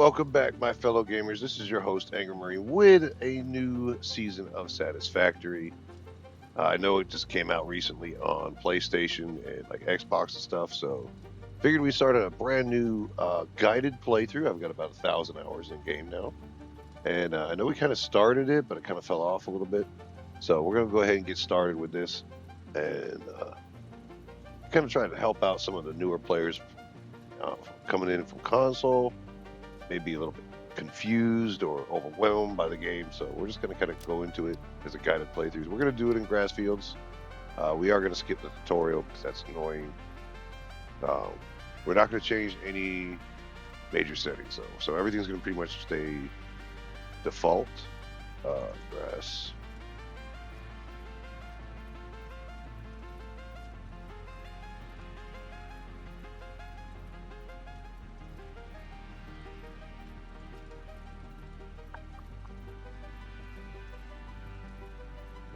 Welcome back, my fellow gamers. This is your host, Angry Marine, with a new season of Satisfactory. I know it just came out recently on PlayStation and like Xbox and stuff, so figured we started a brand new guided playthrough. I've got about 1,000 hours in game now, and I know we kind of started it, but it kind of fell off a little bit. So we're gonna go ahead and get started with this, and kind of trying to help out some of the newer players coming in from console. Maybe a little bit confused or overwhelmed by the game. So we're just going to kind of go into it as a guided playthrough. We're going to do it in grass fields. We are going to skip the tutorial because that's annoying. We're not going to change any major settings though. So everything's going to pretty much stay default. Grass.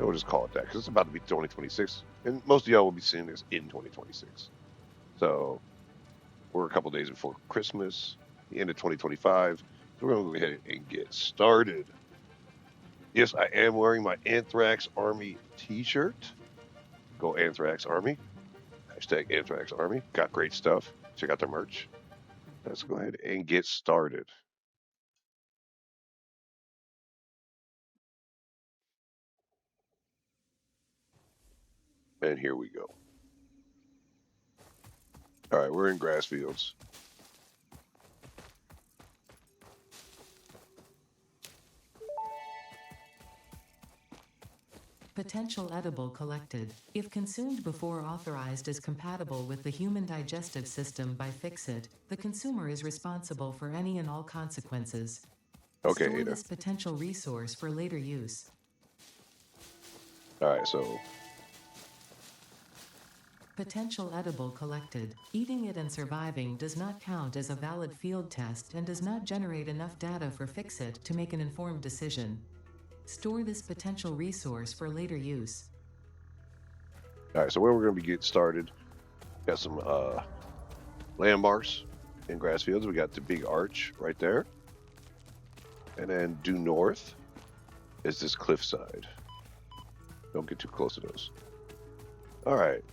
We'll just call it that because it's about to be 2026, and most of y'all will be seeing this in 2026. So we're a couple days before Christmas, the end of 2025. So we're going to go ahead and get started. Yes, I am wearing my Anthrax Army t-shirt. Go Anthrax Army. Hashtag Anthrax Army. Got great stuff. Check out their merch. Let's go ahead and get started. And here we go. All right, we're in grass fields. Potential edible collected. If consumed before authorized as compatible with the human digestive system by Fixit, the consumer is responsible for any and all consequences. Okay, Store Ada. this potential resource for later use. All right, so Potential edible collected. Eating it and surviving does not count as a valid field test and does not generate enough data for Fixit to make an informed decision. Store this potential resource for later use. all right, so where we're going to be getting started, got some landmarks in grass fields. We got the big arch right there, and then due north is this cliffside. Don't get too close to those. All right.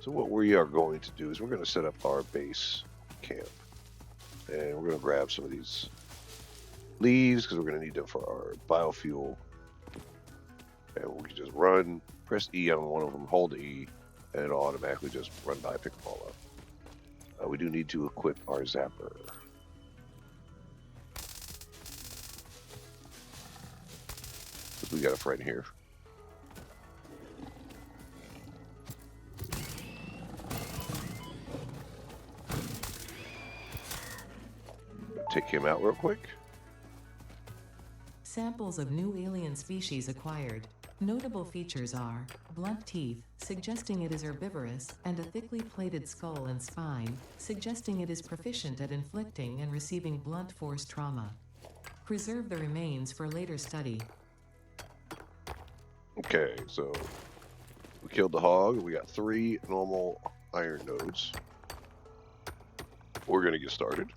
So what we are going to do is we're going to set up our base camp, and we're going to grab some of these leaves because we're going to need them for our biofuel. And we can just run, press E on one of them, hold E, and it'll automatically just run by, pick them all up. We do need to equip our zapper. We got a friend here. Take him out real quick. Samples of new alien species acquired. Notable features are blunt teeth, suggesting it is herbivorous, and a thickly plated skull and spine, suggesting it is proficient at inflicting and receiving blunt force trauma. Preserve the remains for later study. Okay, so we killed the hog. We got 3 normal iron nodes. We're gonna get started.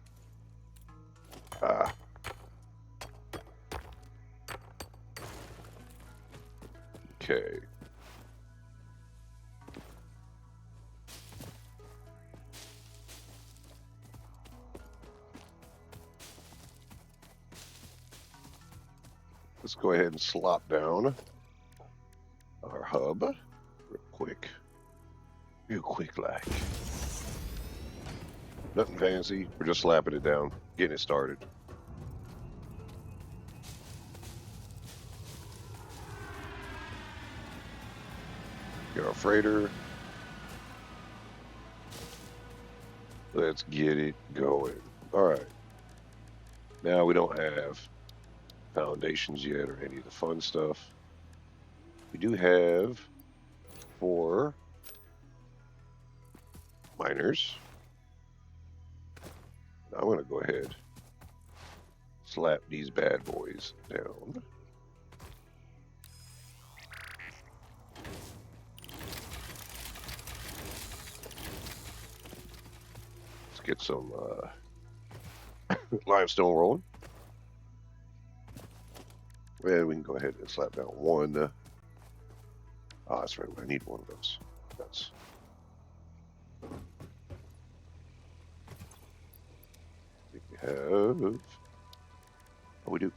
Okay. Let's go ahead and slop down our hub real quick. Real quick like. Nothing fancy. We're just slapping it down, getting it started. Get our freighter. Let's get it going. All right. Now we don't have foundations yet or any of the fun stuff. We do have 4 miners. I'm going to go ahead, slap these bad boys down. Let's get some limestone rolling. And we can go ahead and slap down one. That's right. I need one of those. That's. I think we have. Oh, we do.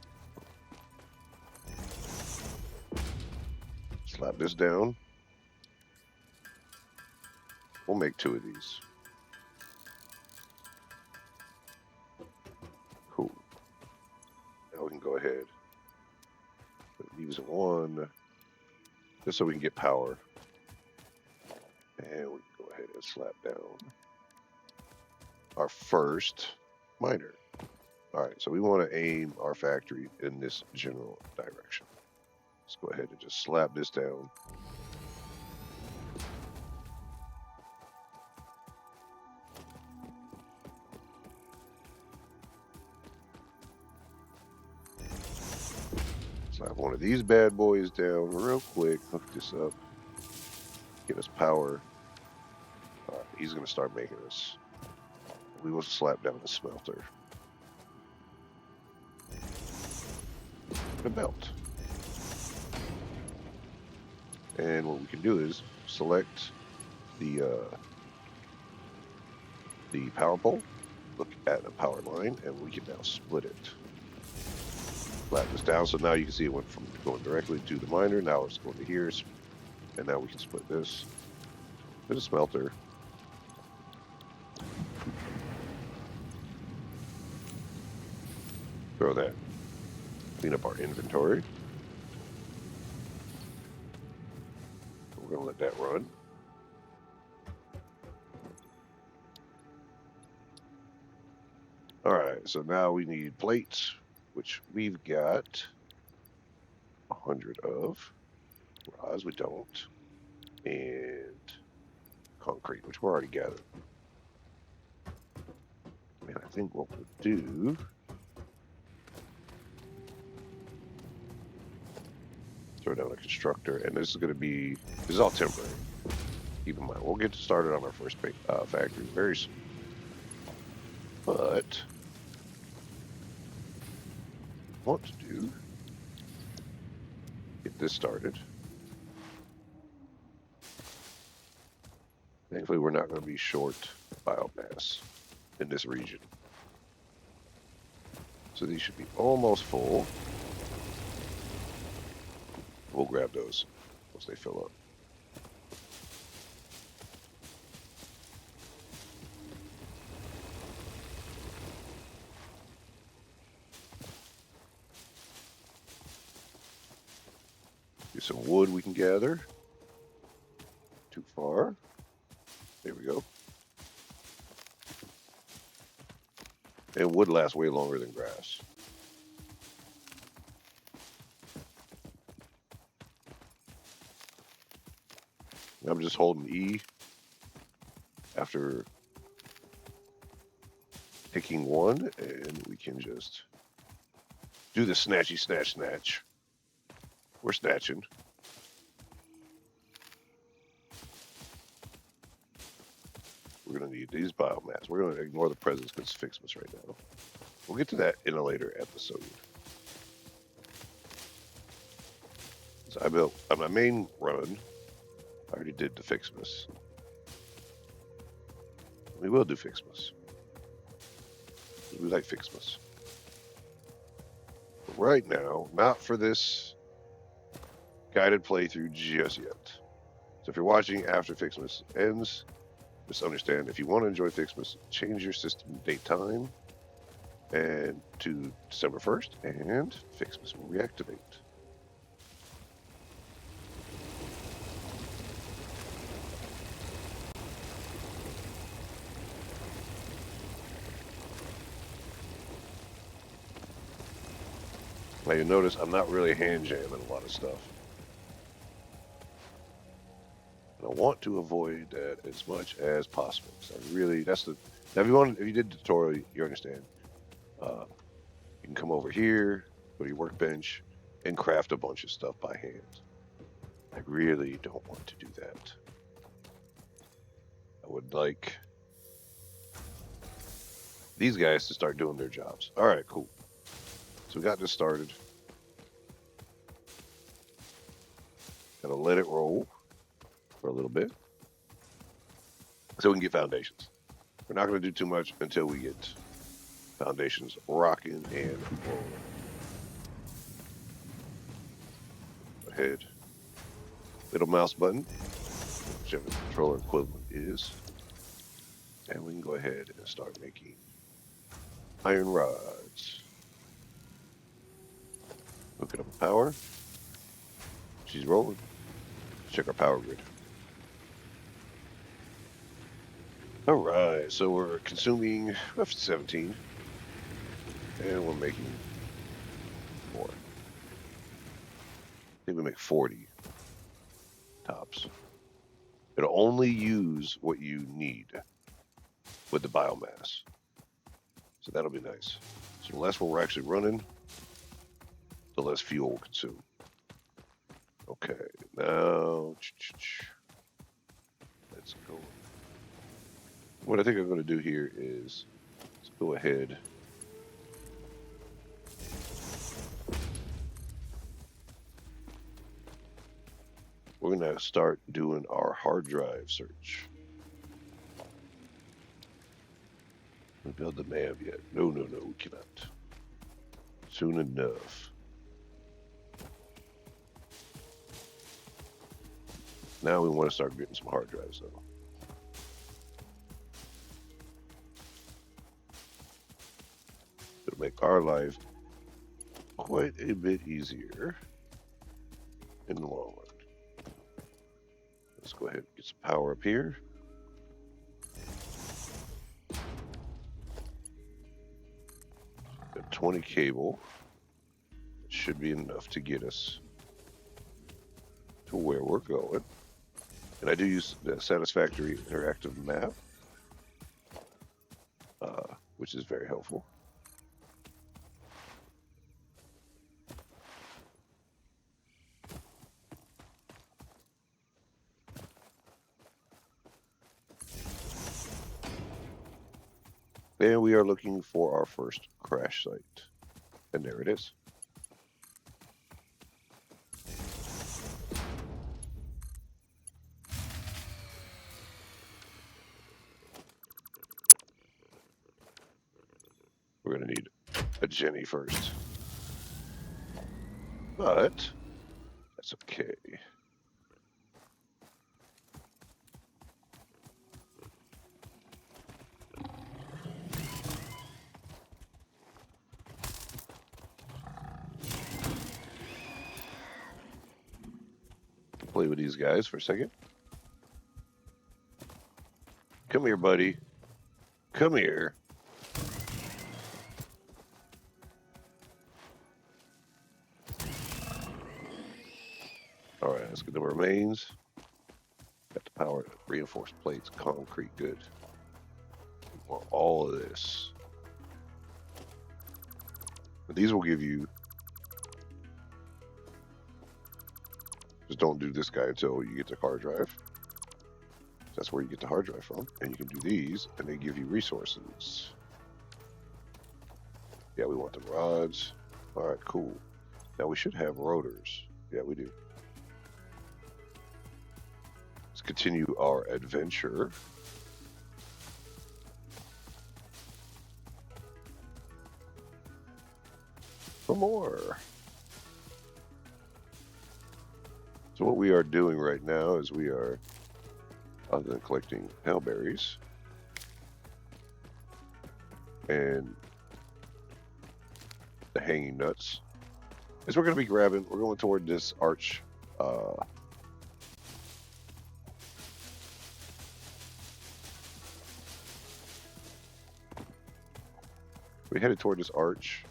Slap this down. We'll make 2 of these. Cool. Now we can go ahead. Use 1 just so we can get power. And we can go ahead and slap down our first miner. All right, so we want to aim our factory in this general direction. Let's go ahead and just slap this down. Slap one of these bad boys down real quick. Hook this up. Get us power. All right, he's going to start making us. We will slap down the smelter. The belt. And what we can do is select the power pole, look at the power line, and we can now split it. Flatten this down, so now you can see it went from going directly to the miner. Now it's going to here, and now we can split this to the smelter. Throw that. Clean up our inventory. We're going to let that run. All right, so now we need plates, which we've got 100 of. Rods, we don't. And concrete, which we're already gathered. And I think what we'll do. Throw down a constructor, and this is all temporary. Keep in mind, we'll get started on our first factory very soon. But what to do? Get this started. Thankfully, we're not going to be short biomass in this region. So these should be almost full. We'll grab those once they fill up. Get some wood we can gather. Too far. There we go. And wood lasts way longer than grass. I'm just holding E after picking 1, and we can just do the snatchy snatch. We're snatching. We're going to need these biomass. We're going to ignore the presence because it's Fixmas right now. We'll get to that in a later episode. So I built on my main run. I already did the Fixmas. We will do Fixmas. We like Fixmas. But right now, not for this guided playthrough just yet. So if you're watching after Fixmas ends, just understand if you want to enjoy Fixmas, change your system date time and to December 1st, and Fixmas will reactivate. Now you notice I'm not really hand jamming a lot of stuff. And I want to avoid that as much as possible. So now if you did the tutorial, you understand. You can come over here, go to your workbench, and craft a bunch of stuff by hand. I really don't want to do that. I would like these guys to start doing their jobs. All right, cool. So we got this started. Gotta let it roll for a little bit so we can get foundations. We're not going to do too much until we get foundations rocking and rolling. Go ahead. Middle mouse button, whichever the controller equivalent is. And we can go ahead and start making iron rods. Hooking up power. She's rolling. Check our power grid. All right, so we're consuming 17, and we're making 4. I think we make 40 tops. It'll only use what you need with the biomass, so that'll be nice. So the less we're actually running, the less fuel we'll consume. Okay, now let's go. What I think I'm going to do here is let's go ahead. We're going to start doing our hard drive search. We build the MAV yet? No, we cannot. Soon enough. Now we want to start getting some hard drives though. It'll make our life quite a bit easier in the long run. Let's go ahead and get some power up here. Got 20 cable. It should be enough to get us to where we're going. And I do use the Satisfactory interactive map, which is very helpful. And we are looking for our first crash site. And there it is. We're going to need a Jenny first. But that's okay. Play with these guys for a second. Come here, buddy. Come here. All right, let's get the remains. Got the power, reinforced plates, concrete, good. We want all of this. But these will give you. Just don't do this guy until you get the hard drive. That's where you get the hard drive from. And you can do these, and they give you resources. Yeah, we want the rods. All right, cool. Now we should have rotors. Yeah, we do. Let's continue our adventure. For more. So what we are doing right now is we are, other than collecting hailberries and the hanging nuts, is we're going to be grabbing, we're going toward this arch. We headed toward this arch.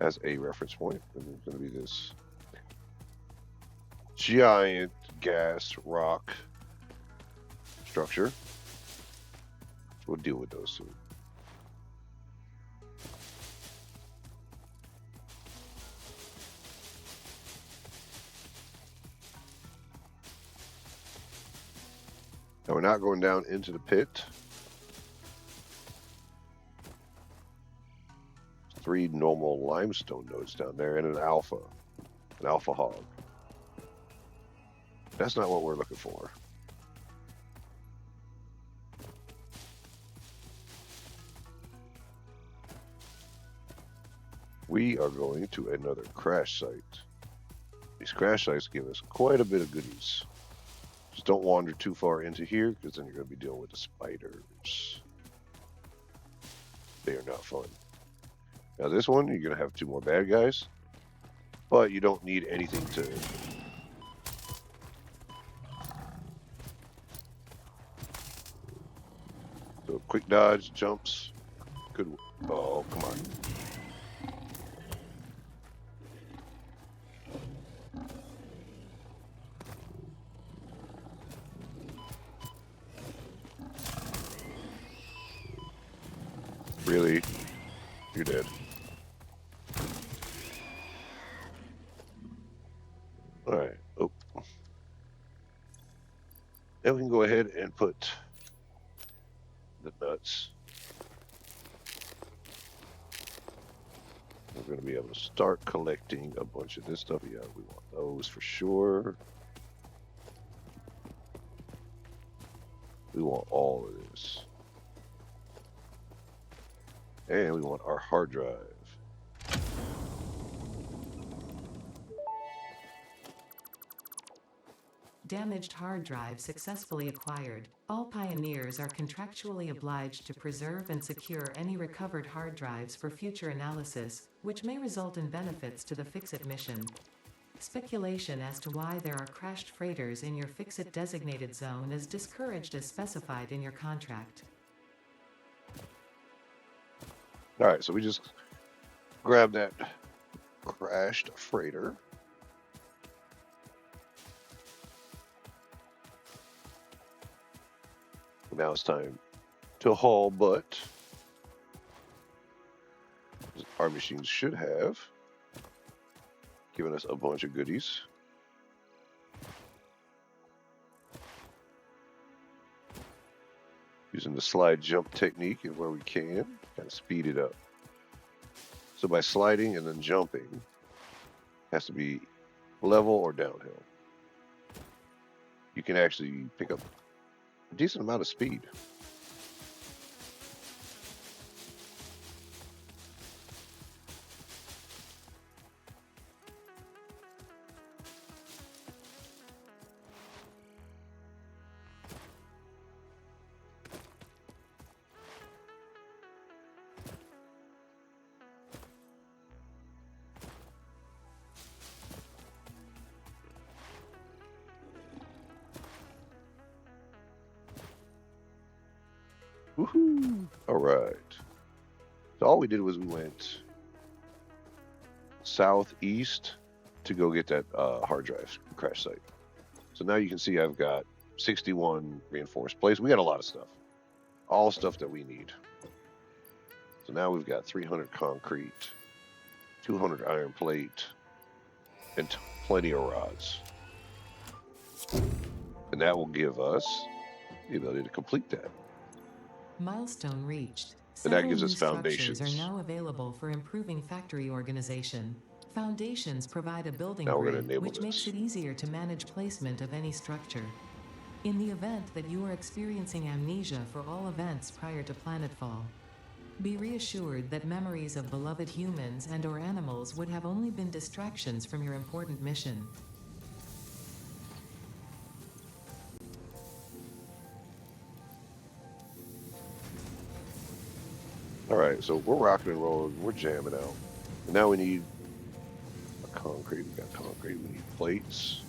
As a reference point, and there's going to be this giant gas rock structure. We'll deal with those soon. Now we're not going down into the pit. 3 normal limestone nodes down there and an alpha hog. That's not what we're looking for. We are going to another crash site. These crash sites give us quite a bit of goodies. Just don't wander too far into here, because then you're going to be dealing with the spiders. They are not fun. Now this one, you're going to have 2 more bad guys, but you don't need anything to... So quick dodge, jumps. Good. Oh, come on. Really? You're dead. Alright. Oh. Then we can go ahead and put the nuts. We're going to be able to start collecting a bunch of this stuff. Yeah, we want those for sure. We want all of this. And we want our hard drive. Damaged hard drive successfully acquired. All pioneers are contractually obliged to preserve and secure any recovered hard drives for future analysis, which may result in benefits to the Fix-It mission. Speculation as to why there are crashed freighters in your Fix-It designated zone is discouraged as specified in your contract. Alright, so we just grabbed that crashed freighter. Now it's time to haul butt. Our machines should have given us a bunch of goodies. Using the slide jump technique and where we can, kind of speed it up. So by sliding and then jumping, it has to be level or downhill. You can actually pick up a decent amount of speed. Woohoo! All right. So all we did was we went southeast to go get that hard drive crash site. So now you can see I've got 61 reinforced plates. We got a lot of stuff. All stuff that we need. So now we've got 300 concrete, 200 iron plate, and plenty of rods. And that will give us the ability to complete that. Milestone reached. And that Several gives new us foundations. structures are now available for improving factory organization. Foundations provide a building Now we're gonna grid, enable which makes this. it easier to manage placement of any structure. In the event that you are experiencing amnesia for all events prior to planetfall, be reassured that memories of beloved humans and/or animals would have only been distractions from your important mission. All right, so we're rocking and rolling. We're jamming out. And now we need a concrete. We got concrete. We need plates.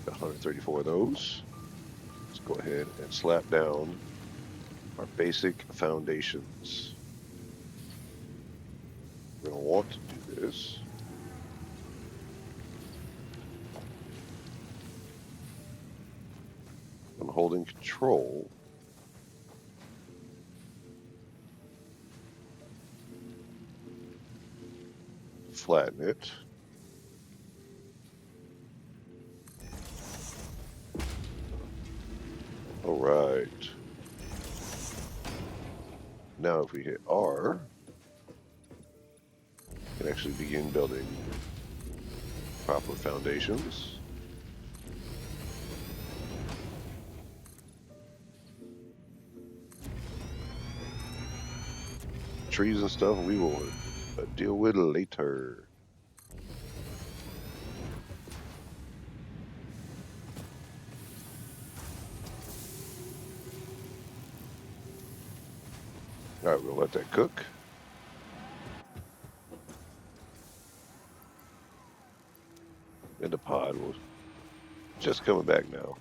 Got 134 of those. Let's go ahead and slap down our basic foundations. We're going to want to do this. I'm holding control. Flatten it. All right. Now if we hit R, we can actually begin building proper foundations. Trees and stuff we will deal with later. All right, we'll let that cook. And the pod will just coming back now.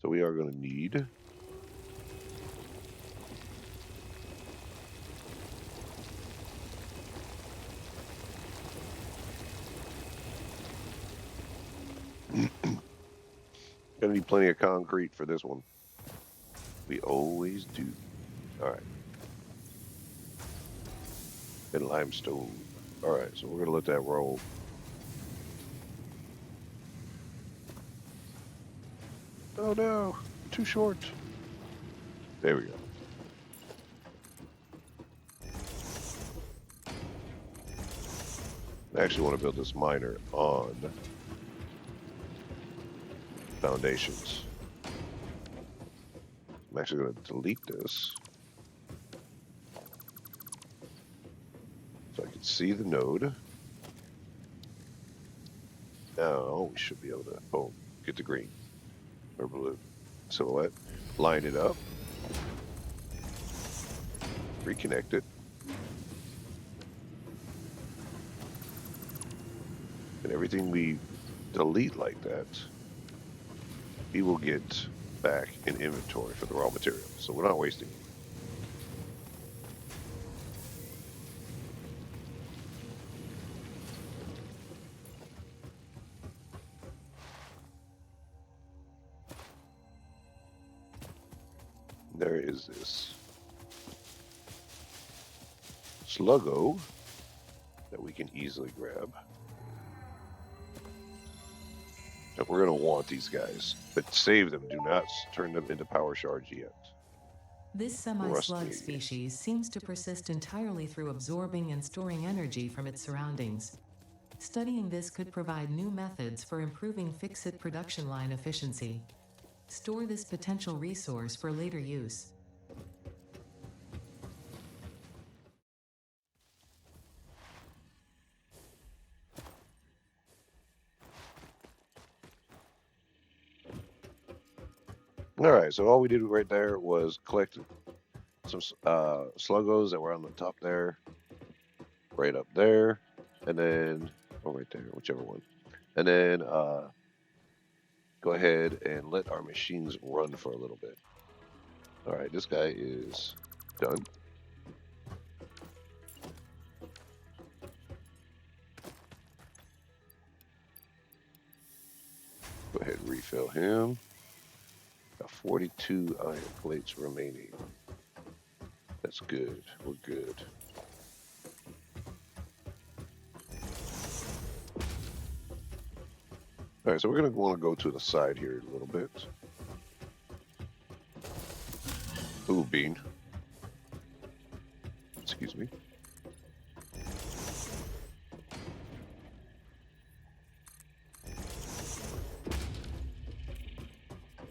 So we are going to need gonna need plenty of concrete for this one. We always do. All right. And limestone. All right, so we're gonna let that roll. Oh no, too short. There we go. I actually want to build this miner on foundations. I'm actually going to delete this so I can see the node. Now we should be able to, boom, get the green or blue silhouette, line it up, reconnect it, and everything we delete like that, we will get back in inventory for the raw material. So we're not wasting it. There is this sluggo that we can easily grab. And we're going to want these guys, but save them. Do not turn them into power shards yet. This semi-slug species seems to persist entirely through absorbing and storing energy from its surroundings. Studying this could provide new methods for improving fixit production line efficiency. Store this potential resource for later use. All right, so all we did right there was collect some sluggos that were on the top there, right up there, and then, right there, whichever one. And then go ahead and let our machines run for a little bit. All right, this guy is done. Go ahead and refill him. Got 42 iron plates remaining. That's good. We're good. All right, so we're going to want to go to the side here a little bit. Ooh, bean. Excuse me.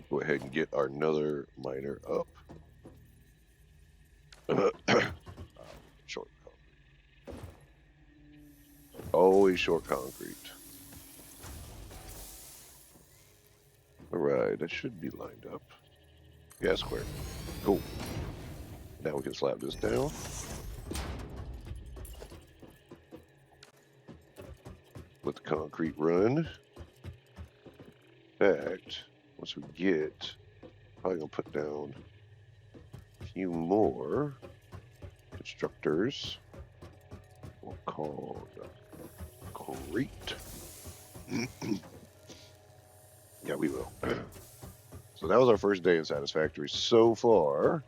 Go ahead and get our another miner up. Short concrete. Always short concrete. All right, that should be lined up. Yeah, square. Cool. Now we can slap this down. Let the concrete run. In fact, once we get, probably gonna put down a few more constructors. We'll call concrete. Yeah, we will. So that was our first day in Satisfactory so far.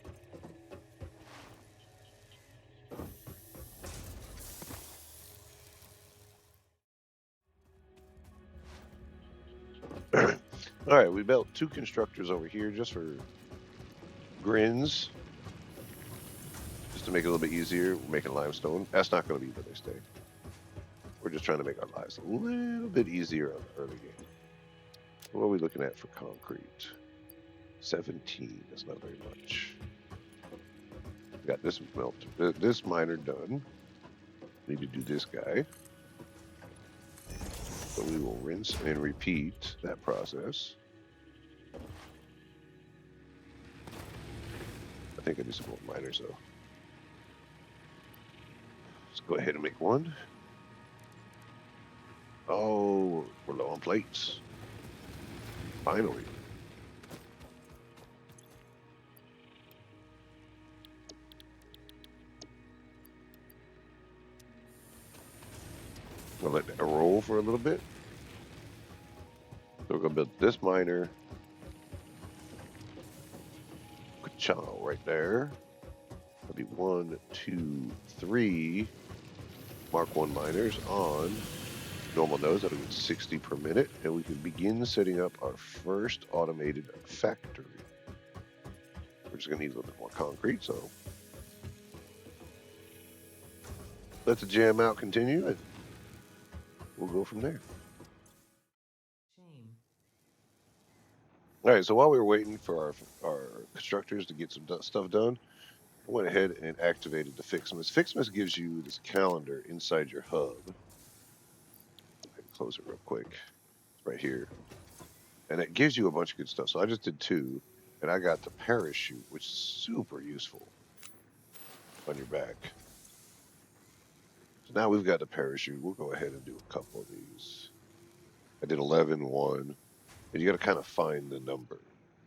All right, we built 2 constructors over here just for grins, just to make it a little bit easier. We're making limestone. That's not going to be where they stay. We're just trying to make our lives a little bit easier on the early game. What are we looking at for concrete? 17. That's not very much. We got this this miner done. Need to do this guy. So we will rinse and repeat that process. I think I need some more miners though. Let's go ahead and make one. Oh, we're low on plates. Finally. We'll let that roll for a little bit. So we're gonna build this miner. Ka-chow right there. That'll be 1, 2, 3 Mark 1 miners on normal nodes. That'll be 60 per minute, and we can begin setting up our first automated factory. We're just gonna need a little bit more concrete, so let the jam out continue, and we'll go from there. Shame. All right, so while we were waiting for our constructors to get some stuff done, I went ahead and activated the Fixmas. Fixmas gives you this calendar inside your hub. I can close it real quick. It's right here. And it gives you a bunch of good stuff. So I just did 2, and I got the parachute, which is super useful on your back. So now we've got the parachute. We'll go ahead and do a couple of these. I did 11, 1, and you got to kind of find the number.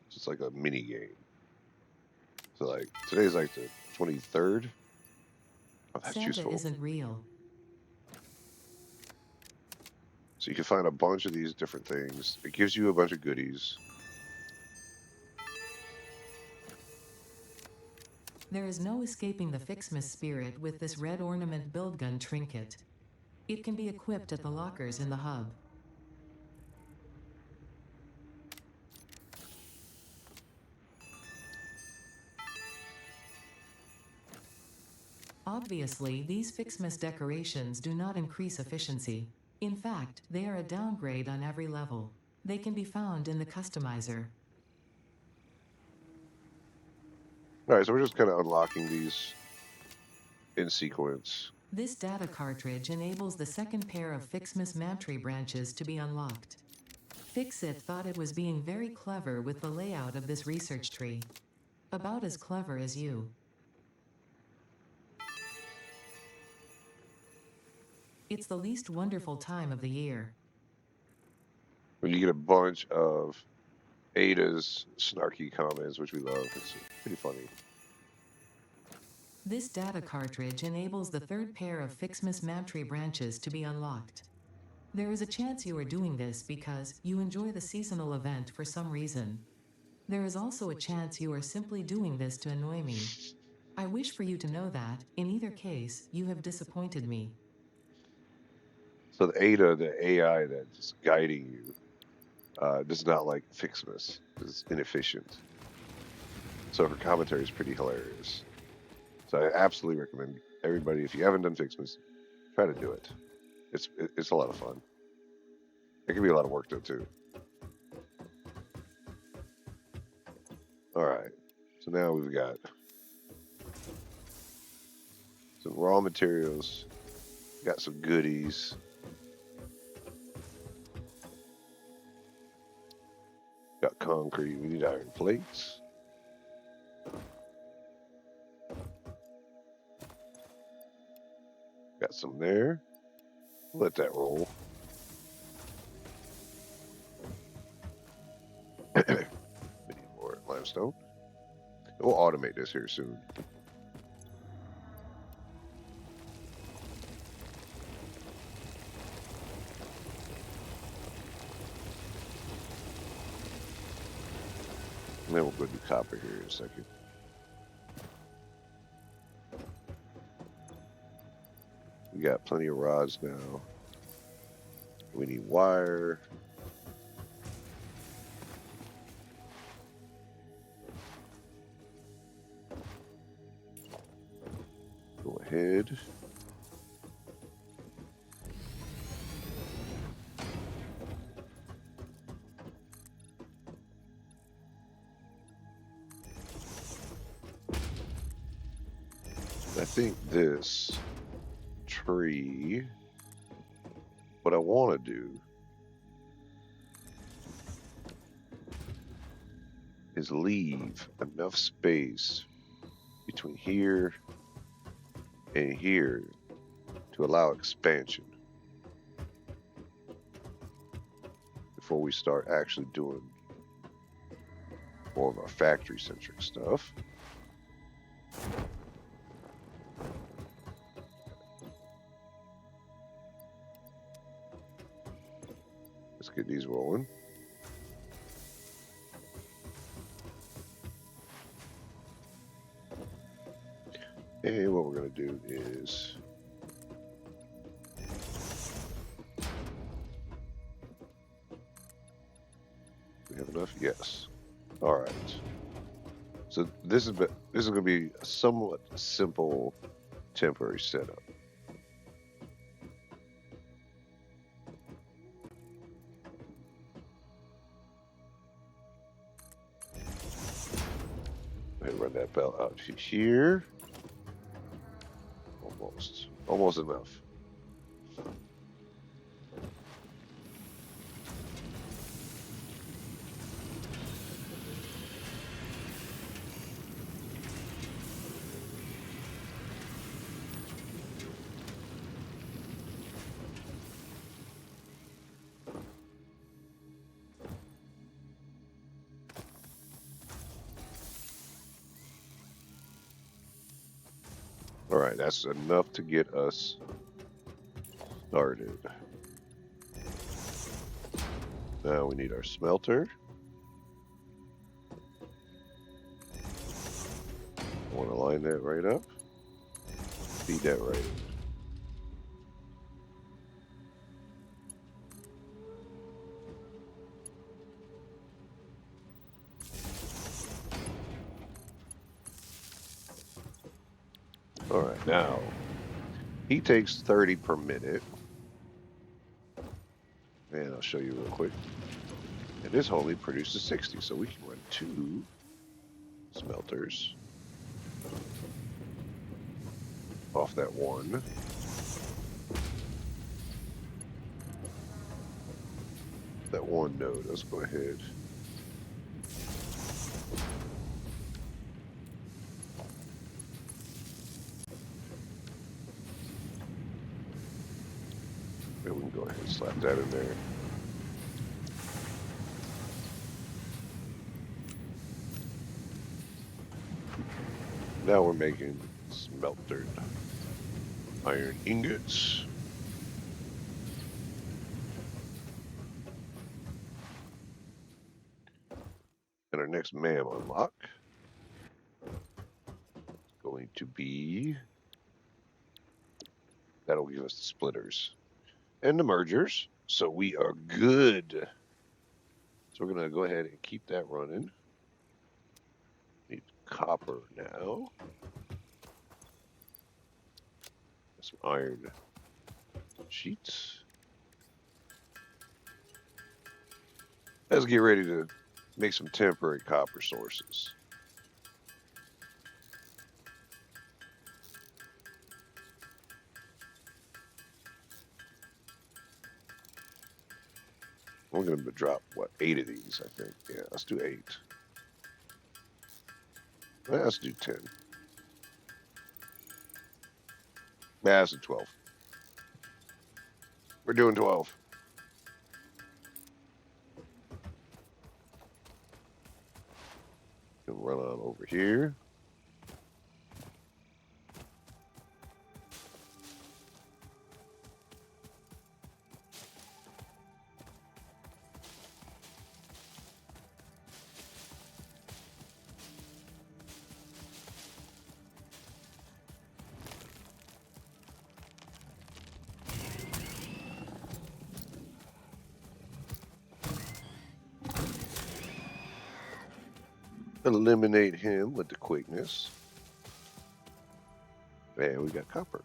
So it's like a mini game. So like today's like the 23rd. Oh, that's Santa useful. isn't real. So you can find a bunch of these different things. It gives you a bunch of goodies. There is no escaping the Fixmas spirit with this red ornament build gun trinket. It can be equipped at the lockers in the hub. Obviously, these Fixmas decorations do not increase efficiency. In fact, they are a downgrade on every level. They can be found in the customizer. All right, so we're just kind of unlocking these in sequence. This data cartridge enables the second pair of Fixmas Mantry branches to be unlocked. Fixit thought it was being very clever with the layout of this research tree. About as clever as you. It's the least wonderful time of the year. When you get a bunch of Ada's snarky comments, which we love, it's pretty funny. This data cartridge enables the third pair of Fixmas Mantry branches to be unlocked. There is a chance you are doing this because you enjoy the seasonal event for some reason. There is also a chance you are simply doing this to annoy me. I wish for you to know that, in either case, you have disappointed me. So the Ada, the AI that's guiding you, does not like Fixmas. It's inefficient. So her commentary is pretty hilarious. So I absolutely recommend everybody, if you haven't done Fixmas, try to do it. It's a lot of fun. It can be a lot of work though too. All right. So now we've got some raw materials, got some goodies. Got concrete. We need iron plates. Got some there. Let that roll. We need more limestone. We'll automate this here soon. And then we'll go do copper here in a second. We got plenty of rods now. We need wire. ahead. I think this tree, what I want to do is leave enough space between here and here to allow expansion before we start actually doing more of our factory-centric stuff. Let's get these rolling. And what we're going to do is we have enough? Yes. All right. So this is going to be a somewhat simple temporary setup. Go ahead and run that bell out here. Almost enough. All right, that's enough to get us started. Now we need our smelter. I want to line that right up. Feed that right in. All right, now he takes 30 per minute. And I'll show you real quick. And this only produces 60, so we can run 2 smelters off that one. That one node. Let's go ahead. Yeah, we can go ahead and slap that in there. Now we're making smeltered iron ingots. And our next MAM unlock is going to be, that'll give us the splitters and the mergers. So we are good. So we're going to go ahead and keep that running. Need copper now. Some iron sheets. Let's get ready to make some temporary copper sources. We're going to drop, what, 8 of these, I think. Yeah, let's do 8. Well, let's do 10. Yeah, let's do 12. We're doing 12. Can run on over here. Eliminate him with the quickness. And we got copper.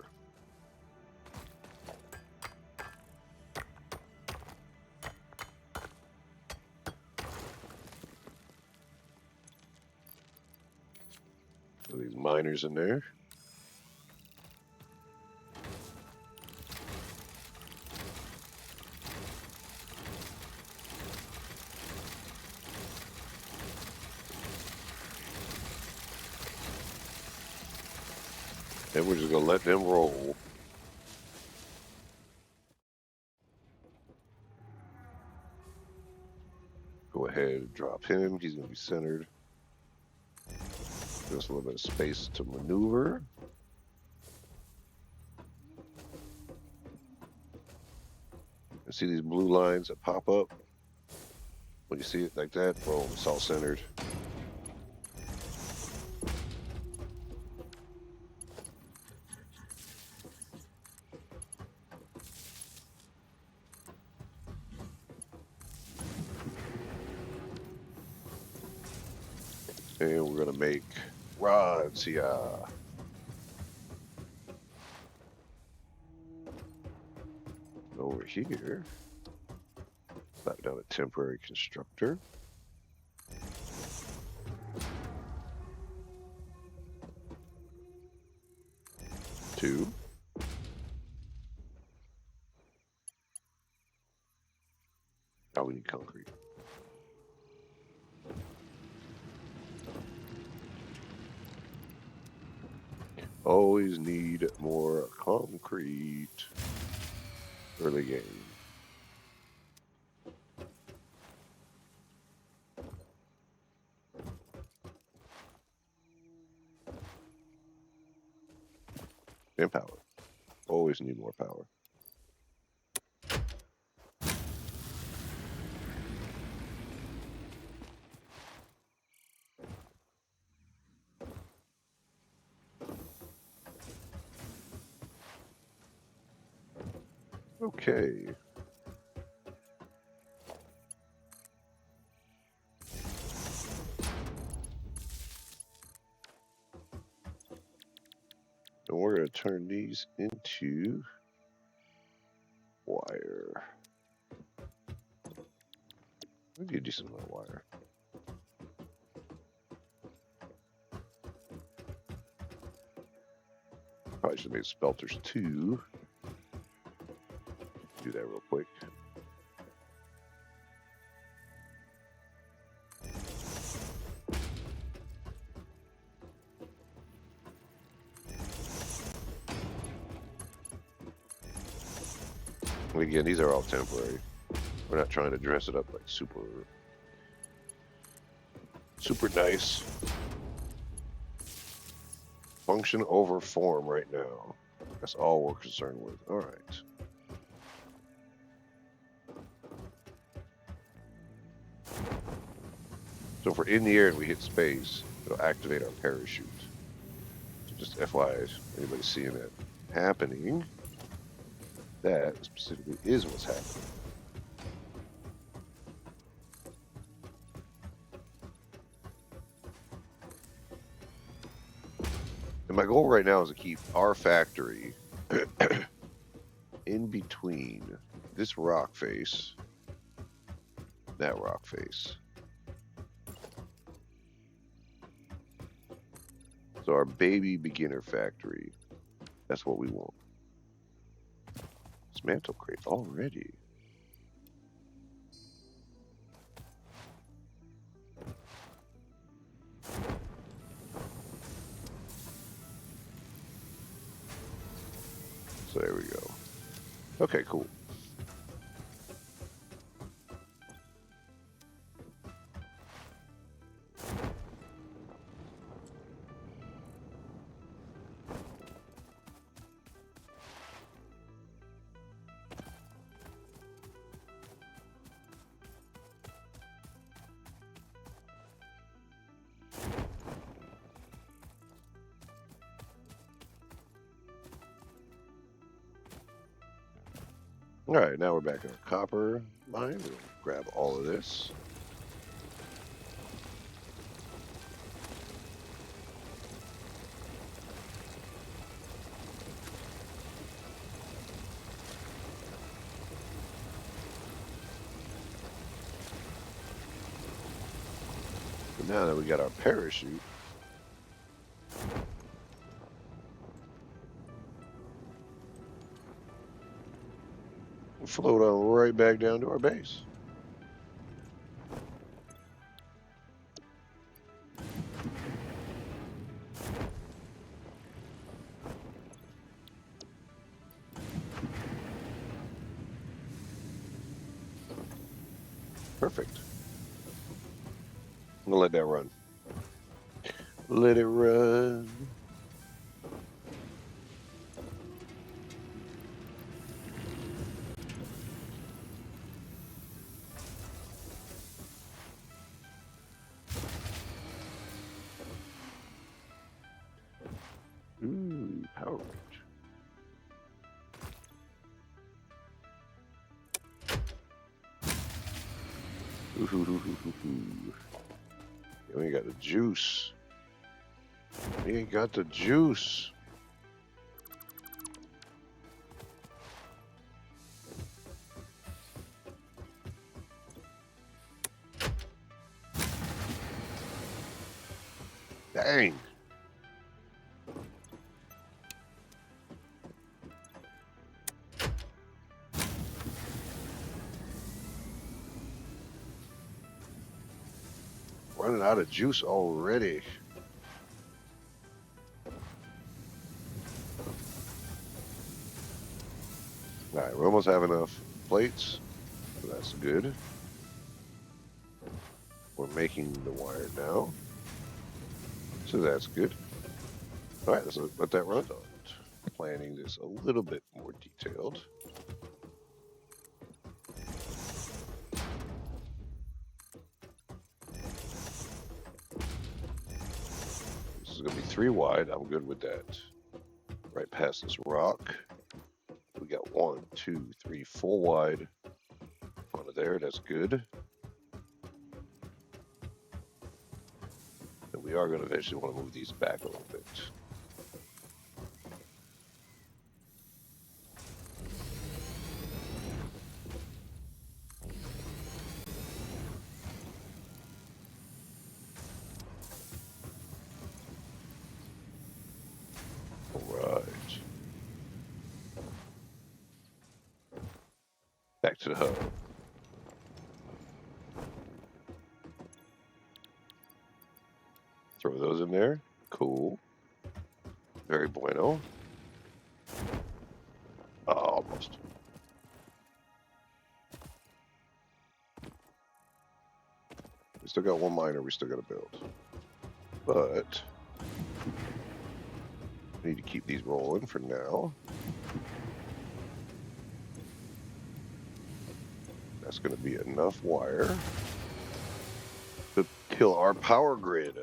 So these miners in there. And we're just gonna let them roll. Go ahead and drop him. He's gonna be centered. Give us a little bit of space to maneuver. And see these blue lines that pop up? When you see it like that, boom, it's all centered. And we're gonna make rods here. Over here, slap down a temporary constructor. Two. Now we need concrete. Always need more concrete. Early game. And power. Always need more power. Okay. And we're going to turn these into wire. We need a decent amount of wire. Probably should have made spelters too. Do that real quick. And again, these are all temporary. We're not trying to dress it up like super nice. Function over form right now. That's all we're concerned with. All right. So if we're in the air and we hit space, it'll activate our parachute. So just FYI, anybody seeing that happening, that specifically is what's happening. And my goal right now is to keep our factory in between this rock face, that rock face. So our baby beginner factory, that's what we want. Dismantle crate already. So there we go. Okay, cool. All right, now we're back in our copper mine. We'll grab all of this. And now that we got our parachute, we'll float on right back down to our base. Perfect. I'm gonna let that run. Let it run. Ooh, power range. Ooh. We ain't got the juice. We ain't got the juice. Dang. Running out of juice already. All right, we almost have enough plates, so that's good. We're making the wire now, so that's good. All right, let's let that run on. Planning this a little bit more detailed. This is going to be 3 wide. I'm good with that. Right past this rock. We got 1, 2, 3, 4 wide. Onto there, that's good. And we are going to eventually want to move these back a little bit. All right. Back to the hub. Throw those in there. Cool. Very bueno. Oh, almost. We still got 1 miner we still got to build. But we need to keep these rolling for now. That's going to be enough wire to kill our power grid.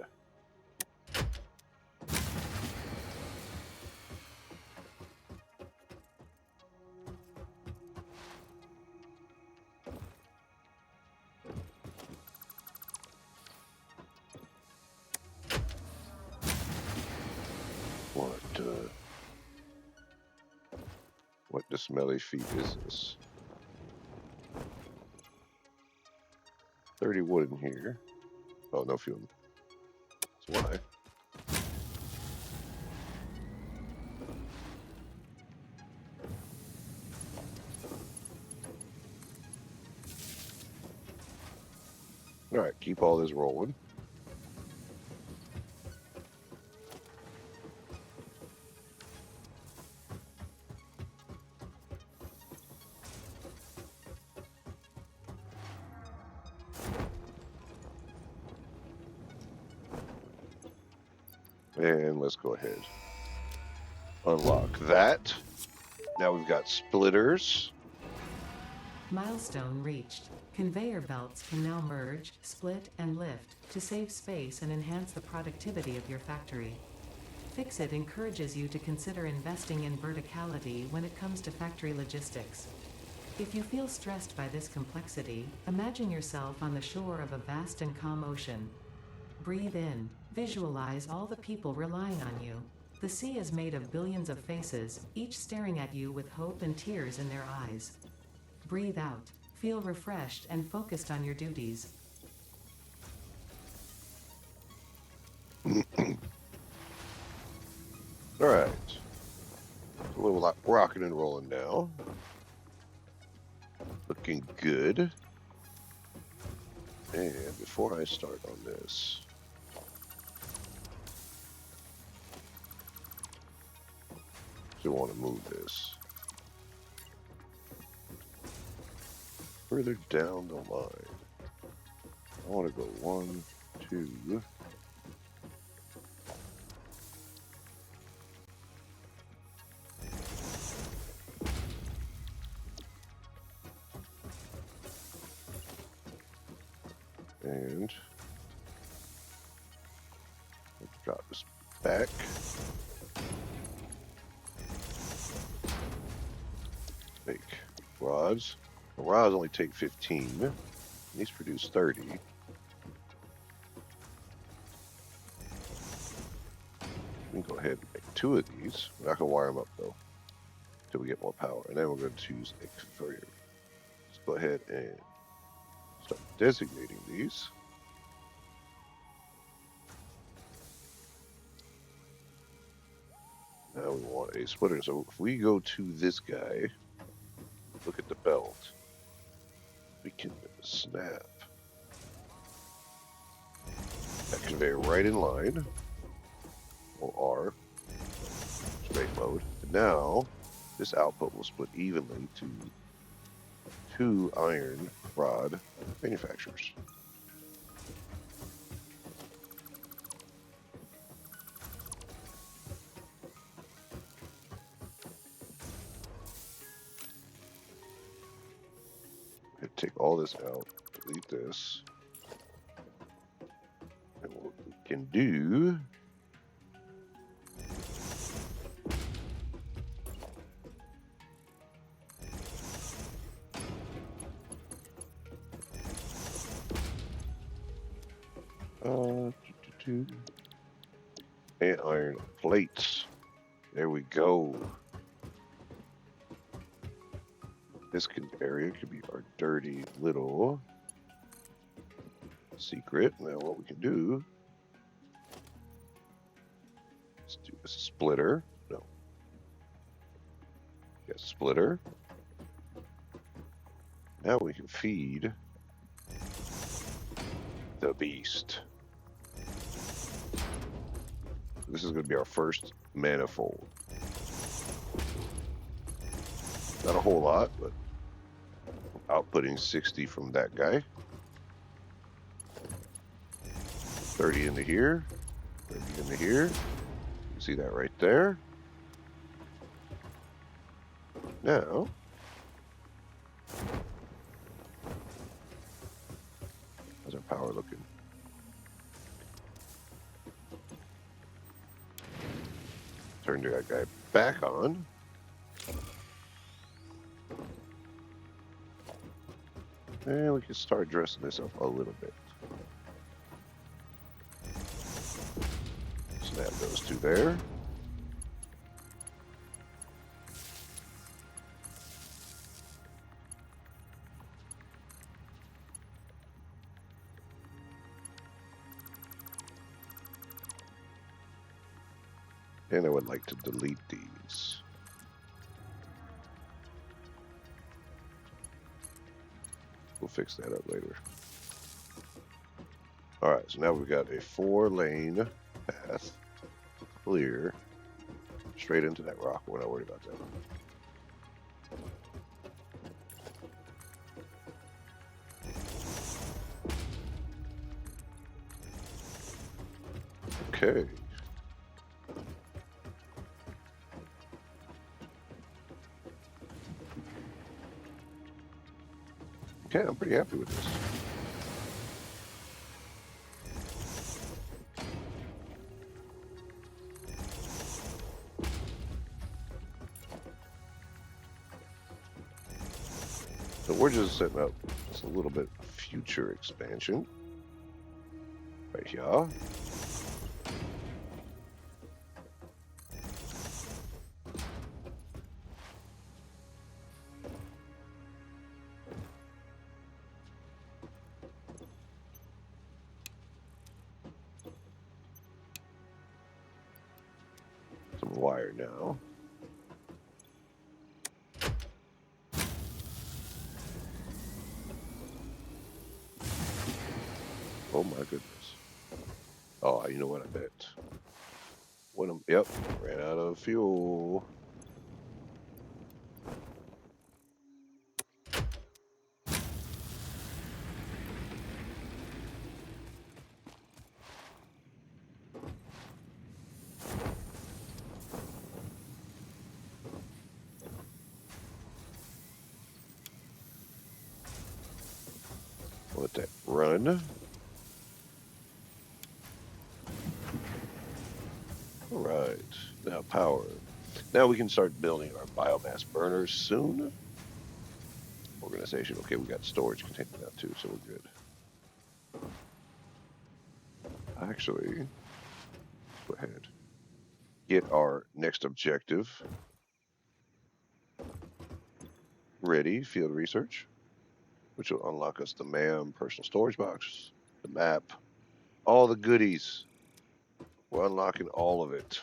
What the smelly feet is this? 30 wood in here. Oh, no fuel. That's why. All right, keep all this rolling. And let's go ahead. Unlock that. Now we've got splitters. Milestone reached. Conveyor belts can now merge, split, and lift to save space and enhance the productivity of your factory. Fixit encourages you to consider investing in verticality when it comes to factory logistics. If you feel stressed by this complexity, imagine yourself on the shore of a vast and calm ocean. Breathe in. Visualize all the people relying on you. The sea is made of billions of faces, each staring at you with hope and tears in their eyes. Breathe out. Feel refreshed and focused on your duties. All right. A little lot rocking and rolling now. Looking good. And before I start on this, still want to move this further down the line. I want to go 1, 2. And let's drop this back. Make rods. The rods only take 15. These produce 30. We can go ahead and make 2 of these. We're not going to wire them up though until we get more power. And then we're going to choose a converter. Let's go ahead and start designating these. Now we want a splitter. So if we go to this guy, look at the belt, we can snap that conveyor right in line, or R, straight mode. And now this output will split evenly to 2 iron rod manufacturers. Take all this out, delete this, and what we can do and iron plates. There we go. This area could be our dirty little secret. Now what we can do, let's do a splitter. No. Yes, splitter. Now we can feed the beast. This is going to be our first manifold. Not a whole lot, but outputting 60 from that guy. 30 into here. 30 into here. You can see that right there. Now, how's our power looking? Turn that guy back on. And we can start dressing this up a little bit. Snap those 2 there. And I would like to delete these. We'll fix that up later. All right, so now we've got a 4-lane path, clear, straight into that rock. We're not worried about that. Okay. Okay, I'm pretty happy with this. So we're just setting up just a little bit of future expansion right here. fire now. Oh my goodness. Oh, you know what? I bet. Yep, ran out of fuel. Let that run. All right, now power. Now we can start building our biomass burners soon. Organization. Okay, we got storage container now too, so we're good. Actually, let's go ahead. Get our next objective ready, field research, which will unlock us the MAM personal storage box, the map, all the goodies. We're unlocking all of it.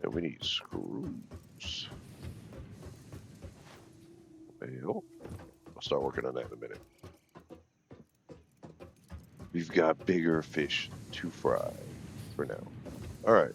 And we need screws. Well, I'll start working on that in a minute. We've got bigger fish to fry for now. All right.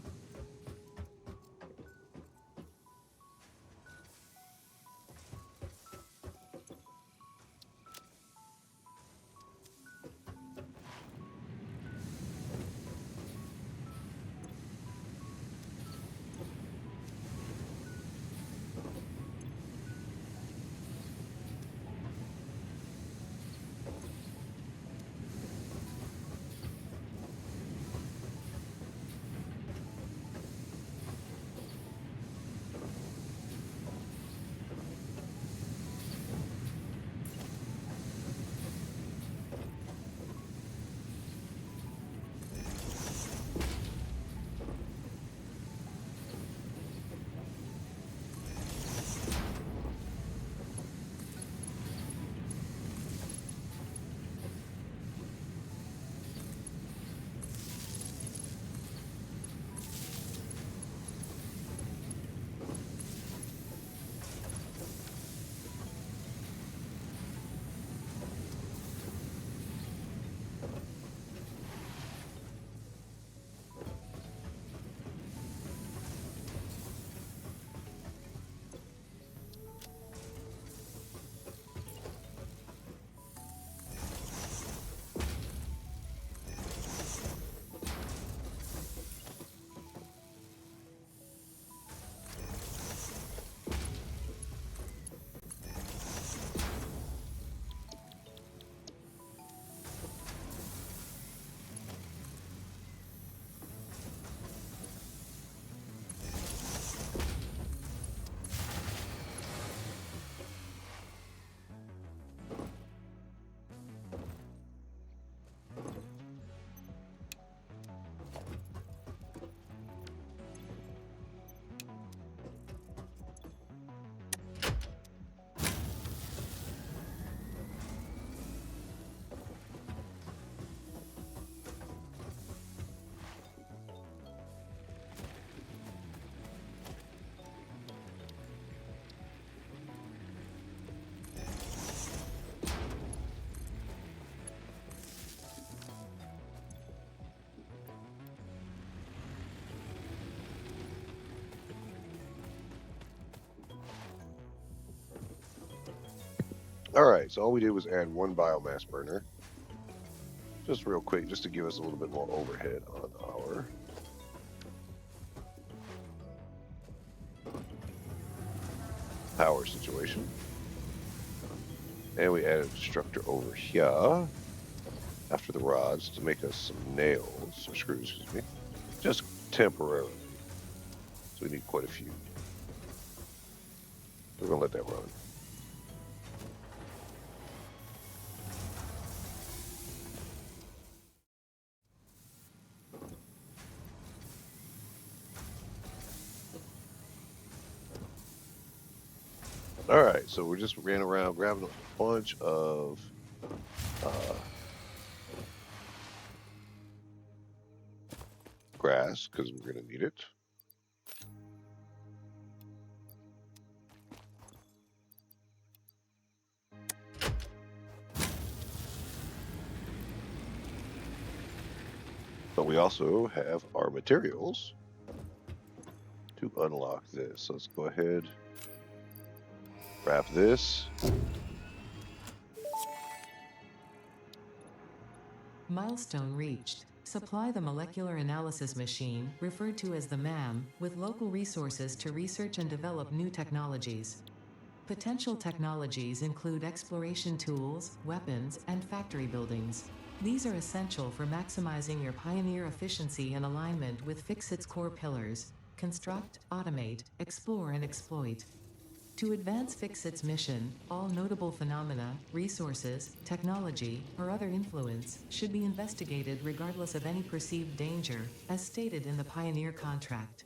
All right, so all we did was add one biomass burner. Just real quick, just to give us a little bit more overhead on our power situation. And we added a destructor over here after the rods to make us some nails, or screws, excuse me, just temporarily. So we need quite a few. We're gonna let that run. All right, so we just ran around grabbing a bunch of grass because we're going to need it. But we also have our materials to unlock this. So let's go ahead, wrap this. Milestone reached. Supply the molecular analysis machine, referred to as the MAM, with local resources to research and develop new technologies. Potential technologies include exploration tools, weapons, and factory buildings. These are essential for maximizing your Pioneer efficiency and alignment with Fixit's core pillars: construct, automate, explore, and exploit. To advance Fixit's mission, all notable phenomena, resources, technology, or other influence should be investigated regardless of any perceived danger, as stated in the Pioneer contract.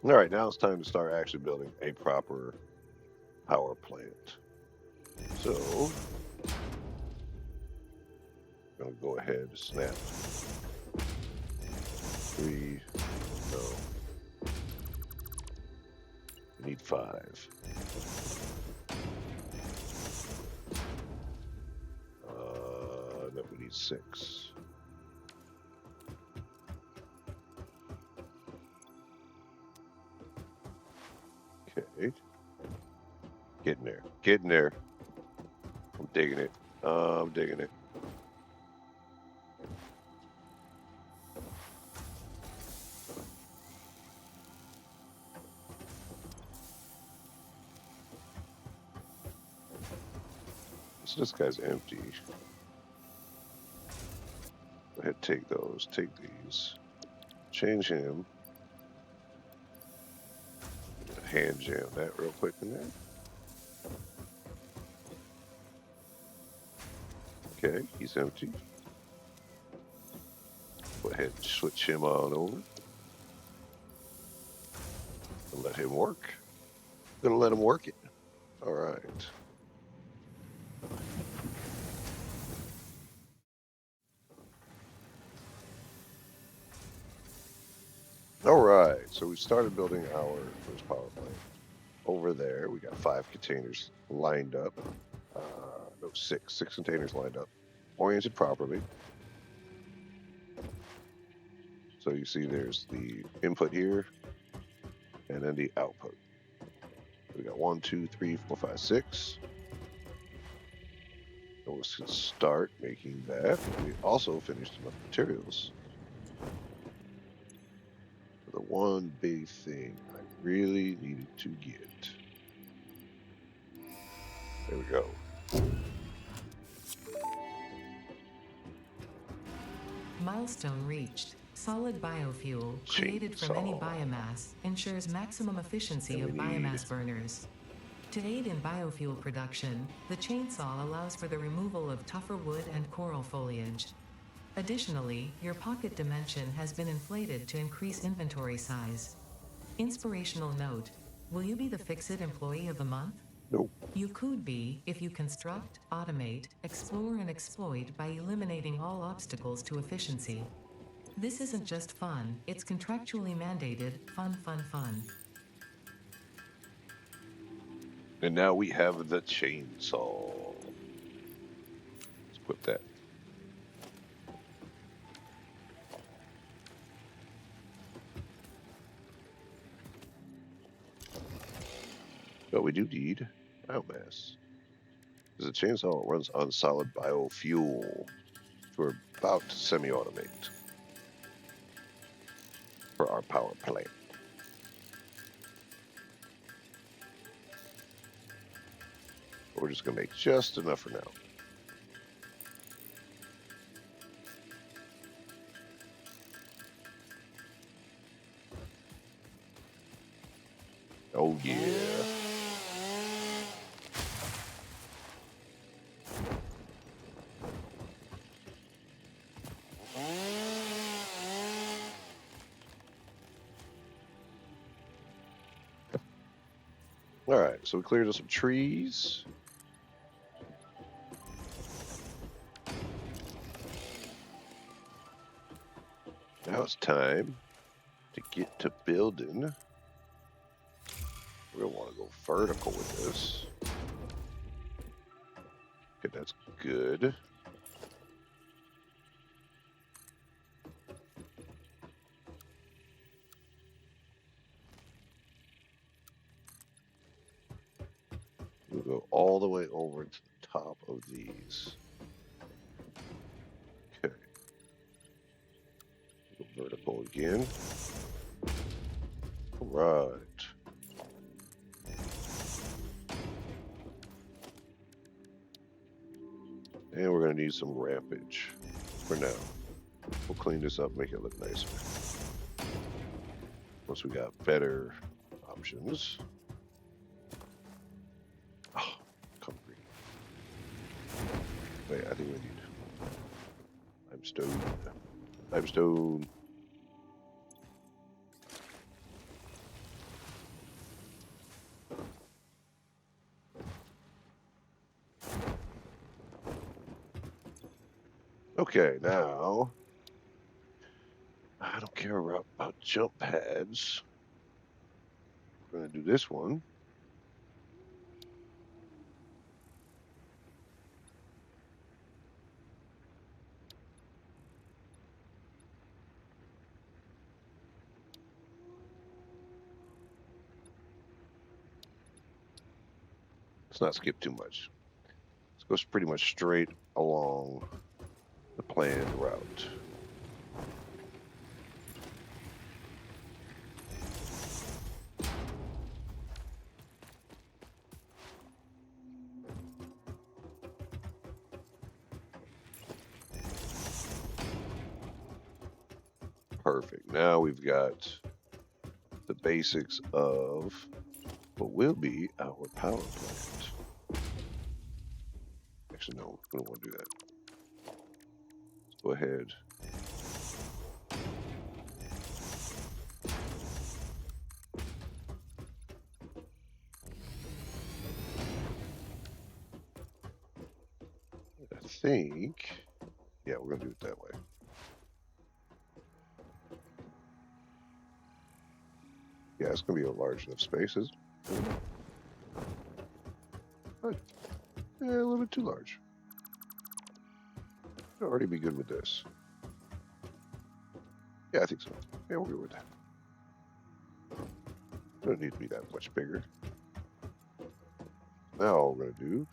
All right, now it's time to start actually building a proper power plant. So I'm going to go ahead and snap 3. No, we need 5. No, we need 6. Okay. Getting there. Getting there. I'm digging it. I'm digging it. So this guy's empty. Go ahead, take those. Take these. Change him. Hand jam that real quick in there. Okay, he's empty. Go ahead and switch him on over. And let him work. Gonna let him work it. All right. All right, so we started building our first power plant. Over there, we got 5 containers lined up. No, 6 containers lined up, oriented properly. So you see there's the input here, and then the output. We got 1, 2, 3, 4, 5, 6. And we'll start making that. We also finished enough materials. The one big thing I really needed to get. There we go. Milestone reached. Solid biofuel, created from any Chainsaw. biomass, ensures maximum efficiency And of we need biomass burners. To aid in biofuel production, the chainsaw allows for the removal of tougher wood and coral foliage. Additionally, your pocket dimension has been inflated to increase inventory size. Inspirational note: will you be the Fix-It Employee of the Month? Nope. You could be if you construct, automate, explore, and exploit by eliminating all obstacles to efficiency. This isn't just fun, it's contractually mandated, fun, fun, fun. And now we have the chainsaw. Let's put that. But we do need biomass. Because the chainsaw runs on solid biofuel. We're about to semi-automate for our power plant. We're just going to make just enough for now. Oh, yeah. All right, so we cleared up some trees. Now it's time to get to building. We're gonna want to go vertical with this. Okay, that's good. We'll go all the way over to the top of these. Okay. Go vertical again. All right. And we're going to need some rampage for now. We'll clean this up, make it look nicer. Once we got better options. Oh, concrete. Wait, I think we need limestone. Limestone. Okay, now I don't care about jump pads. We're going to do this one. Let's not skip too much. Let's Goes pretty much straight along the planned route. Perfect. Now we've got the basics of what will be our power plant. Actually, no, we don't want to do that. Let's go ahead. I think, yeah, we're gonna do it that way. Yeah, it's gonna be a large enough spaces. But, yeah, a little bit too large. I'll already be good with this. Yeah, I think so. Yeah, we're good with that. Don't need to be that much bigger. Now all we're gonna do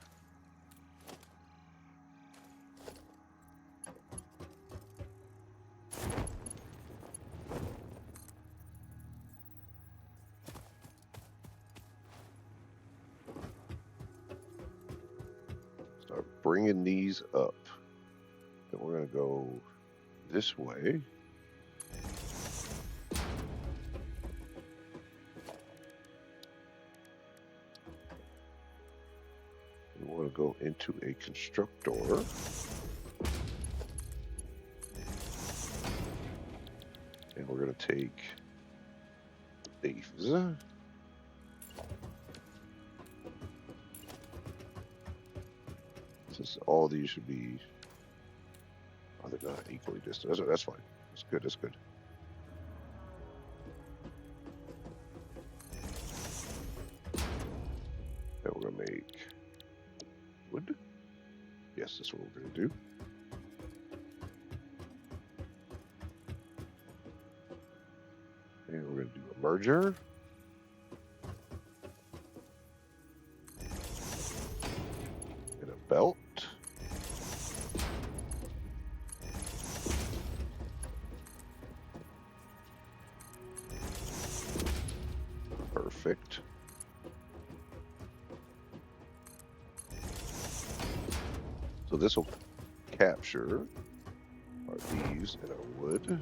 start bringing these up. And we're gonna go this way. We want to go into a constructor. And we're going to take these. Since all these should be, oh, they're not equally distant. That's fine. That's good. That's good. Then we're going to make wood. Yes, that's what we're going to do. And we're going to do a merger. And a belt. Perfect. So this will capture our leaves and our wood.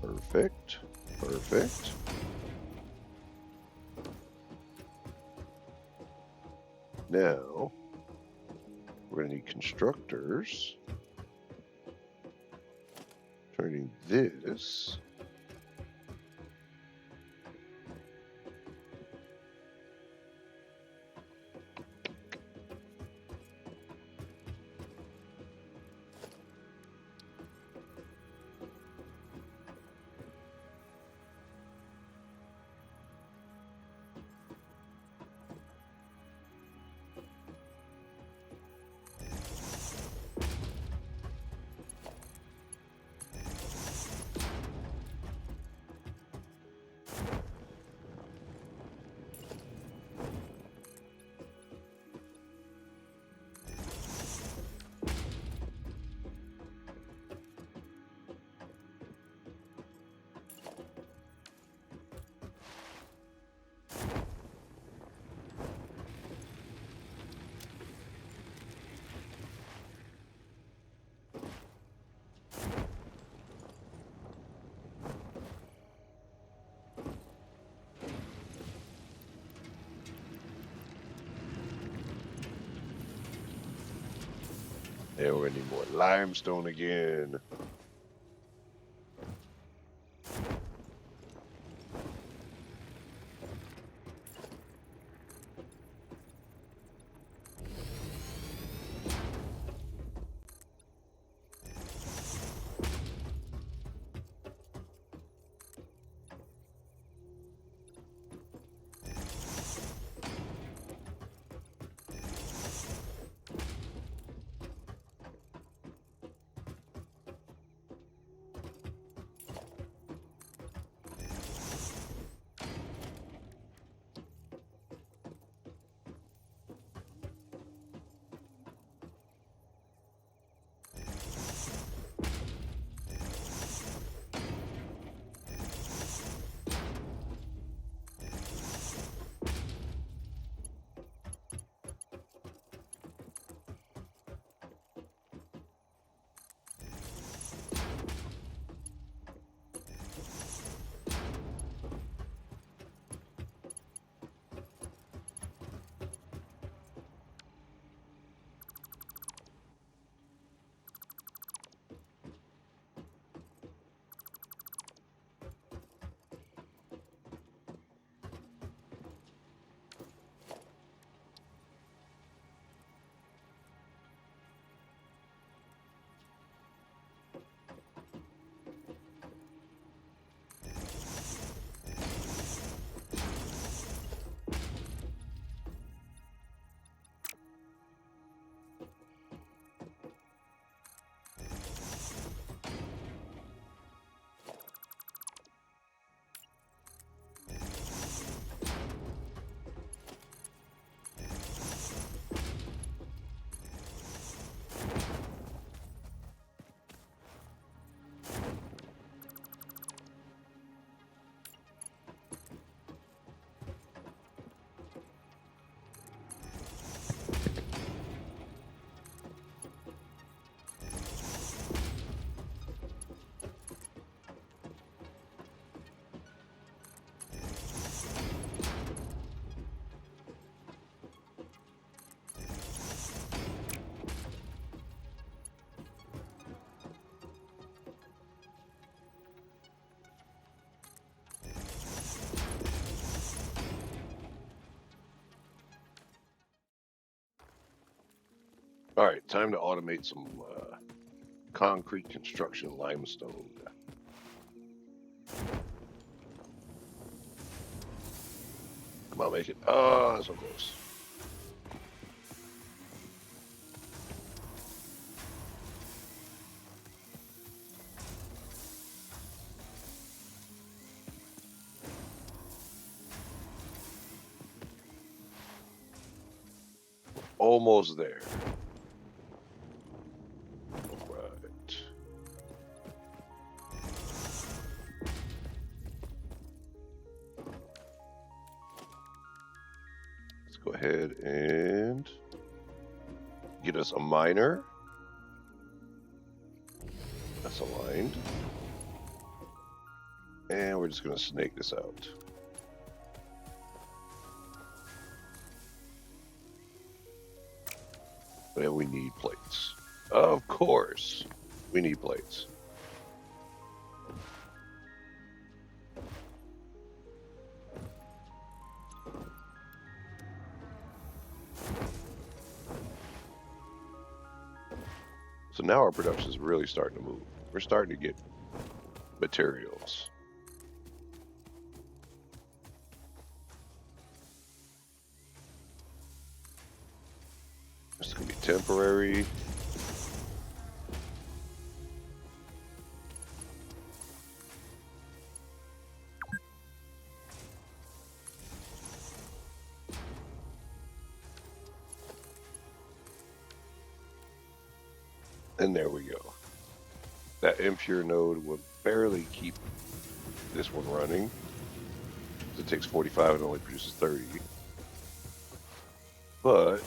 Perfect. Perfect. Now, we're going to need constructors. Turning this and we're going to need more limestone again. All right, time to automate some concrete construction limestone. Come on, make it. Oh, so close. Almost there. All right. Let's go ahead and get us a miner. That's aligned. And we're just going to snake this out. And we need plates. Of course, we need plates. So now our production is really starting to move. We're starting to get materials. This is going to be temporary. And there we go. That impure node will barely keep this one running. It takes 45 and only produces 30. But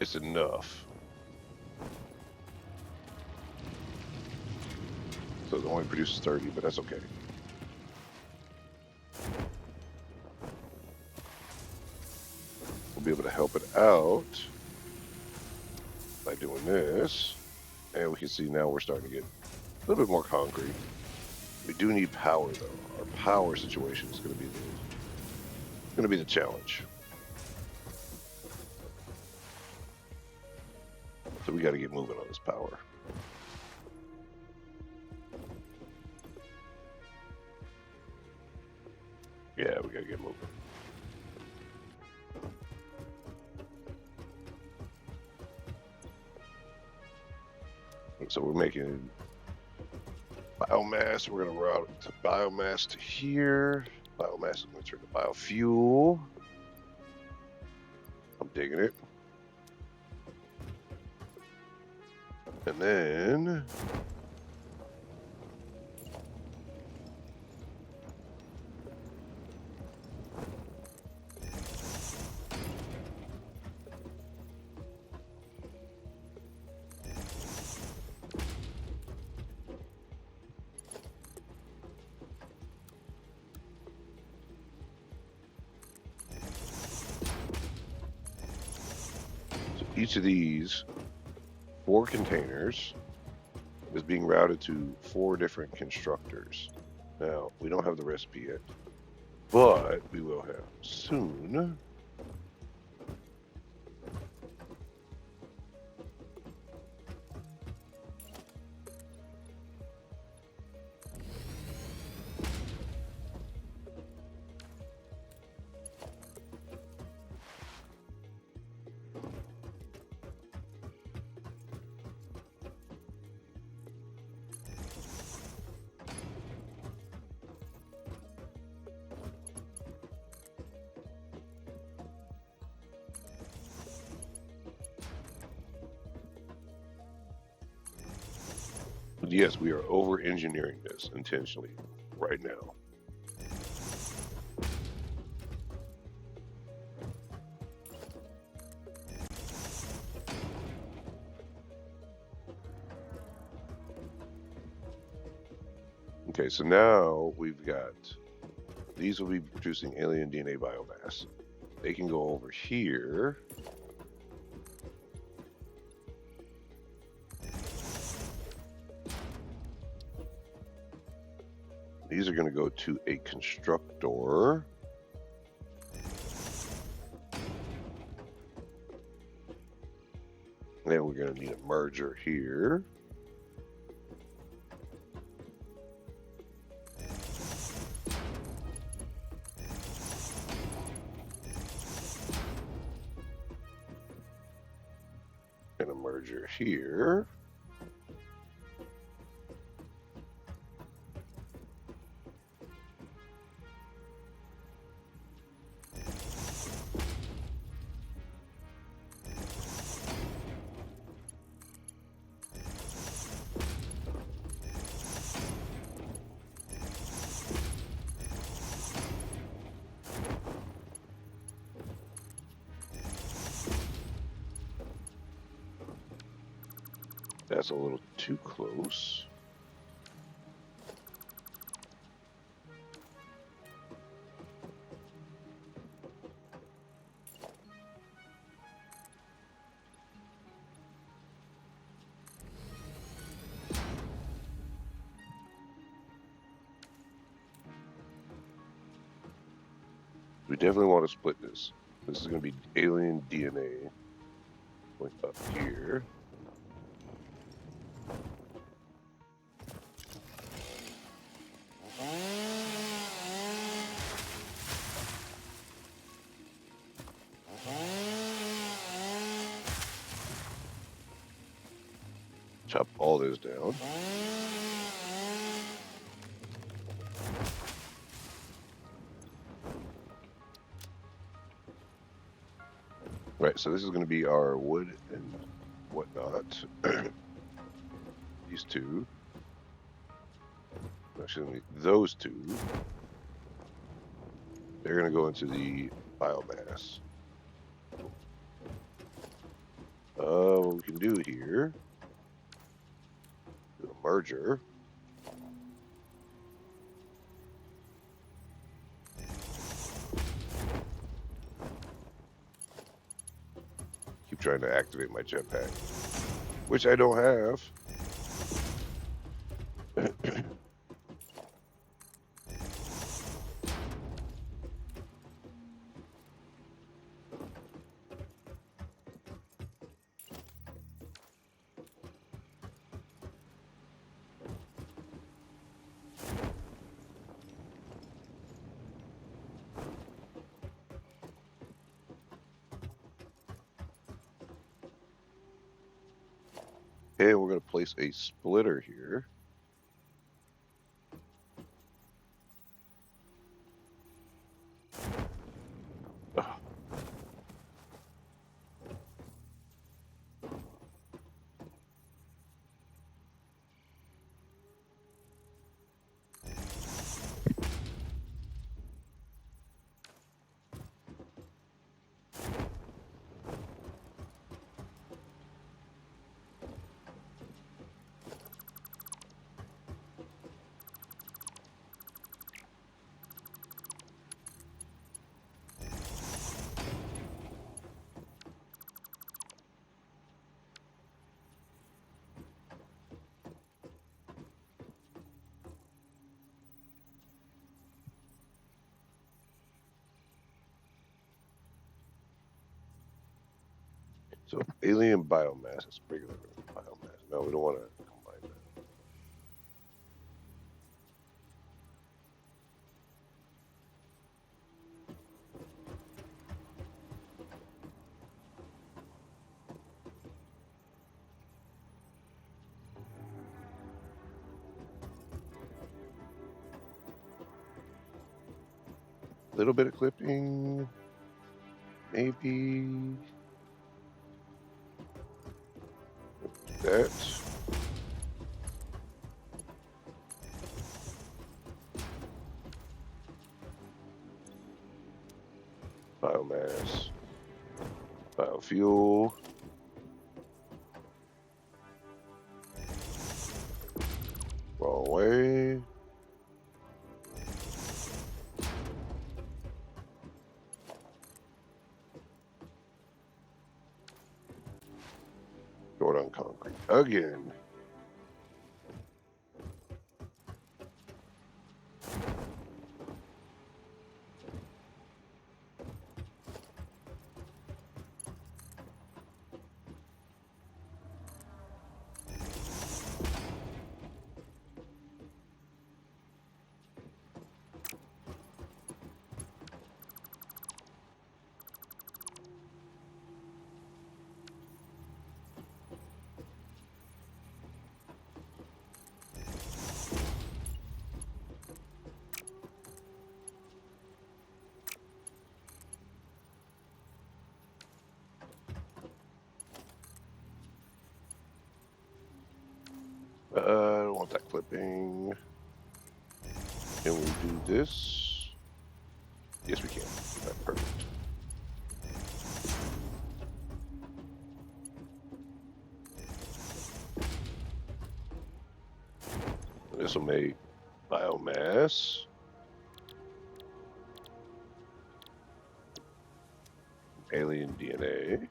it's enough. So it only produces 30, but that's okay. We'll be able to help it out by doing this. And we can see now we're starting to get a little bit more concrete. We do need power though. Our power situation is going to be the challenge. So we got to get moving on this power. Yeah, we got to get moving. So we're making biomass. We're going to route to biomass to here. Biomass is going to turn to biofuel. I'm digging it. And then each of these 4 containers is being routed to 4 different constructors. Now, we don't have the recipe yet, but we will have soon. Yes, we are over-engineering this intentionally right now. Okay, so now we've got, these will be producing alien DNA biomass. They can go over here. These are going to go to a constructor. And we're going to need a merger here. And a merger here. That's a little too close. We definitely want to split this. This is going to be alien DNA going up here. Chop all this down. Right, so this is going to be our wood and whatnot. These two. Actually, those two. They're going to go into the biomass. What we can do here, do a merger. Keep trying to activate my jetpack, which I don't have. And we're going to place a splitter here. So alien biomass is regular biomass. No, we don't want to combine that. Little bit of clipping, maybe that. Biomass, biofuel. Wrong way. Short on concrete again. Bing. Can we do this? Yes, we can. All right, perfect. This will make biomass. Alien DNA.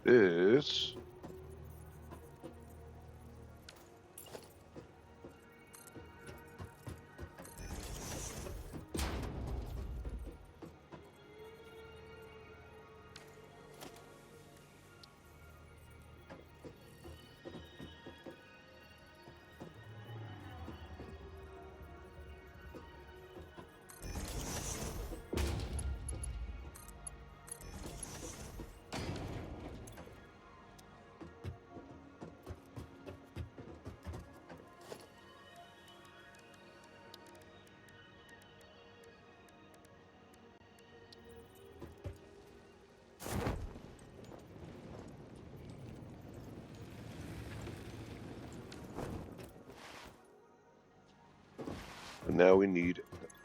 This and now we need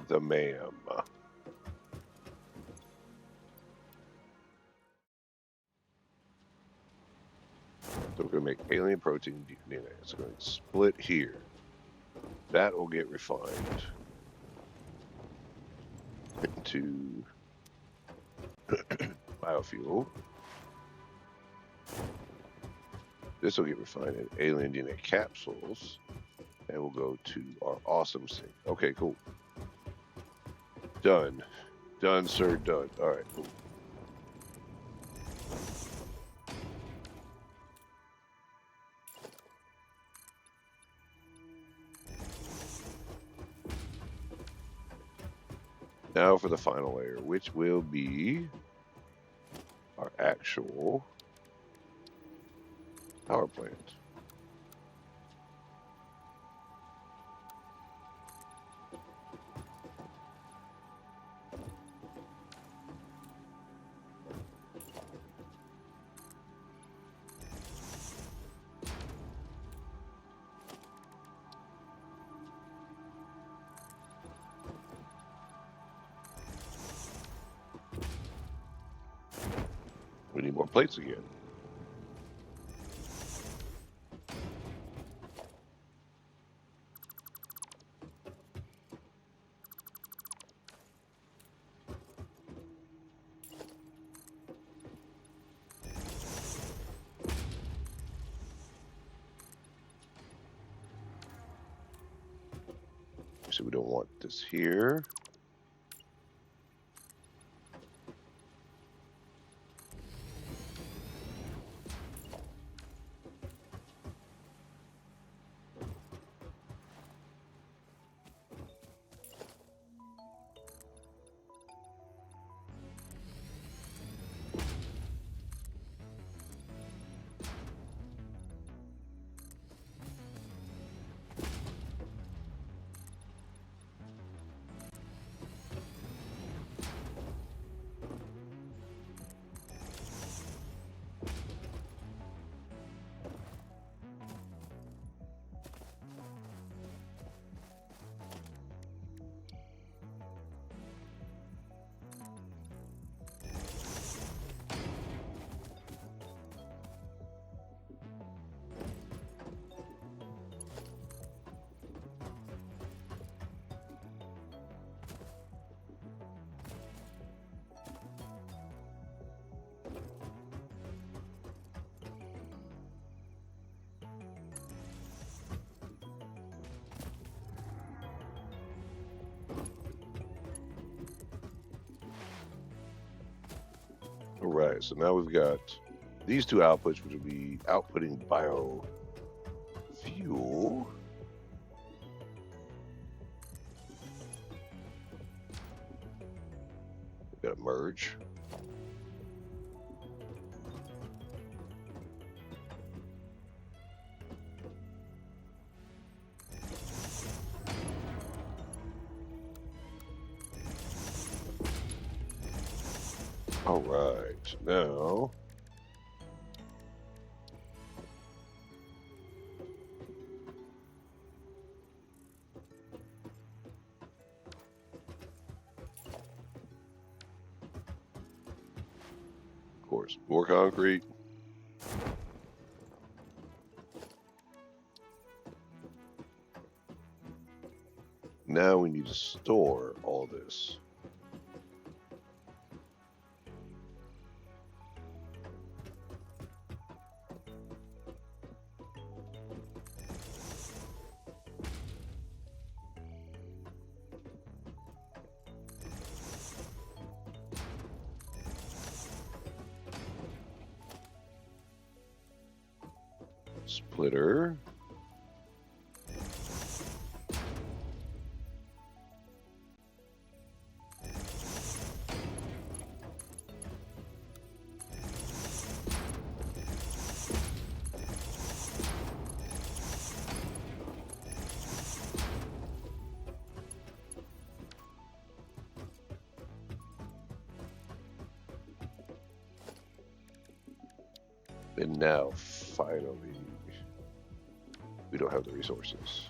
the MAM. So we're going to make alien protein DNA. It's going to split here. That will get refined into biofuel. This will get refined in alien DNA capsules. And we'll go to our awesome sink. Okay, cool. Done. Done, sir, done. All right, cool. Now for the final layer, which will be our actual power plant. We need more plates again. So we don't want this here. All right, so now we've got these two outputs, which will be outputting biofuel. We've got to merge. All right, now of course, more concrete. Now we need to store all this. Splitter. And now, finally, we don't have the resources.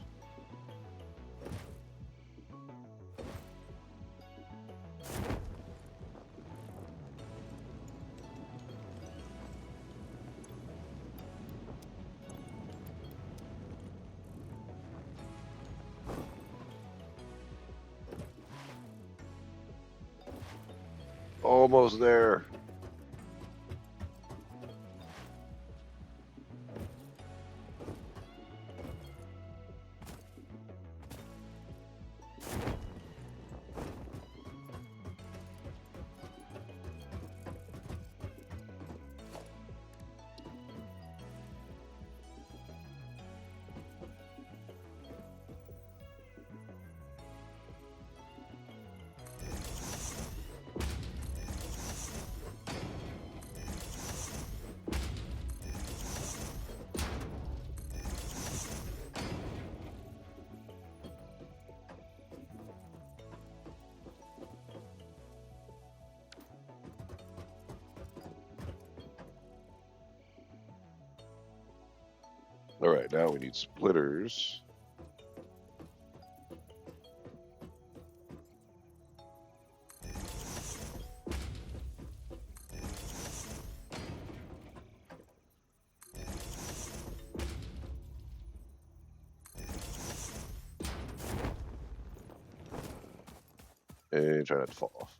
Almost there. All right, now we need splitters. And try not to fall off.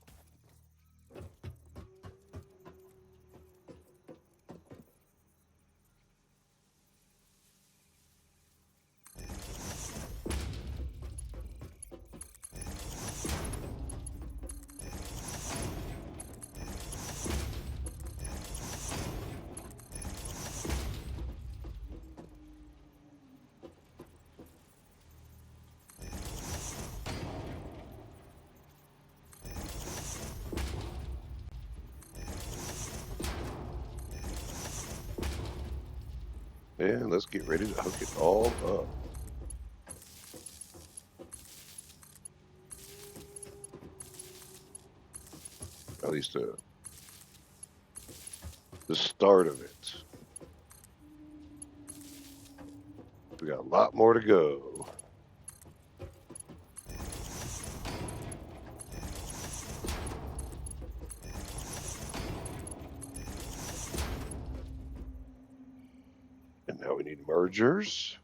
And let's get ready to hook it all up. At least the start of it. We got a lot more to go. And now we need mergers.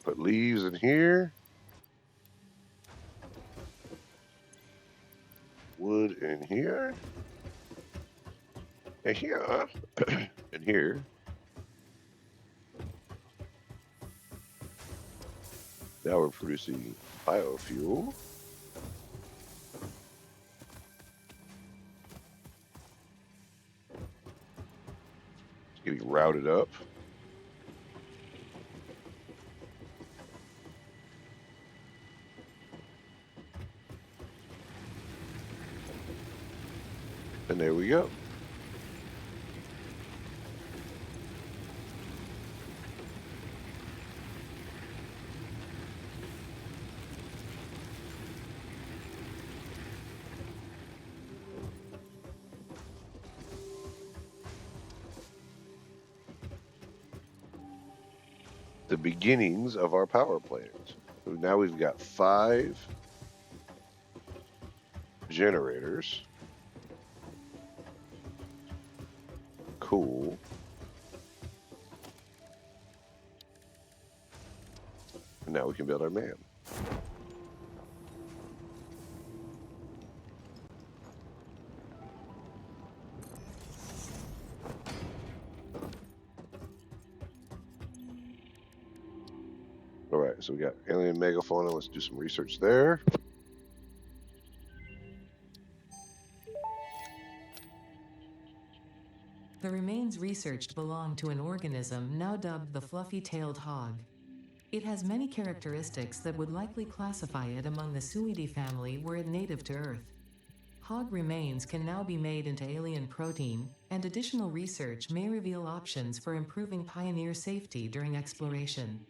put leaves in here. Wood in here. And here. And here. Now we're producing biofuel. It's getting routed up. And there we go. The beginnings of our power plant. So now we've got 5 generators. Cool. And now we can build our man. All right, so we got alien megafauna. Let's do some research there. The remains researched belong to an organism now dubbed the fluffy-tailed hog. It has many characteristics that would likely classify it among the Suidae family were it native to Earth. Hog remains can now be made into alien protein, and additional research may reveal options for improving pioneer safety during exploration.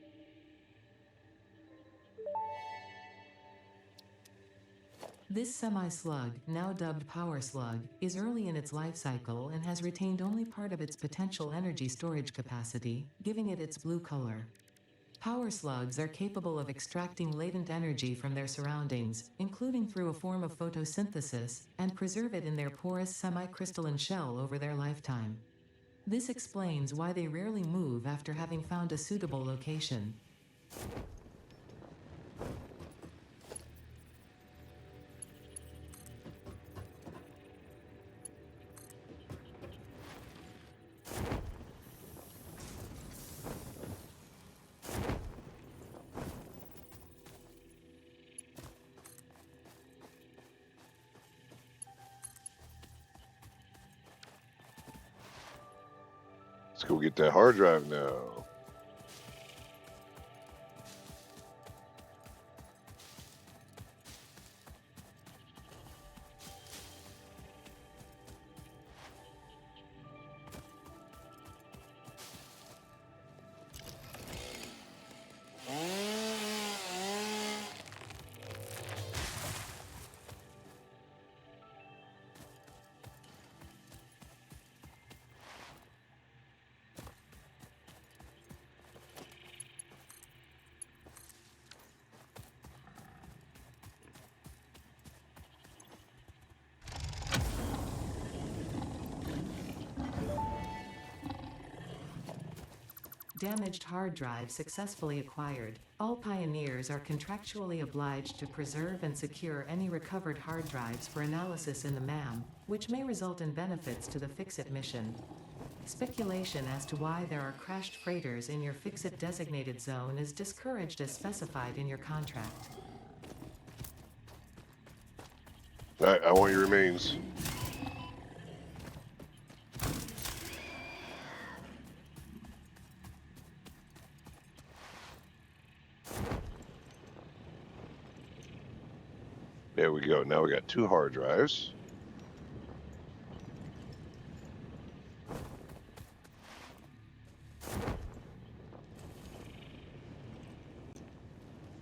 This semi-slug, now dubbed Power Slug, is early in its life cycle and has retained only part of its potential energy storage capacity, giving it its blue color. Power slugs are capable of extracting latent energy from their surroundings, including through a form of photosynthesis, and preserve it in their porous semi-crystalline shell over their lifetime. This explains why they rarely move after having found a suitable location. Let's go get that hard drive now. Damaged hard drive successfully acquired. All pioneers are contractually obliged to preserve and secure any recovered hard drives for analysis in the MAM, which may result in benefits to the Fix-It mission. Speculation as to why there are crashed freighters in your Fix-It designated zone is discouraged as specified in your contract. I want your remains. There we go. Now we got 2 hard drives.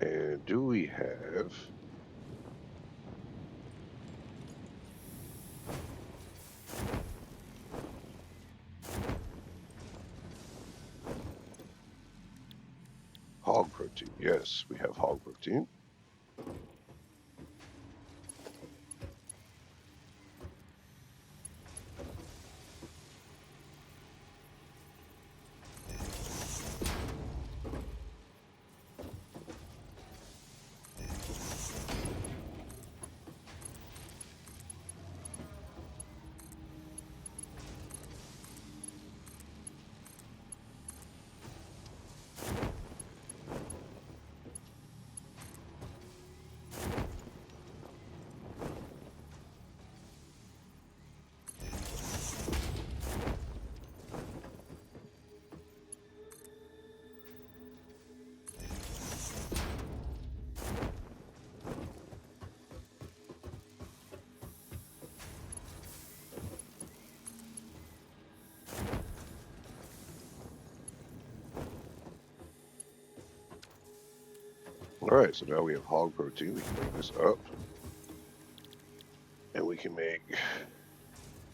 And do we have... hog protein? Yes, we have hog protein. Alright, so now we have hog protein. We can bring this up. And we can make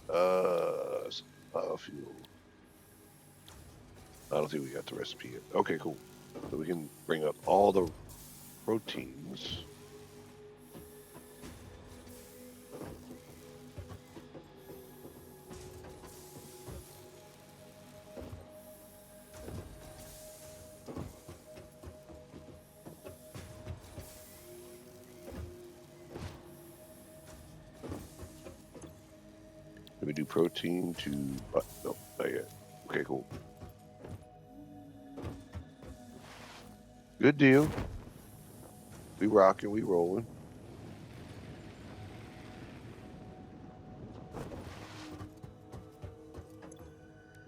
biofuel. I don't think we got the recipe yet. Okay, cool. So we can bring up all the proteins. Let me do protein to... no, not yet. Okay, cool. Good deal. We rocking, we rolling.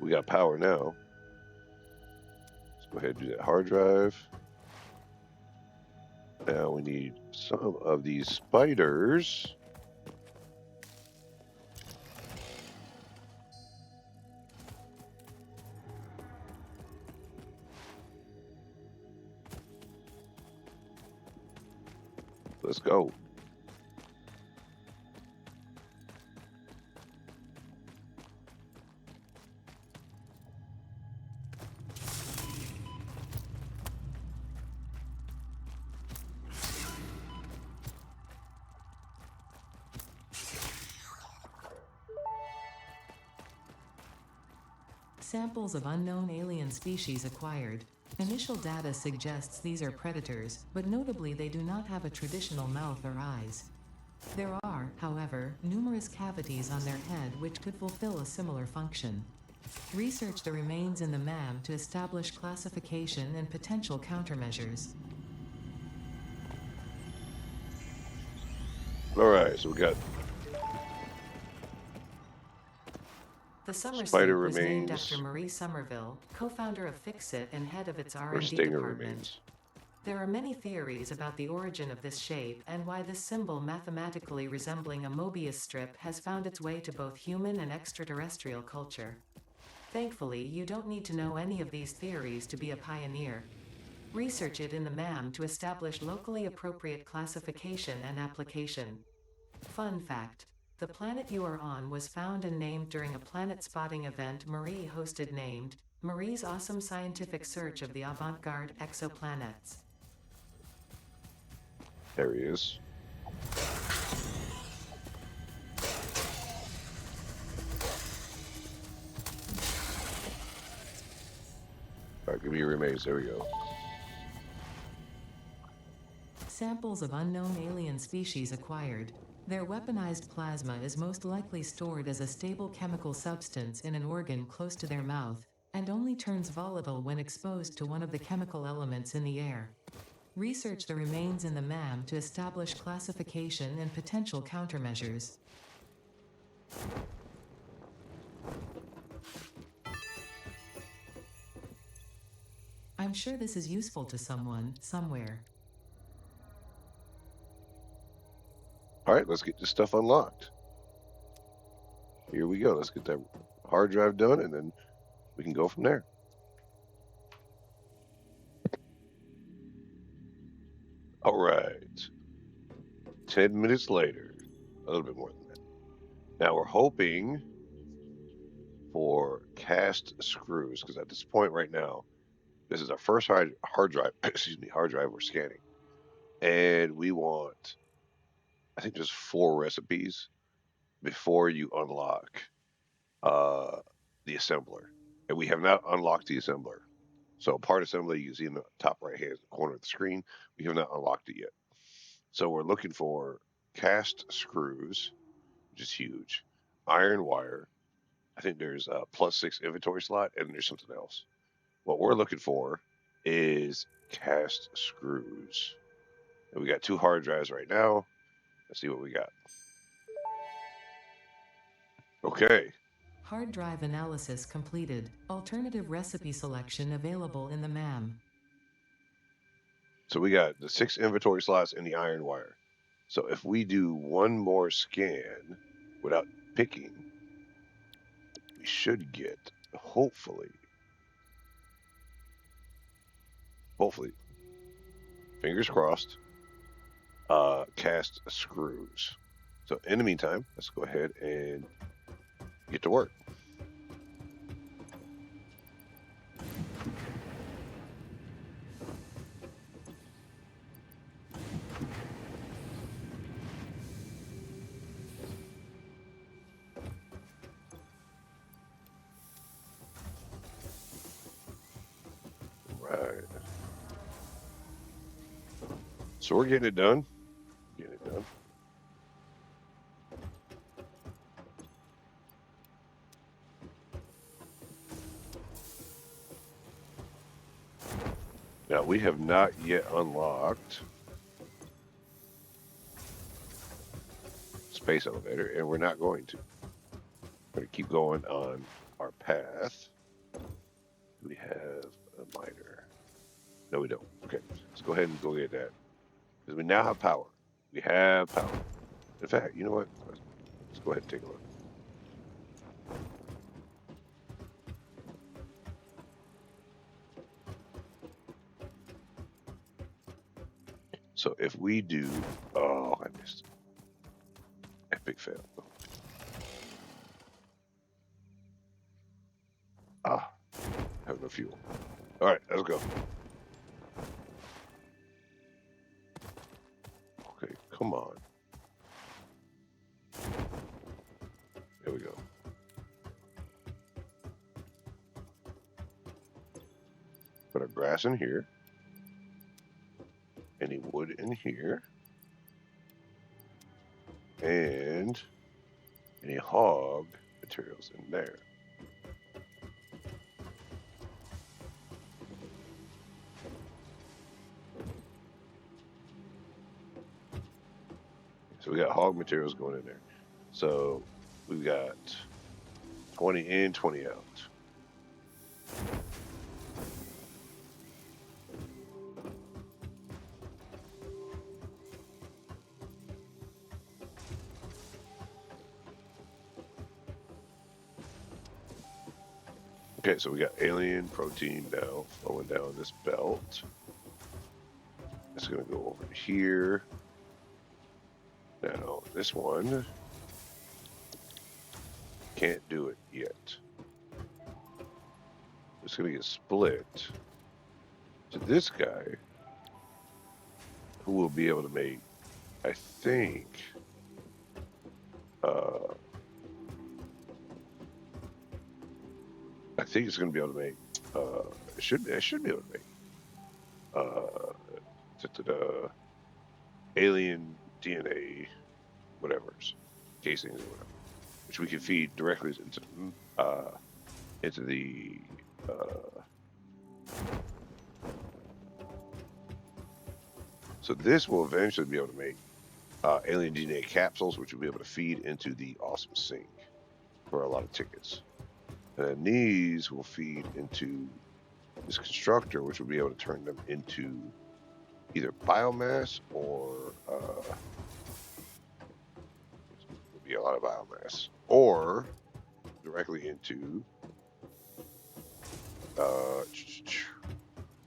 We got power now. Let's go ahead and do that hard drive. Now we need some of these spiders. Let's go. Samples of unknown alien species acquired. Initial data suggests these are predators, but notably they do not have a traditional mouth or eyes. There are, however, numerous cavities on their head which could fulfill a similar function. Research the remains in the MAM to establish classification and potential countermeasures. Alright, so we got The summer spider soup was named remains, after Marie Somerville, co-founder of Fixit and head of its or R&D stinger department. remains. There are many theories about the origin of this shape and why this symbol mathematically resembling a Mobius strip has found its way to both human and extraterrestrial culture. Thankfully, you don't need to know any of these theories to be a pioneer. Research it in the MAM to establish locally appropriate classification and application. Fun fact: the planet you are on was found and named during a planet spotting event Marie hosted named Marie's Awesome Scientific Search of the Avant-Garde Exoplanets. There he is. Alright, give me your remains. There we go. Samples of unknown alien species acquired. Their weaponized plasma is most likely stored as a stable chemical substance in an organ close to their mouth, and only turns volatile when exposed to one of the chemical elements in the air. Research the remains in the MAM to establish classification and potential countermeasures. I'm sure this is useful to someone, somewhere. Alright, let's get this stuff unlocked. Here we go. Let's get that hard drive done, and then we can go from there. Alright. 10 minutes later. A little bit more than that. Now we're hoping for cast screws, because at this point right now, this is our first hard drive, hard drive we're scanning. And we want, I think there's 4 recipes before you unlock the assembler. And we have not unlocked the assembler. So part assembly you can see in the top right hand corner of the screen, we have not unlocked it yet. So we're looking for cast screws, which is huge, iron wire. I think there's a +6 inventory slot, and there's something else. What we're looking for is cast screws. And we got 2 hard drives right now. Let's see what we got. Okay. Hard drive analysis completed. Alternative recipe selection available in the MAM. So we got the 6 inventory slots and the iron wire. So if we do one more scan without picking, we should get, hopefully, fingers crossed, cast screws. So in the meantime, let's go ahead and get to work. Right. So we're getting it done. Getting it done. Now we have not yet unlocked space elevator, and we're not going to. We're going to keep going on our path. We have a miner. No, we don't. Okay, let's go ahead and go get that. Because we now have power. We have power. In fact, you know what? Let's go ahead and take a look. So if we do, oh, I missed it. Epic fail. Ah, have no fuel. All right, let's go. Okay, come on. There we go. Put our grass in here. Any wood in here. And any hog materials in there. So we got hog materials going in there. So we've got 20 in, 20 out. Okay, so we got alien protein now flowing down this belt. It's going to go over here. Now, this one can't do it yet. It's going to get split to this guy, who will be able to make, I think, it's going to be able to make, it should be able to make, alien DNA, whatever's, casings or whatever, which we can feed directly into the, so this will eventually be able to make alien DNA capsules, which will be able to feed into the awesome sink for a lot of tickets. And then these will feed into this constructor, which will be able to turn them into either biomass or will be a lot of biomass, or directly into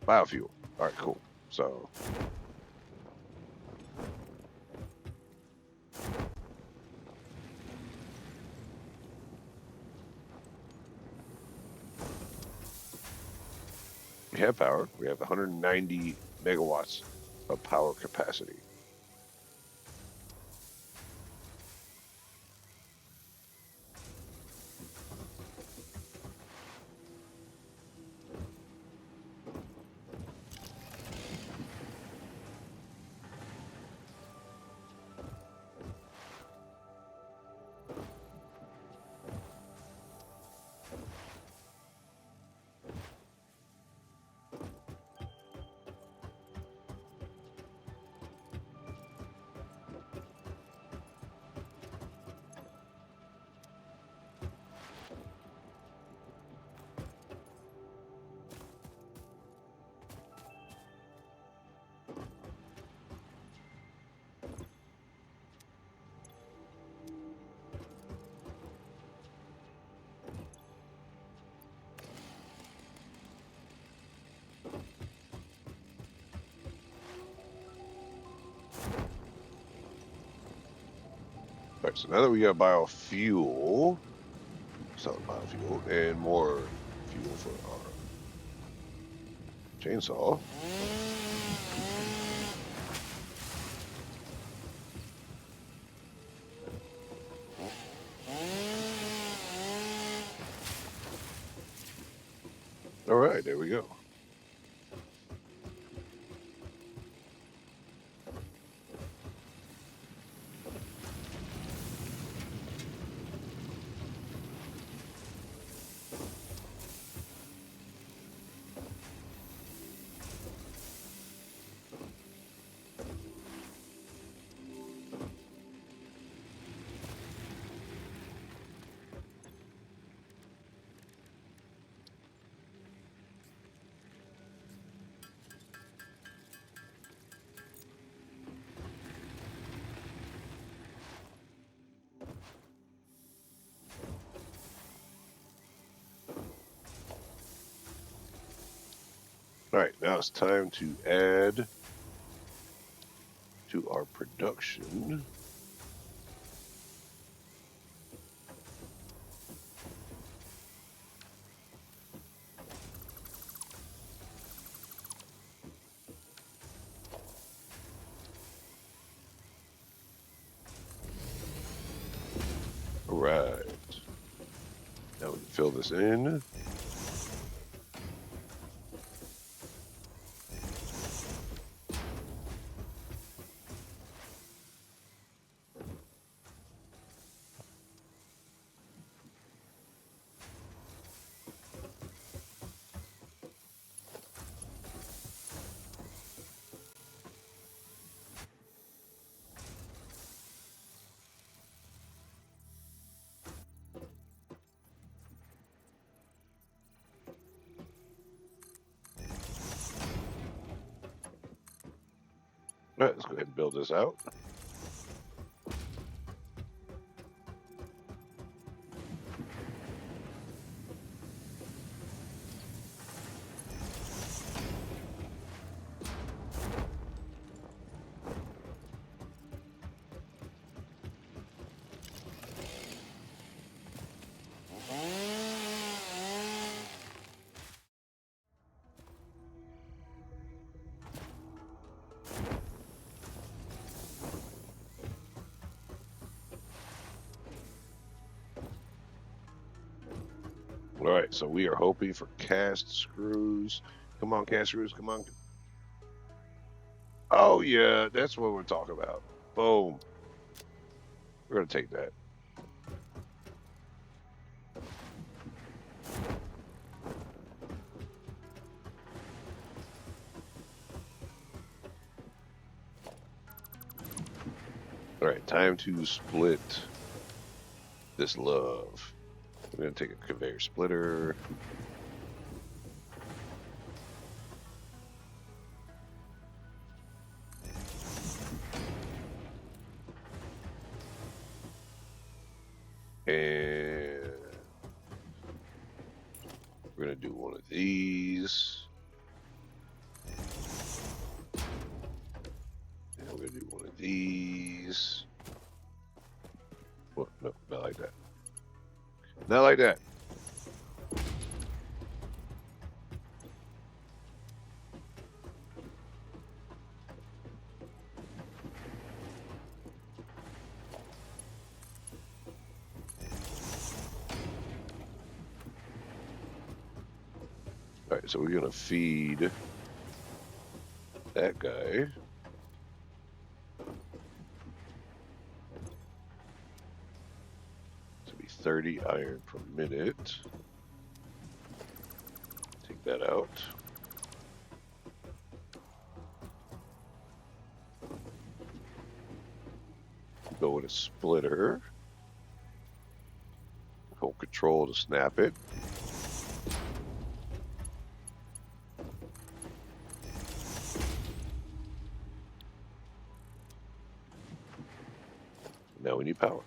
biofuel. All right, cool. So we have power. We have 190 megawatts of power capacity. right, so now that we got biofuel, solid biofuel, and more fuel for our chainsaw. All right, there we go. All right, now it's time to add to our production. All right, now we can fill this in. All right, let's go ahead and build this out. All right, so we are hoping for cast screws. Come on, cast screws, come on. Oh, yeah, that's what we're talking about. Boom. We're going to take that. All right, time to split this love. We're going to take a conveyor splitter. And we're going to do one of these. And we're going to do one of these. Well, no, not like that. Not like that. All right, so we're going to feed that guy. To be 30 iron per minute. Take that out. Go with a splitter. Hold control to snap it. Now we need power.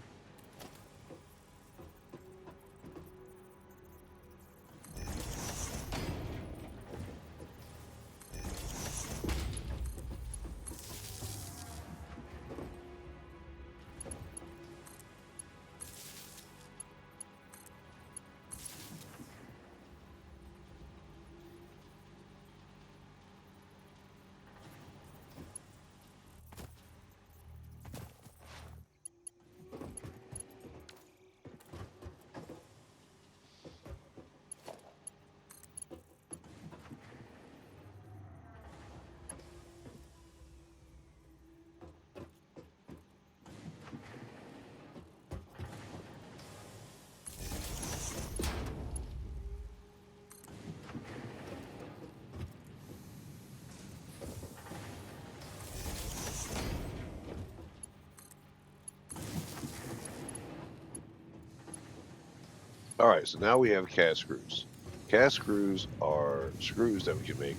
All right, so now we have cast screws. Cast screws are screws that we can make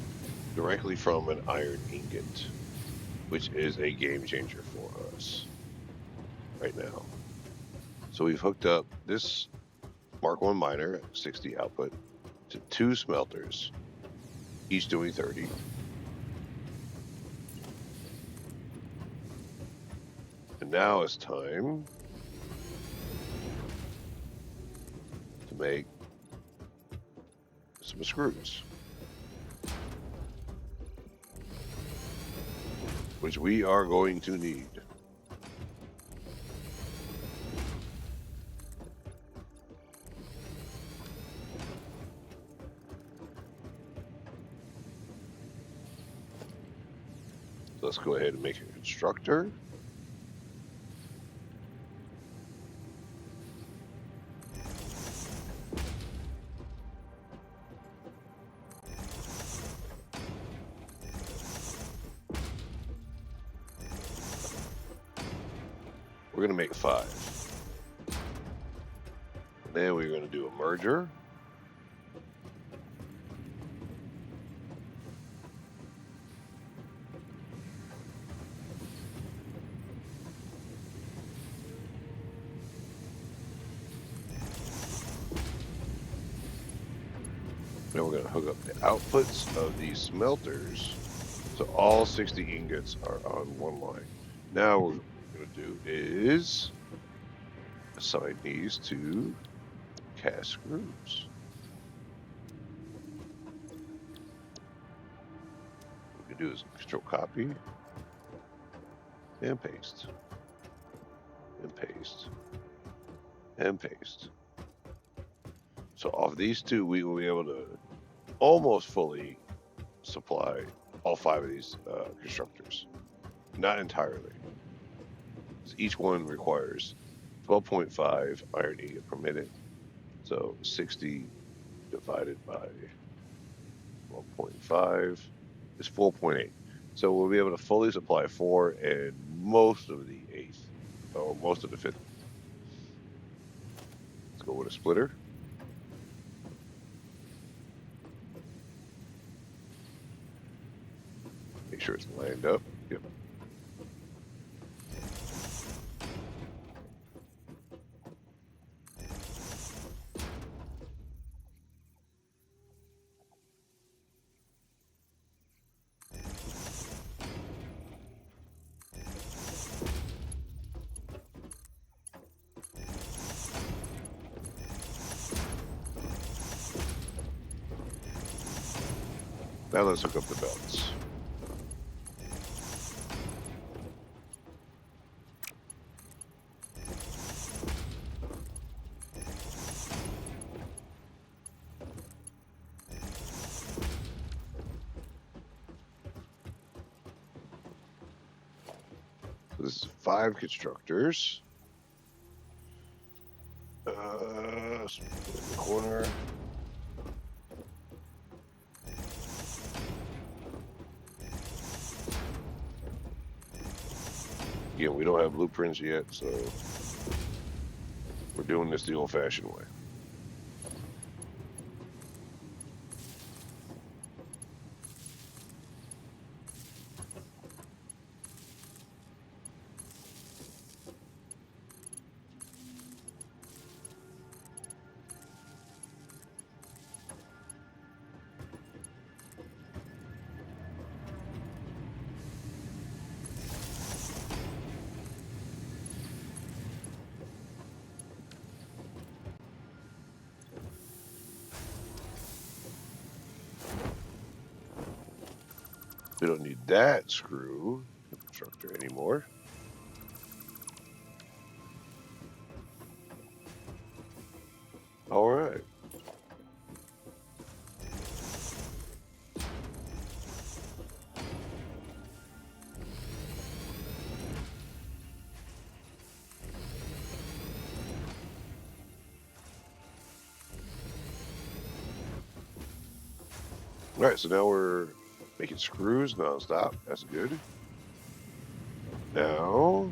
directly from an iron ingot, which is a game changer for us right now. So we've hooked up this Mark 1 miner, 60 output, to 2 smelters, each doing 30. And now it's time to make some screws, which we are going to need. So let's go ahead and make a constructor. We're going to make 5. And then we're going to do a merger. Then we're going to hook up the outputs of these smelters so all 60 ingots are on one line. Now what we're going to do is assign these to cast screws. What we can do is control copy and paste and paste and paste. So off these 2, we will be able to almost fully supply all 5 of these constructors. Not entirely. So each one requires 12.5 iron ingot per minute. So 60 divided by 12.5 is 4.8. So we'll be able to fully supply 4 and most of the 8th, or most of the 5th. Let's go with a splitter. Make sure it's lined up. Yep. Now let's hook up the belts. So this is 5 constructors. Split in the corner. Again, we don't have blueprints yet, so we're doing this the old-fashioned way. We don't need that screw constructor anymore. All right. All right, so now we're making screws nonstop. That's good. Now,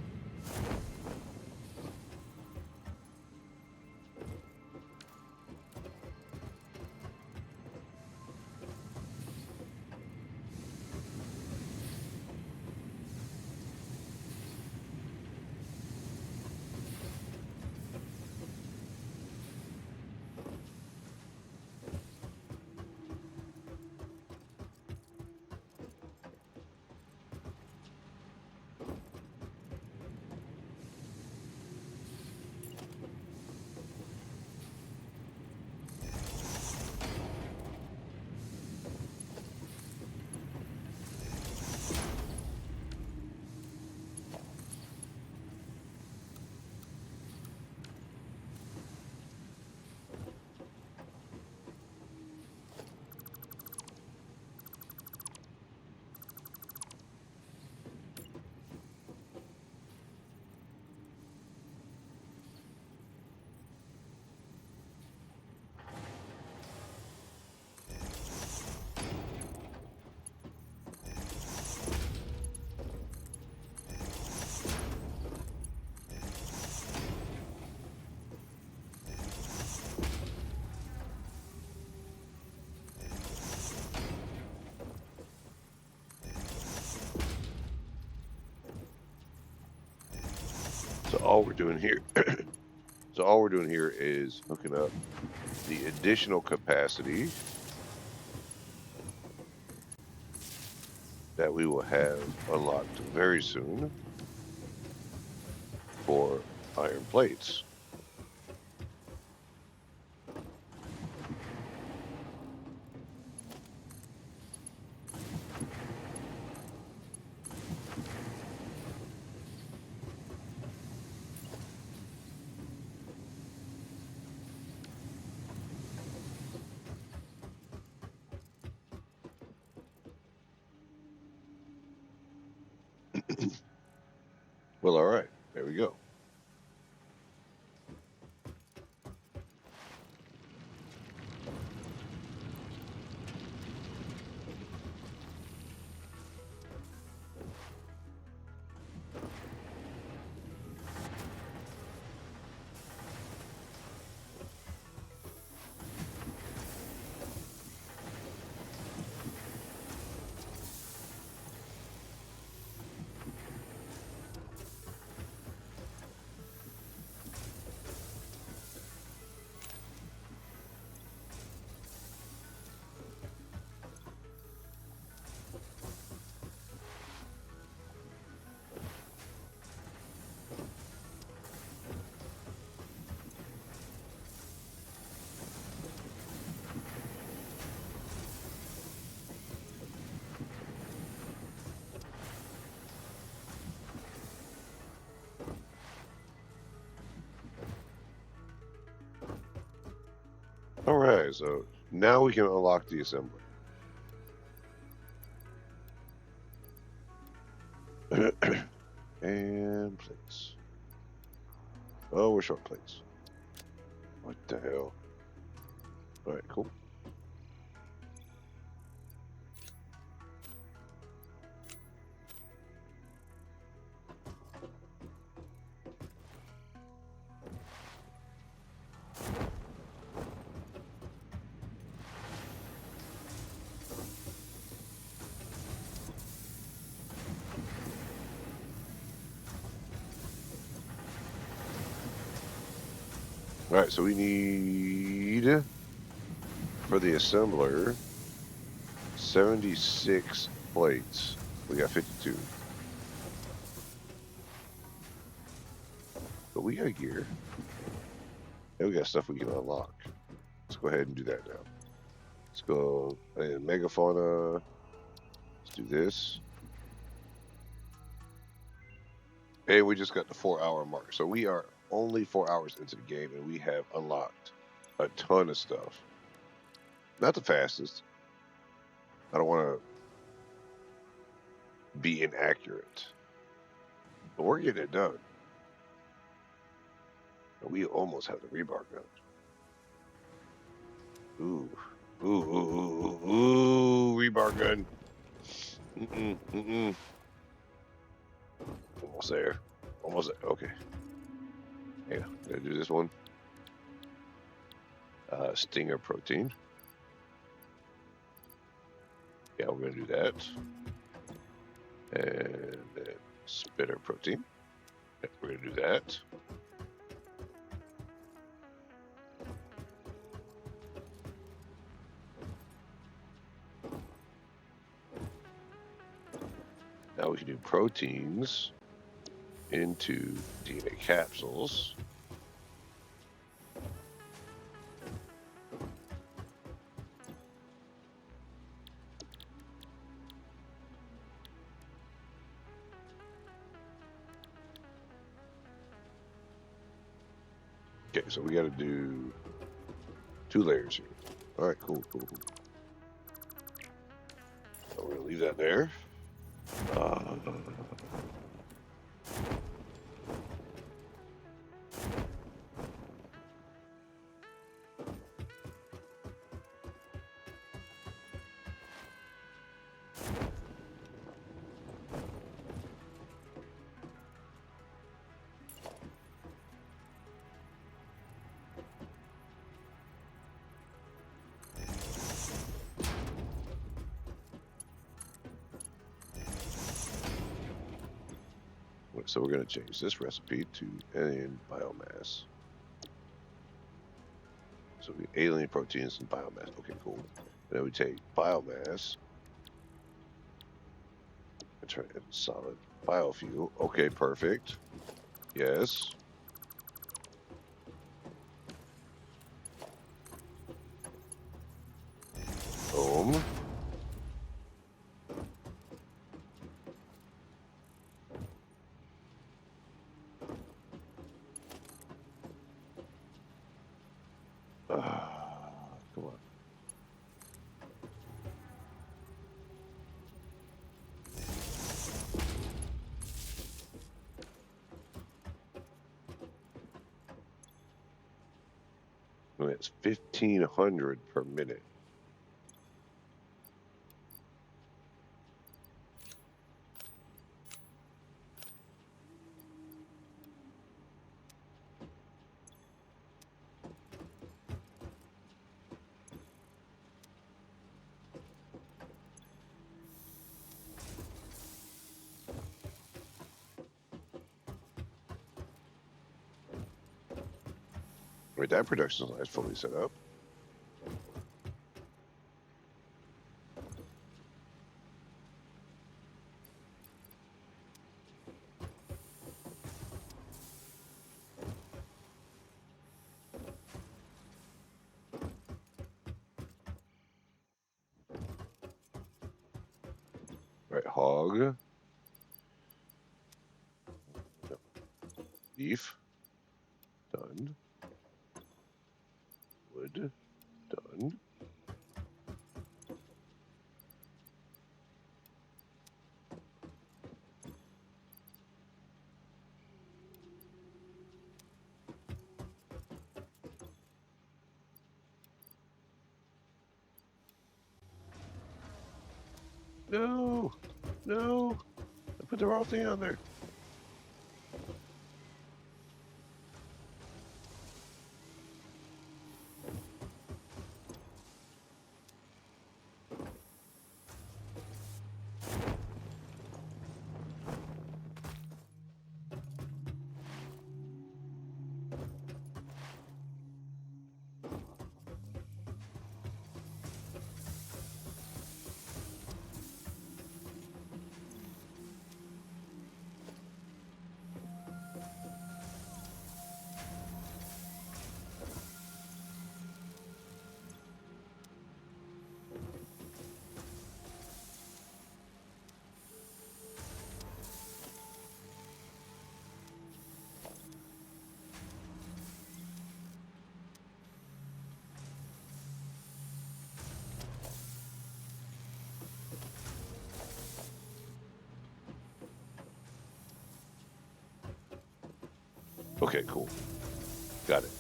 all we're doing here, so all we're doing here is hooking up the additional capacity that we will have unlocked very soon for iron plates. Well, all right, there we go. All right, so now we can unlock the assembly. And plates. Oh, we're short plates. What the hell? All right, cool. All right, so we need, for the assembler, 76 plates. We got 52. But we got gear. And we got stuff we can unlock. Let's go ahead and do that now. Let's go in megafauna. Let's do this. And we just got the 4-hour mark. So we are only 4 hours into the game and we have unlocked a ton of stuff. Not the fastest. I don't want to be inaccurate. But we're getting it done. And we almost have the rebar gun. Ooh. Ooh, ooh, ooh, ooh, rebar gun. Almost there. Almost there. Okay. Yeah, gonna do this one. Stinger protein. Yeah, we're gonna do that. And then spitter protein. Yeah, we're gonna do that. Now we can do proteins into DNA capsules. Okay, so we got to do 2 layers here. All right, cool. So we're gonna leave that there. So we're going to change this recipe to alien biomass. So we alien proteins and biomass. Okay, cool. And then we take biomass and turn it into solid biofuel. Okay, perfect. Yes. Boom. Come on. And it's 1,500 per minute. Right, that production line is fully set up. Right, hog. No. Beef. Done. Wood. Done. No. No. I put the wrong thing on there. Okay, cool. Got it.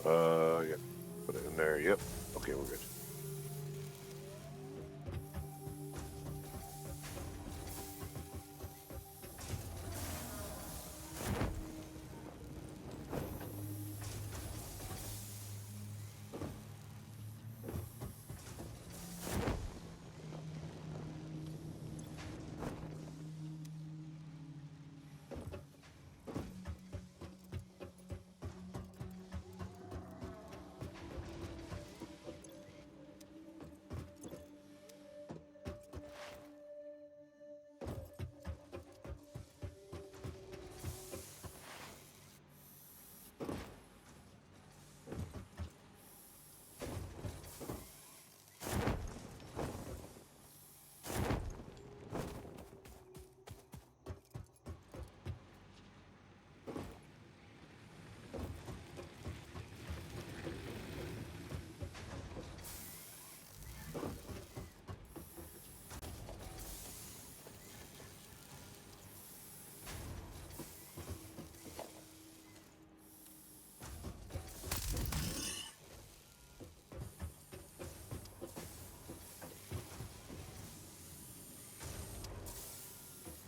Yeah. Put it in there. Yep. Okay, we're good.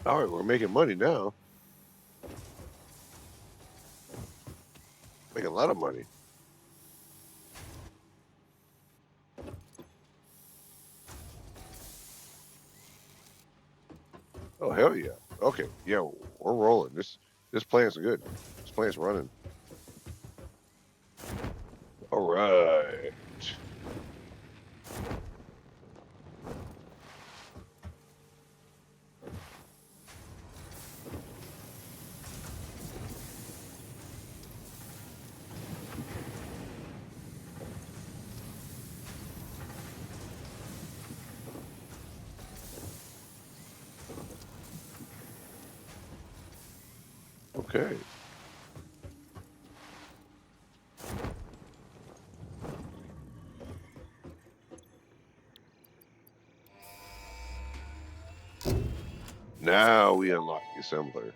All right, we're making money now. Making a lot of money. Oh, hell yeah. Okay, yeah, we're rolling. This plan's good. This plan's running. All right. Okay. Now we unlock the assembler.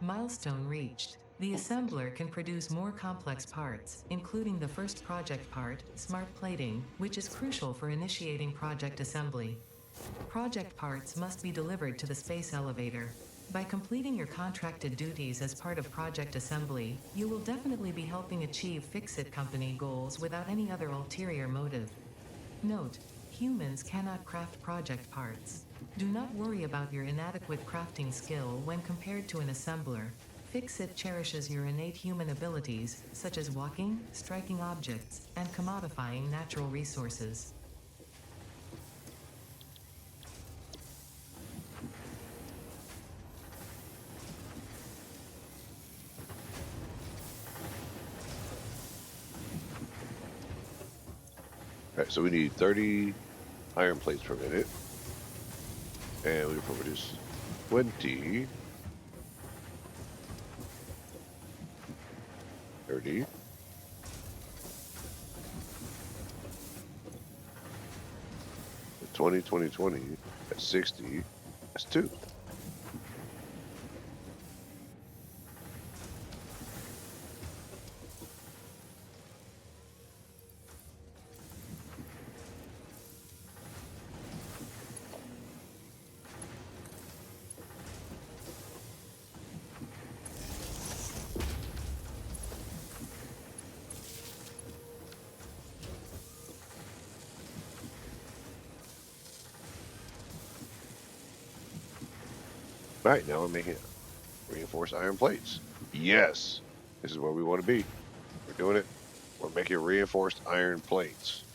Milestone reached. The assembler can produce more complex parts, including the first project part, smart plating, which is crucial for initiating project assembly. Project parts must be delivered to the space elevator. By completing your contracted duties as part of project assembly, you will definitely be helping achieve Fix-It Company goals without any other ulterior motive. Note: humans cannot craft project parts. Do not worry about your inadequate crafting skill when compared to an assembler. Fix-It cherishes your innate human abilities, such as walking, striking objects, and commodifying natural resources. All right, so we need 30 iron plates per minute. And we produce 20, 30, 20, 20, 20. That's 60. That's 2. All right, now we're making reinforced iron plates. Yes, this is where we want to be. We're doing it. We're making reinforced iron plates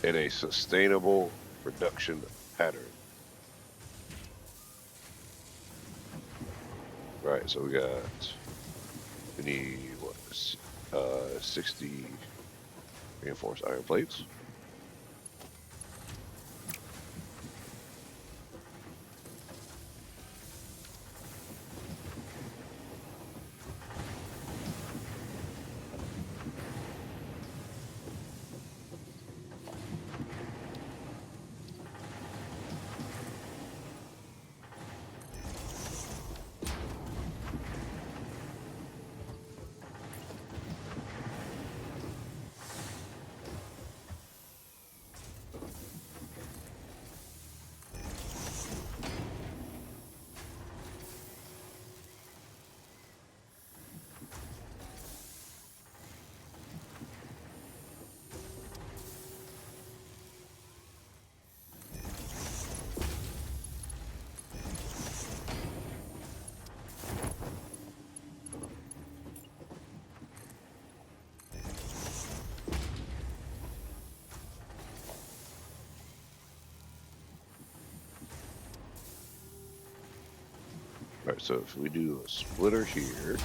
in a sustainable production pattern. Right, so we need what, 60 reinforced iron plates. All right, so if we do a splitter here,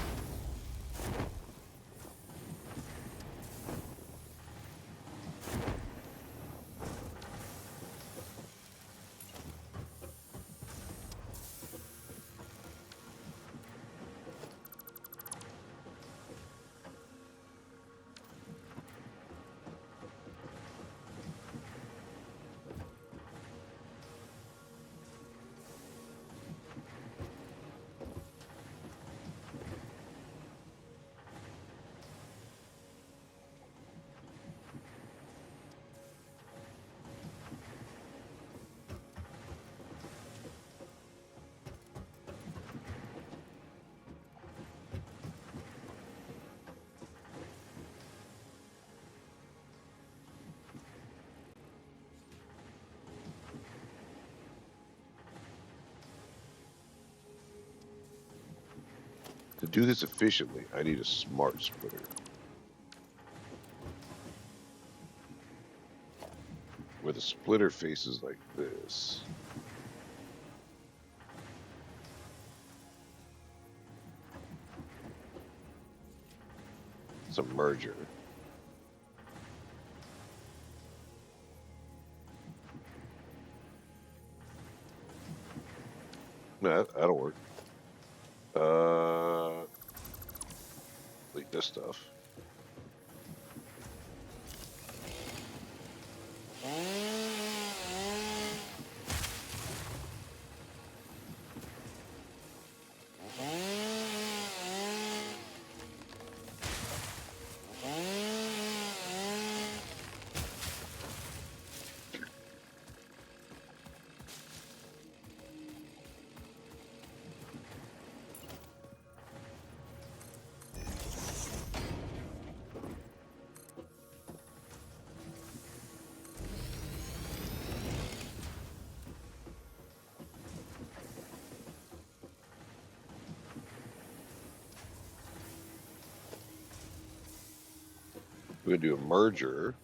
do this efficiently, I need a smart splitter. Where the splitter faces like this. It's a merger. No, that'll work. Delete this stuff. We're gonna do a merger.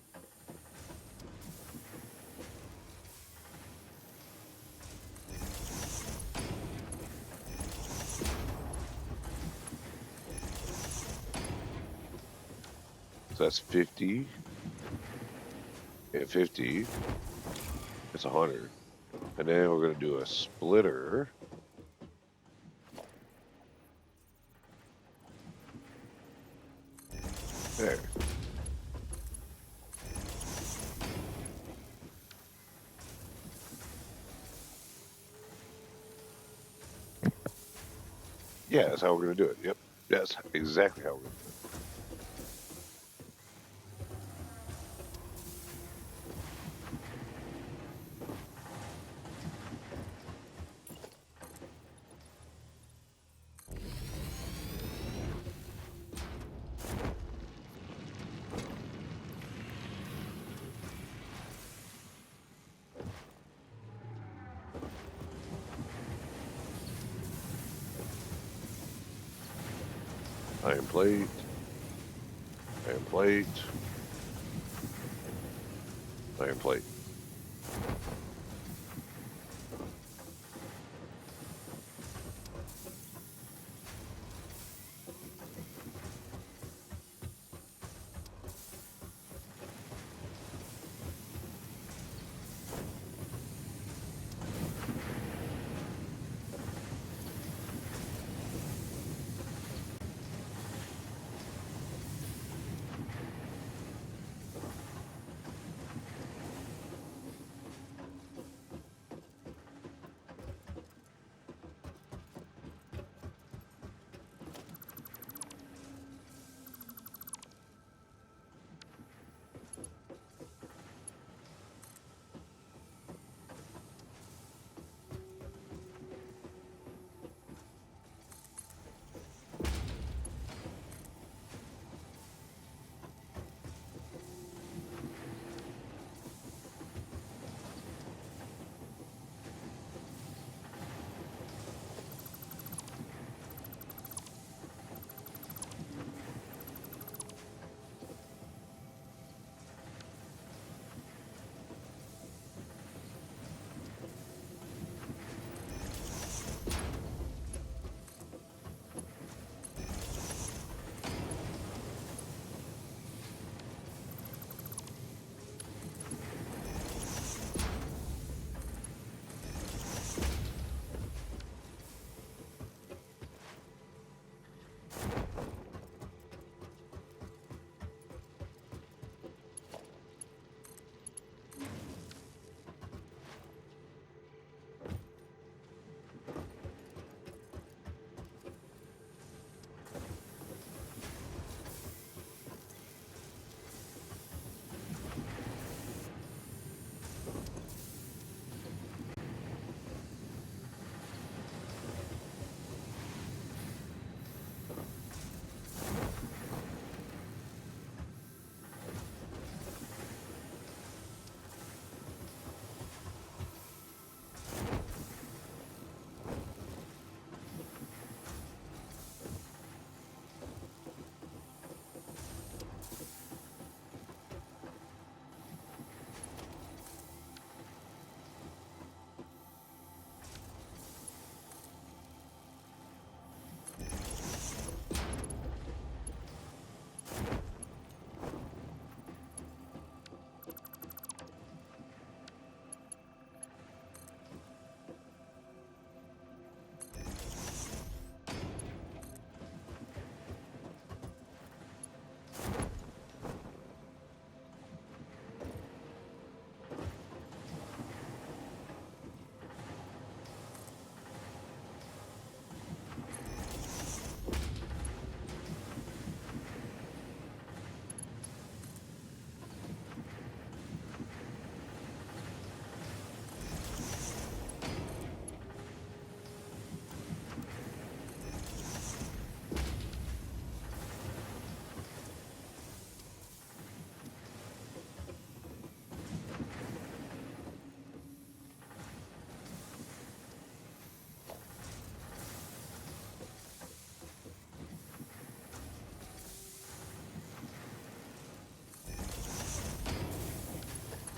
So that's 50 and 50. It's 100. And then we're gonna do a splitter. There. Yeah, that's how we're gonna do it. Yep. That's exactly how we're gonna do it. Iron plate. Iron plate. Iron plate.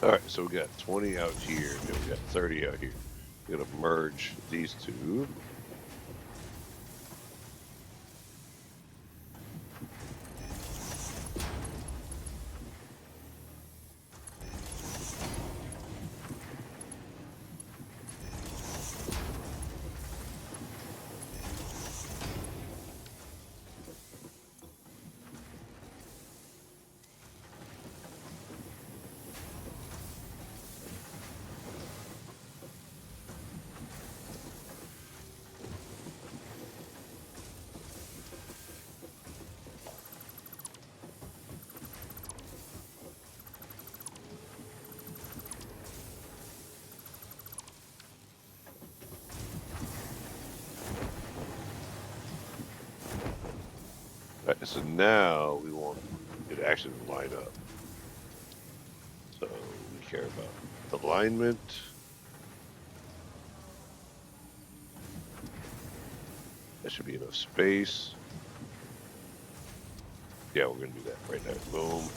All right, so we got 20 out here, and we got 30 out here. We're gonna merge these two. All right, so now we want it actually to line up. So we care about alignment. That should be enough space. Yeah, we're gonna do that right now. Boom.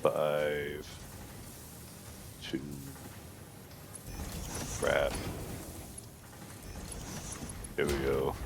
Five, two, crap. There we go.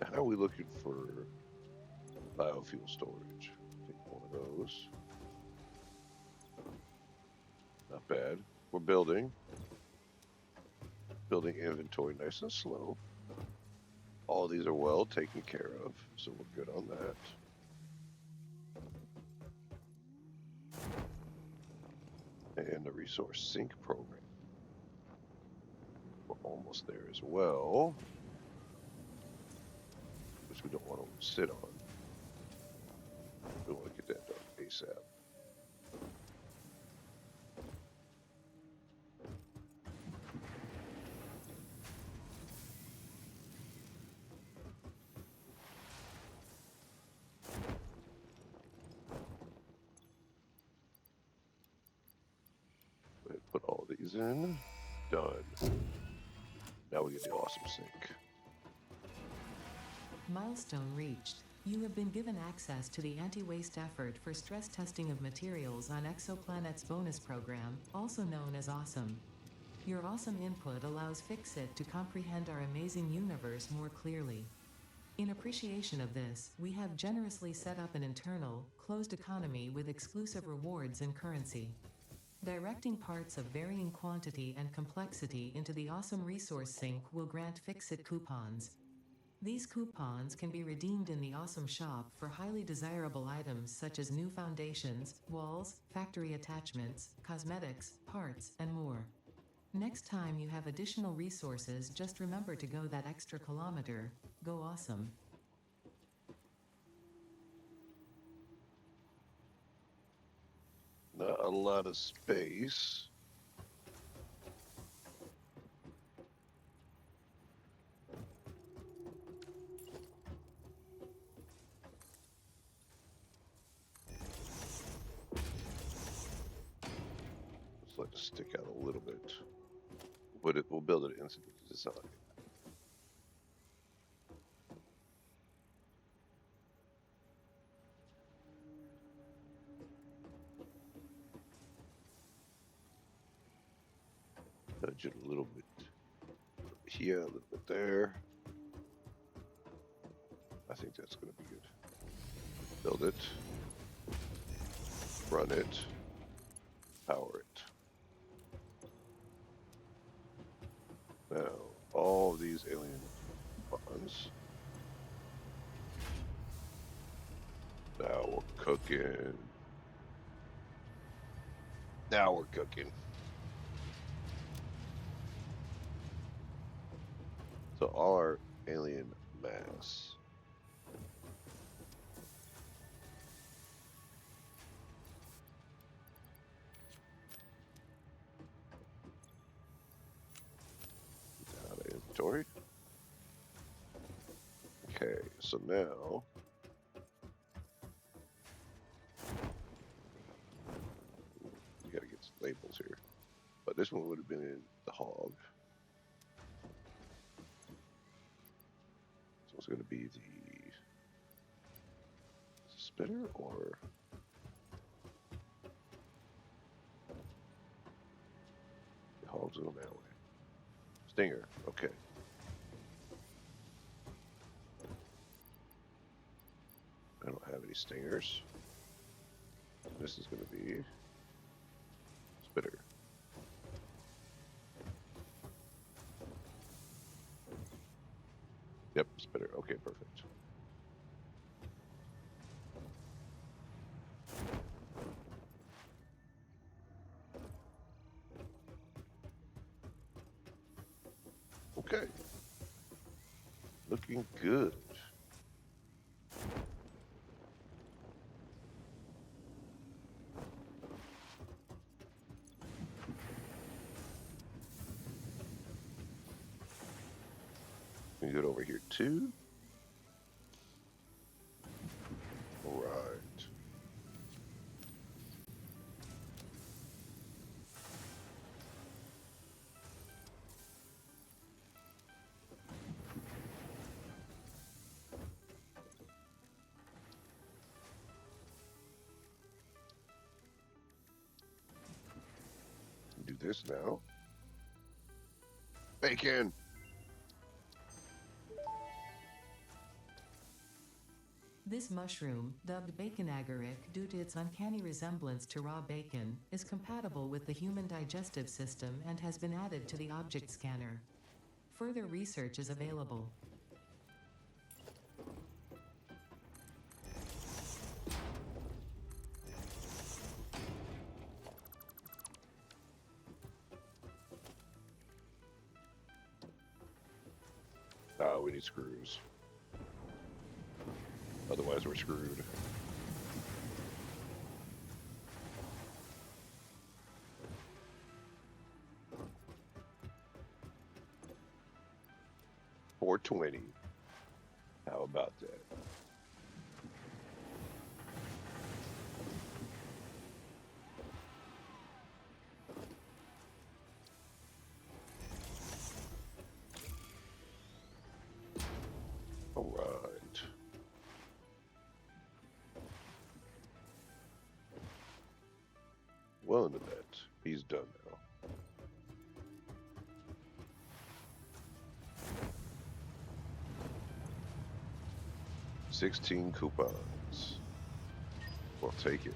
How are we looking for biofuel storage? Take one of those. Not bad. We're building inventory nice and slow. All these are well taken care of, so we're good on that. And the resource sync program. We're almost there as well, which we don't want to sit on. We want to get that done ASAP. Go ahead and put all these in. Done. Now we get the awesome sync. Milestone reached. You have been given access to the anti-waste effort for stress testing of materials on Exoplanet's bonus program, also known as Awesome. Your awesome input allows Fixit to comprehend our amazing universe more clearly. In appreciation of this, we have generously set up an internal, closed economy with exclusive rewards and currency. Directing parts of varying quantity and complexity into the Awesome Resource Sink will grant Fixit coupons. These coupons can be redeemed in the Awesome Shop for highly desirable items such as new foundations, walls, factory attachments, cosmetics, parts, and more. Next time you have additional resources, just remember to go that extra kilometer. Go awesome. Not a lot of space. Let's let it stick out a little bit. We'll build it into the design. Nudge it a little bit here, a little bit there. I think that's going to be good. Build it, run it, power it. Now, all of these alien bonds Now we're cooking. Now we're cooking. So all our alien mass. Out of inventory. Okay, so now we gotta get some labels here. But this one would have been in the hog. So it's gonna be the spinner or the hog's going that way. Stinger, okay. I don't have any stingers. This is gonna be spitter. Yep, spitter. Okay, perfect. Okay. Looking good. Can you get over here too? All right. Do this now. Bacon. This mushroom, dubbed bacon agaric due to its uncanny resemblance to raw bacon, is compatible with the human digestive system and has been added to the object scanner. Further research is available. Oh, we need screws. Otherwise, we're screwed. $4.20. How about that? All right. Well into that. He's done now. $16 coupons. We'll take it.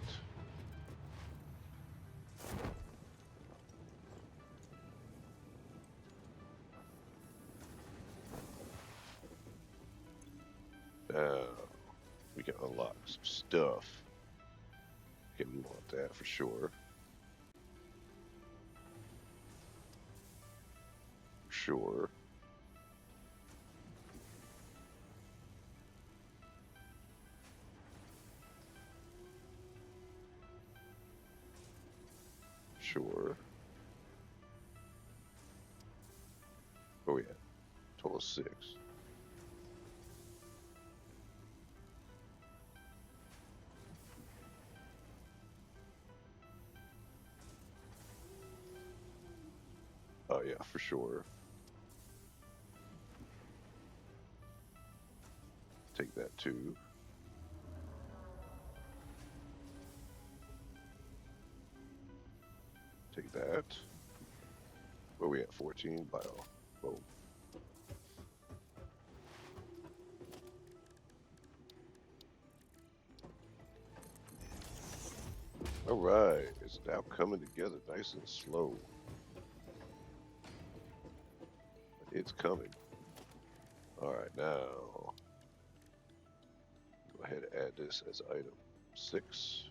Now we can unlock some stuff. Okay, we want that for sure. For sure. Sure. Oh yeah. Total 6. Oh yeah, for sure. Take that too. Take that. Where we at? 14 bio. Boom. All right, it's now coming together nice and slow. It's coming. All right, now Go ahead and add this as item 6.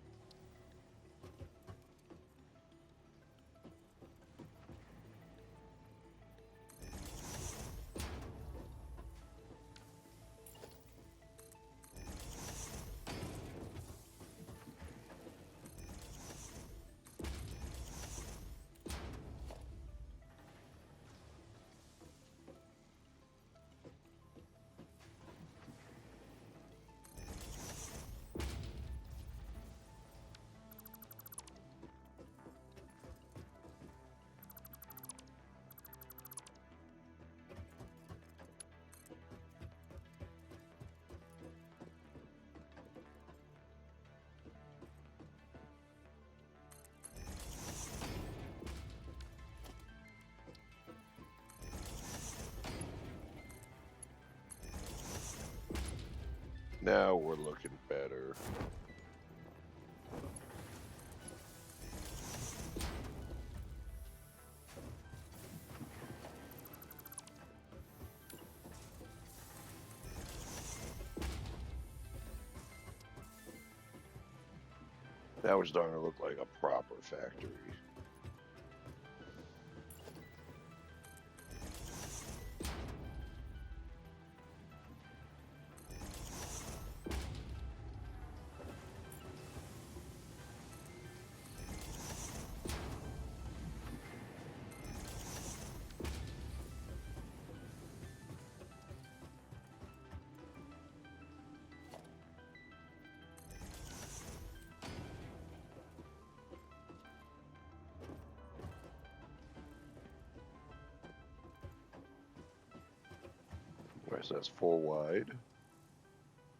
Now we're looking better. Now we're starting to look like a proper factory. All right, so that's 4 wide.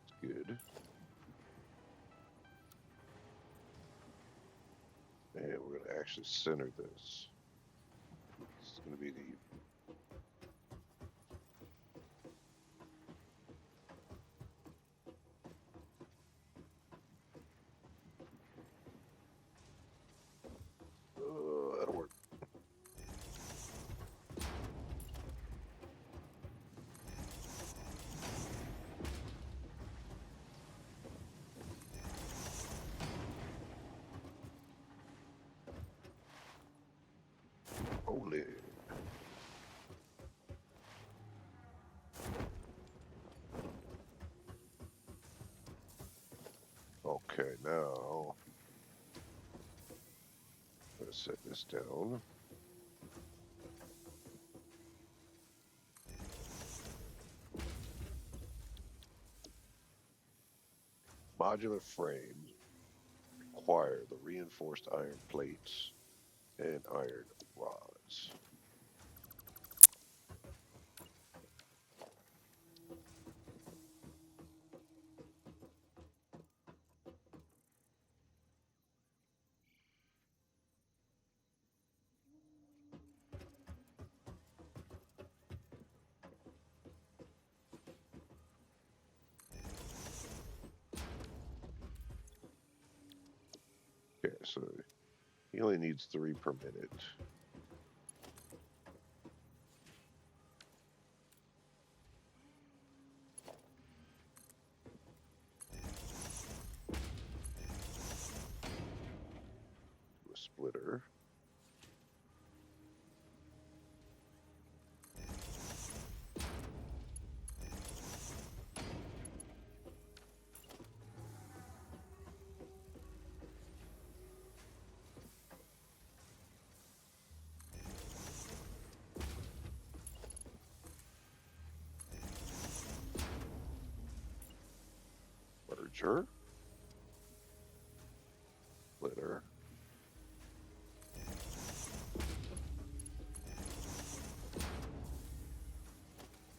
That's good. And we're going to actually center this. This is going to be the that'll work. Holy. Okay, now let's set this down. Modular frames require the reinforced iron plates and iron rods. Okay, so he only needs 3 per minute. Do a splitter. Merger. Splitter.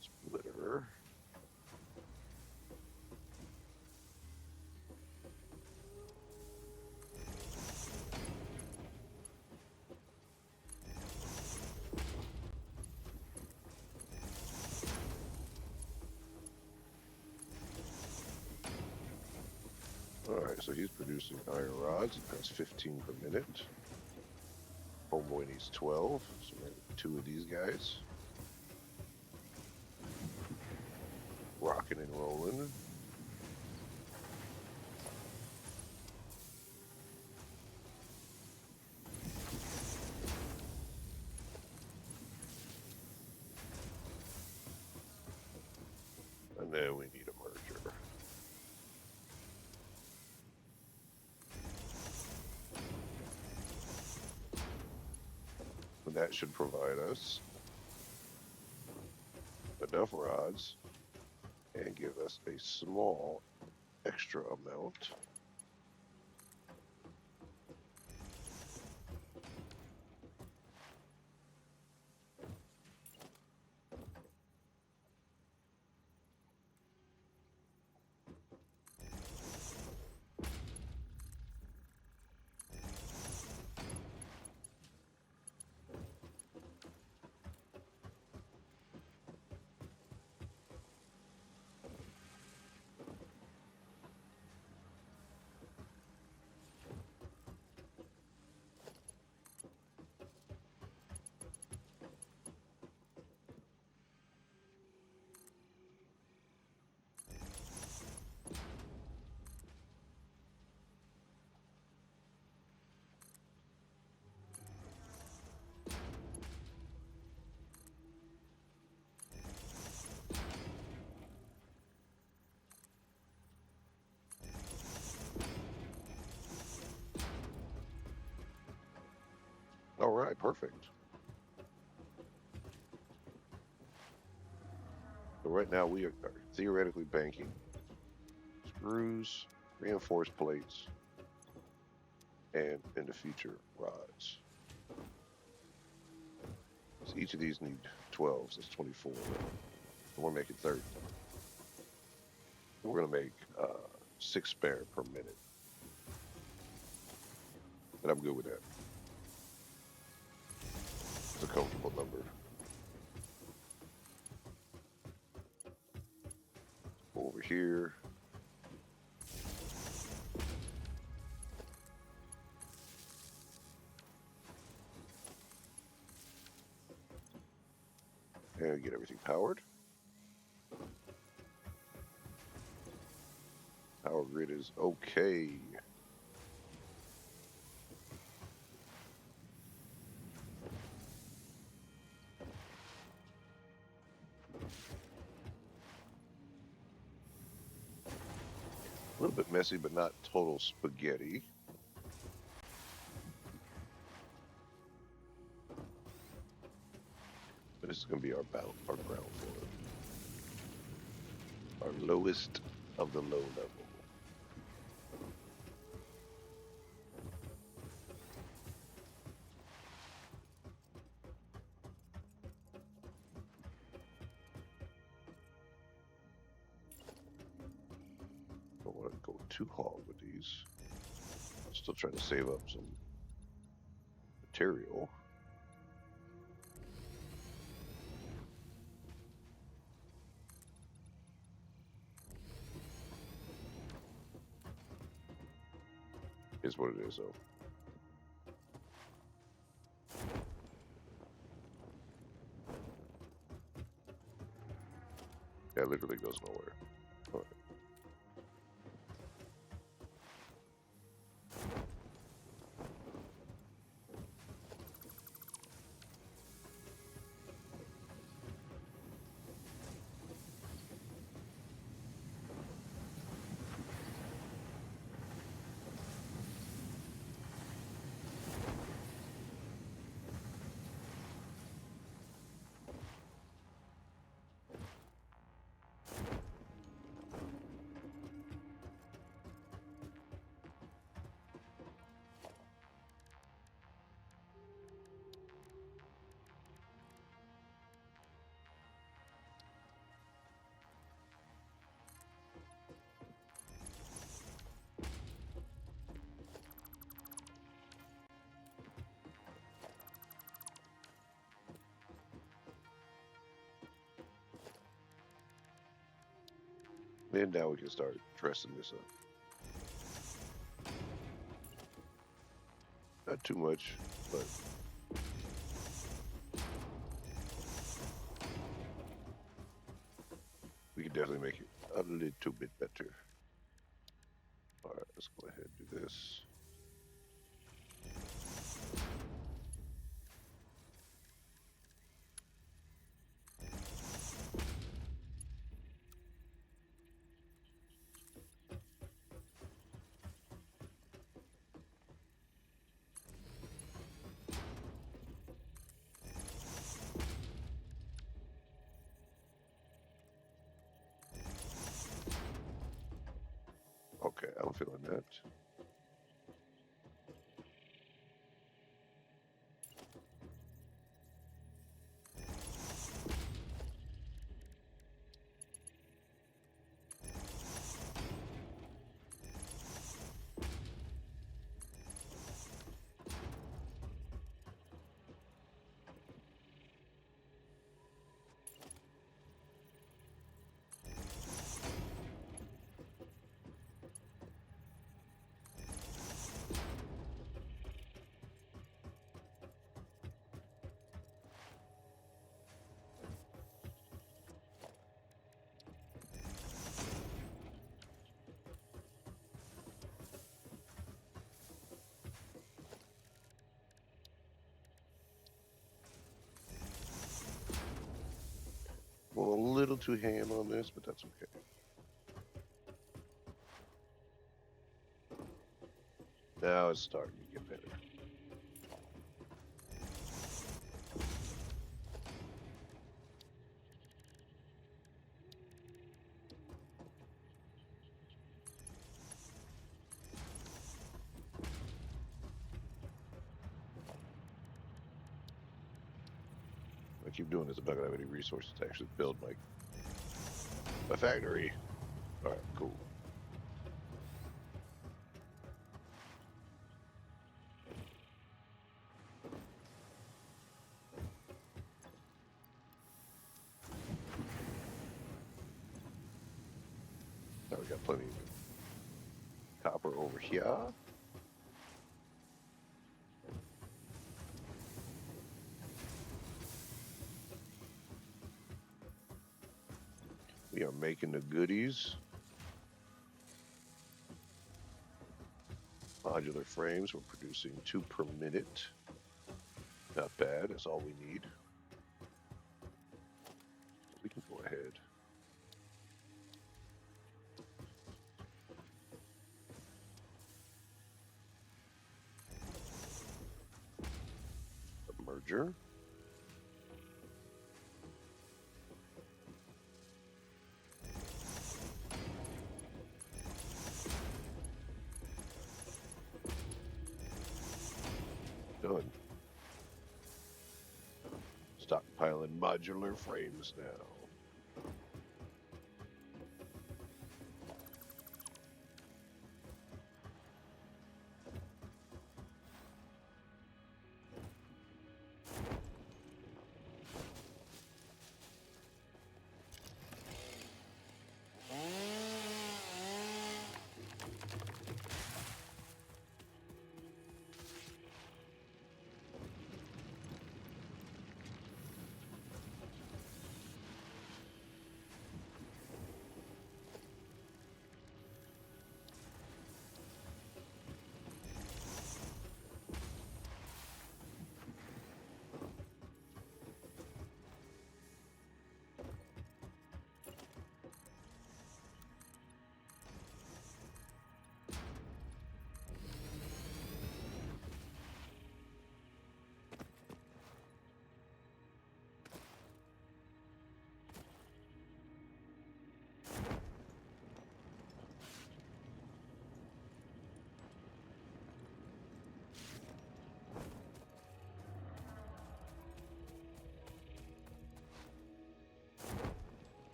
Splitter. Alright, so he's producing iron rods. That's 15 per minute. Homeboy needs 12, so we're gonna have 2 of these guys. Rocking and rolling. And we need a merger. And that should provide us enough rods and give us a small extra amount. All right, perfect. So right now we are theoretically banking screws, reinforced plates, and in the future rods. So each of these need 12, so that's 24. And we're making 30. We're going to make 6 spare per minute. And I'm good with that. It's a comfortable number. Over here. And get everything powered. Power grid is okay. A little bit messy, but not total spaghetti. But this is going to be our ground floor. Our lowest of the low level. Don't want to go too hard with these. I'm still trying to save up some material. Is what it is, though. That literally goes nowhere. All right. And now we can start dressing this up. Not too much, but we can definitely make it a little bit better. All right, let's go ahead and do this. I'm feeling that. Well, a little too ham on this, but that's okay. Now it's starting to get better. I keep doing this, I'm not gonna have any resources to actually build my factory. All right, cool. Now we got plenty of copper over here. We are making the goodies. Modular frames, we're producing 2 per minute. Not bad, that's all we need. We can go ahead. A merger. Done. Stockpiling modular frames now.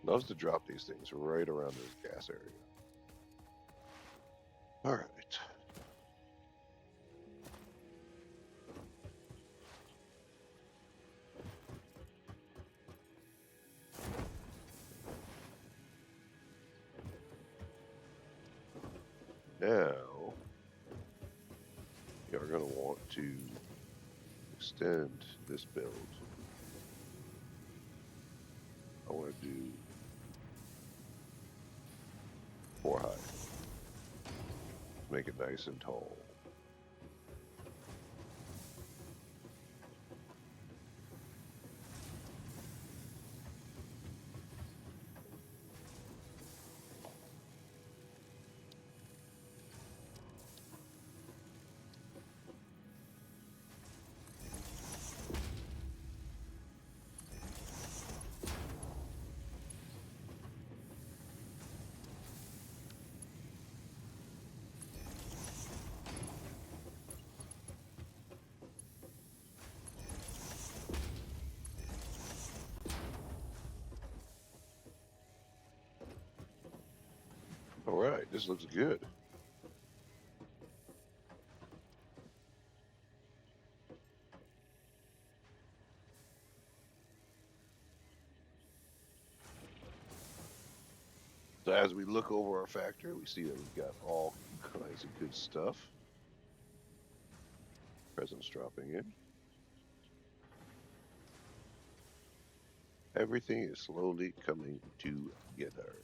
Loves to drop these things right around this gas area. All right. Now, you are going to want to extend this build. I want to do 4 high. Make it nice and tall. This looks good. So as we look over our factory, we see that we've got all kinds of good stuff. Presents dropping in. Everything is slowly coming together.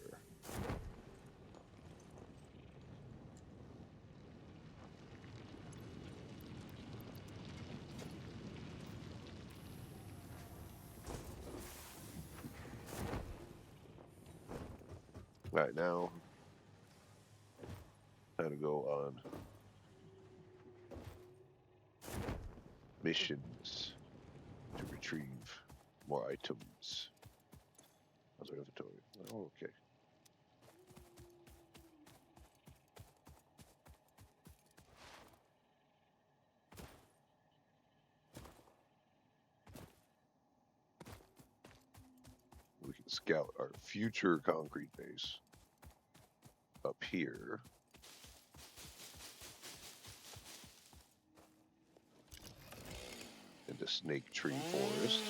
All right, now time to go on missions to retrieve more items. How's our inventory? Oh, okay. We can scout our future concrete base up here. In the snake tree forest.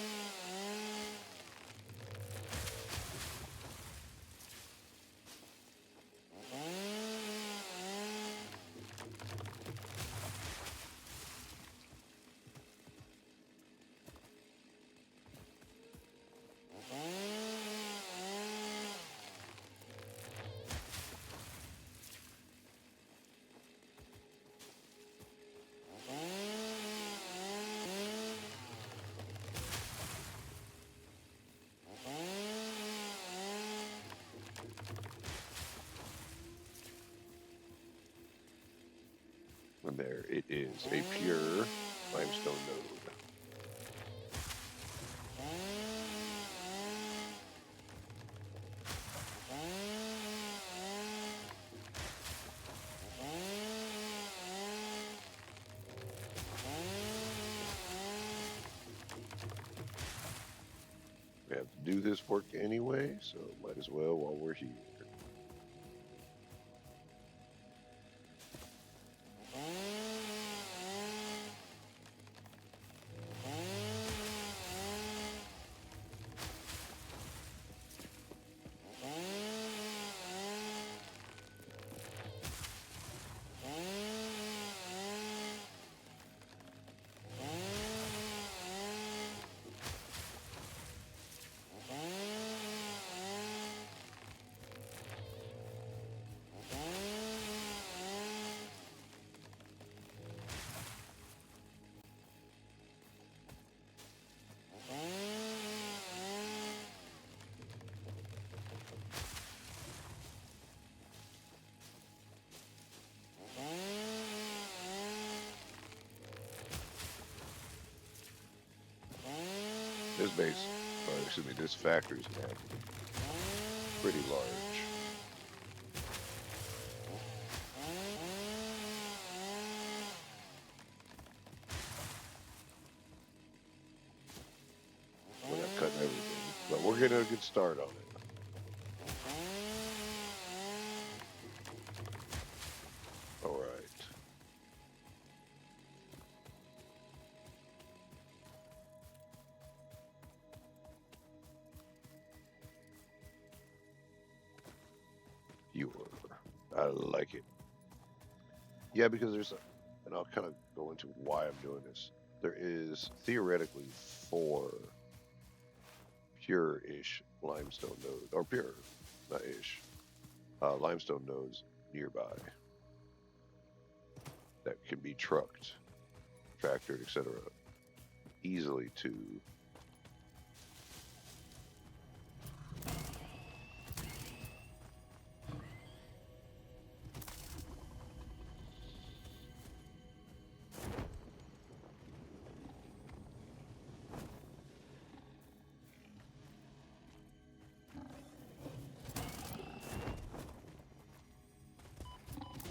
And there it is, a pure limestone node. We have to do this work anyway, so might as well while we're here. This base, or excuse me, this factory's pretty large. We're not cutting everything, but we're getting a good start on it. All right. I like it. Yeah, because there's a, and I'll kind of go into why I'm doing this. There is theoretically 4 pure-ish limestone nodes, or pure, not ish, limestone nodes nearby that can be trucked, tractored, etc. easily to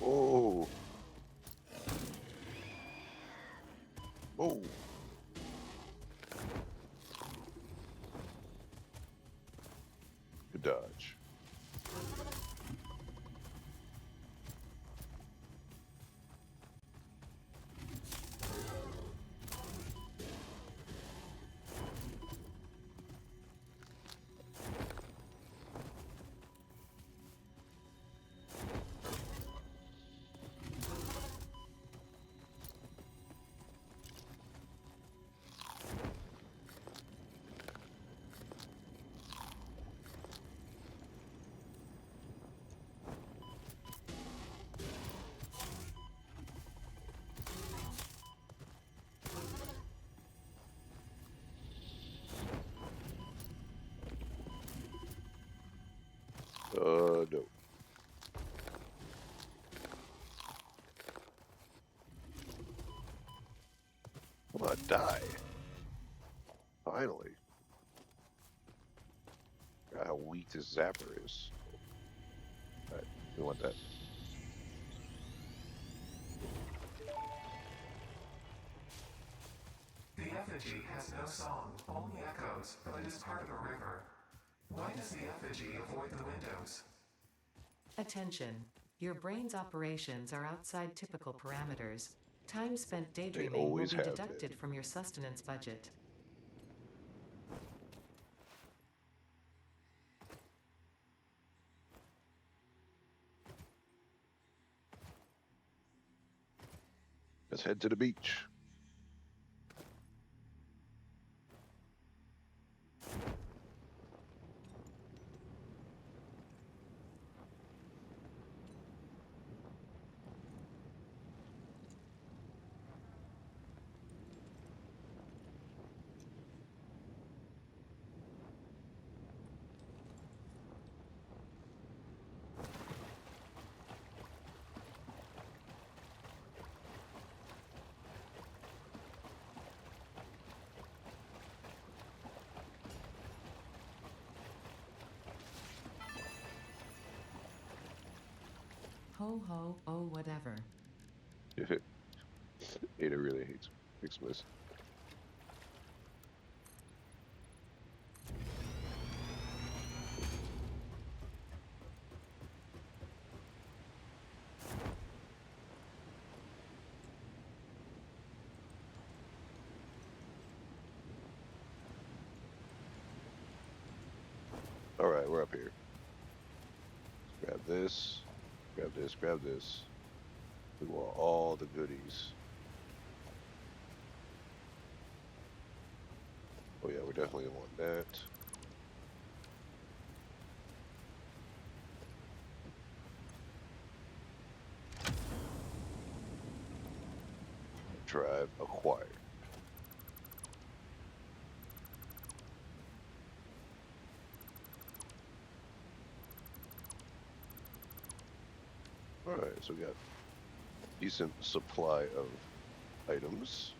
oh, oh. Good dodge. No. Come on, die. Finally. God, how weak this zapper is. Alright, we want that. The effigy has no song, only echoes, but it is part of a river. Why does the effigy avoid the windows? Attention. Your brain's operations are outside typical parameters. Time spent daydreaming will always be have deducted been. from your sustenance budget. Let's head to the beach. Ho ho, oh whatever. Ada really hates Xmas. Alright, we're up here. Grab this, grab this, grab this. We want all the goodies. Oh yeah, we're definitely gonna want that. Drive acquired. Alright, so we got decent supply of items.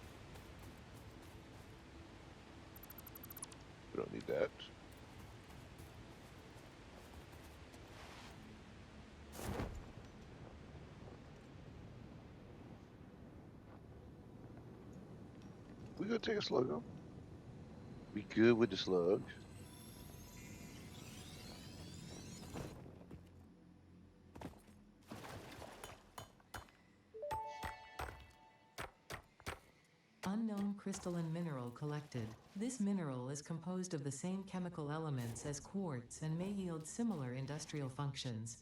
We don't need that. We gonna take a slug though. We good with the slug. Unknown crystalline mineral collected. This mineral is composed of the same chemical elements as quartz and may yield similar industrial functions.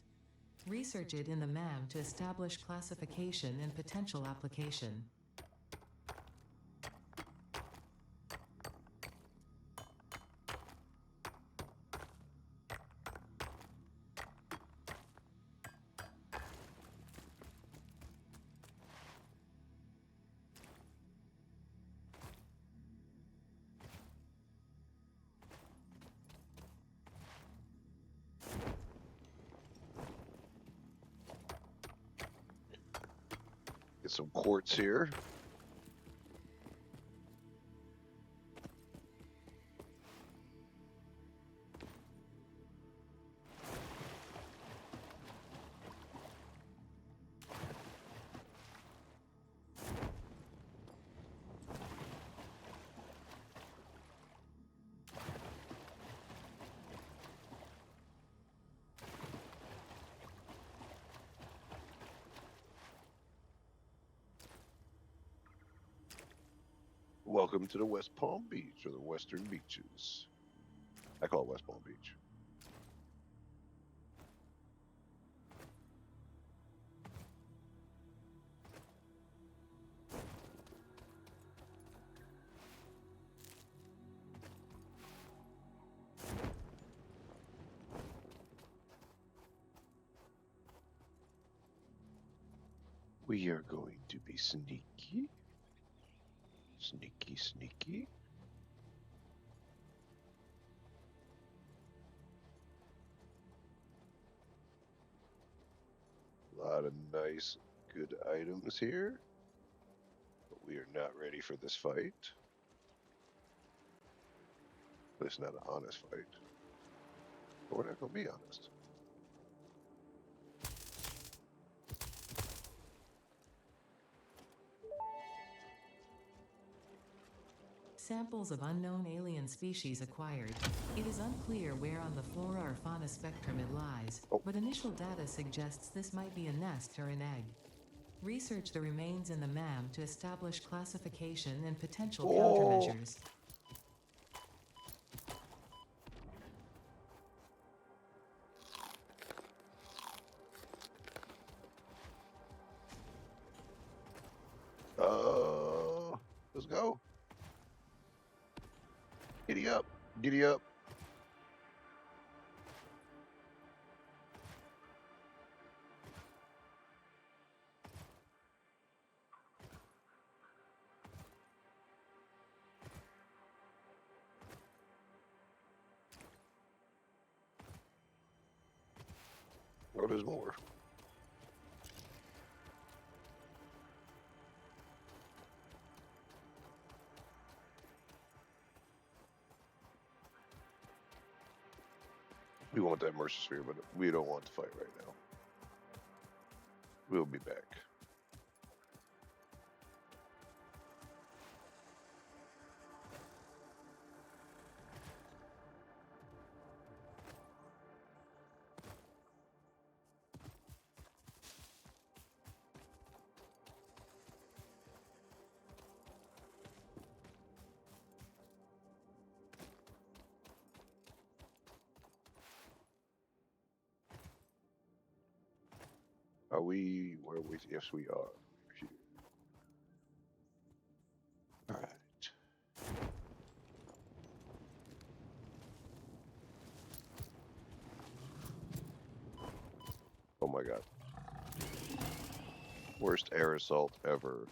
Research it in the MAM to establish classification and potential application. Get some quartz here. Welcome to the West Palm Beach, or the Western Beaches. I call it West Palm Beach. We are going to be sneaky. Sneaky, sneaky. of nice, good items here. But we are not ready for this fight. It's not an honest fight. But we're not going to be honest. Samples of unknown alien species acquired. It is unclear where on the flora or fauna spectrum it lies, but initial data suggests this might be a nest or an egg. Research the remains in the MAM to establish classification and potential countermeasures. Let's go. Giddy up. Giddy up. Oh, there's more. We want that Mercer Sphere, but we don't want to fight right now. We'll be back. Are we where we? Yes, we are. Here. All right. Oh my god. Worst air assault ever.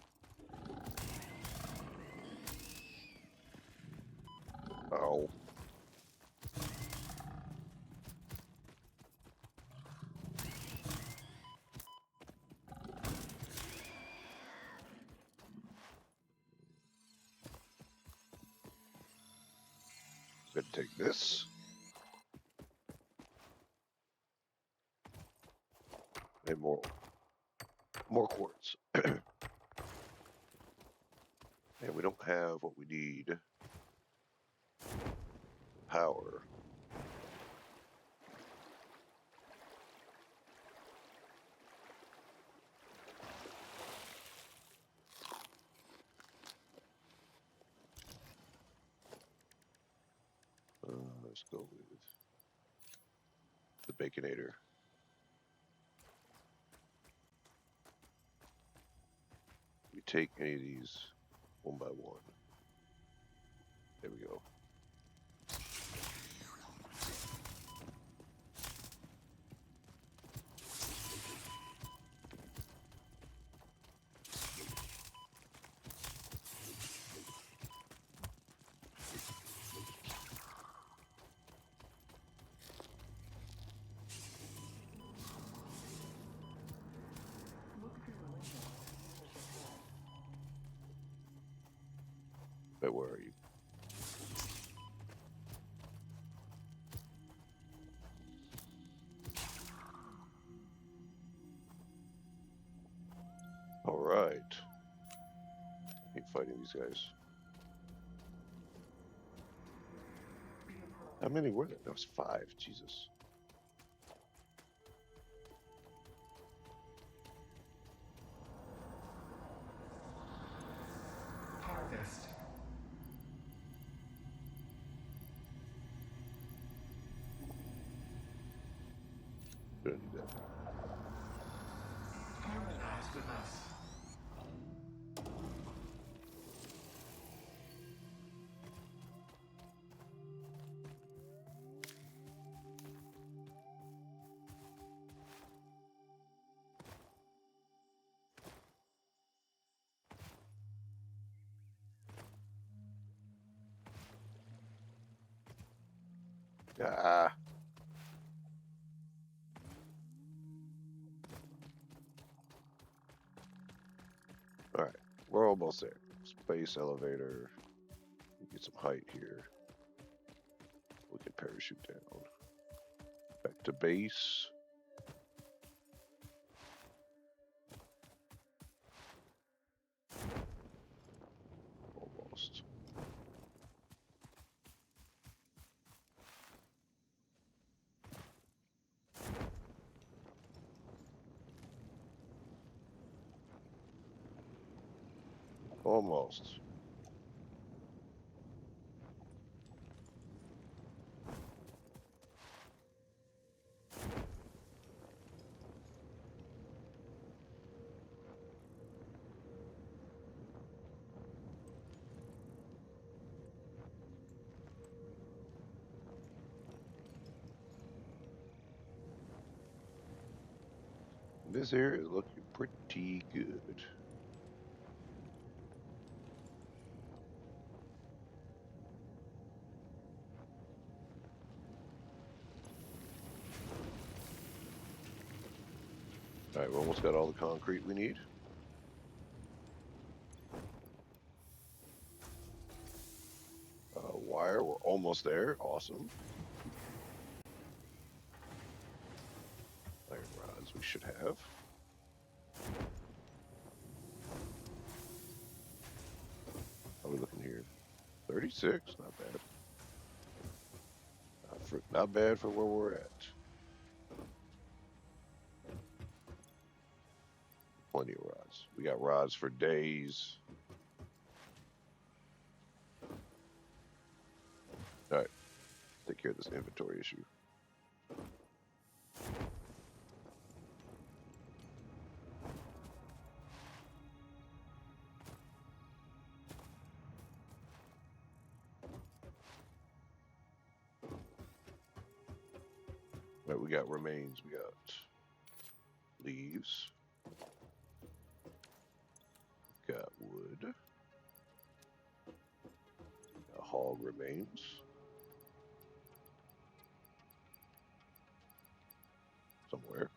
Oh. Gonna take this. And more quartz. And we don't have what we need. Power. Let's go with the Baconator. We take any of these one by one. There we go. But where are you? All right. Keep fighting these guys. How many were there? That was 5. Jesus. Harvest. Don't do that. Harmonize with us. Ah. almost there. Space elevator. Get some height here. We can parachute down. Back to base. Almost. Almost. This here is looking pretty good. All right, we almost got all the concrete we need. Wire, we're almost there. Awesome. Iron rods we should have. How are we looking here? 36, not bad. Not bad for where we're at. Plenty of rods. We got rods for days. All right, take care of this inventory issue. All right, we got remains. We got leaves. Got wood. Got hog remains. Somewhere.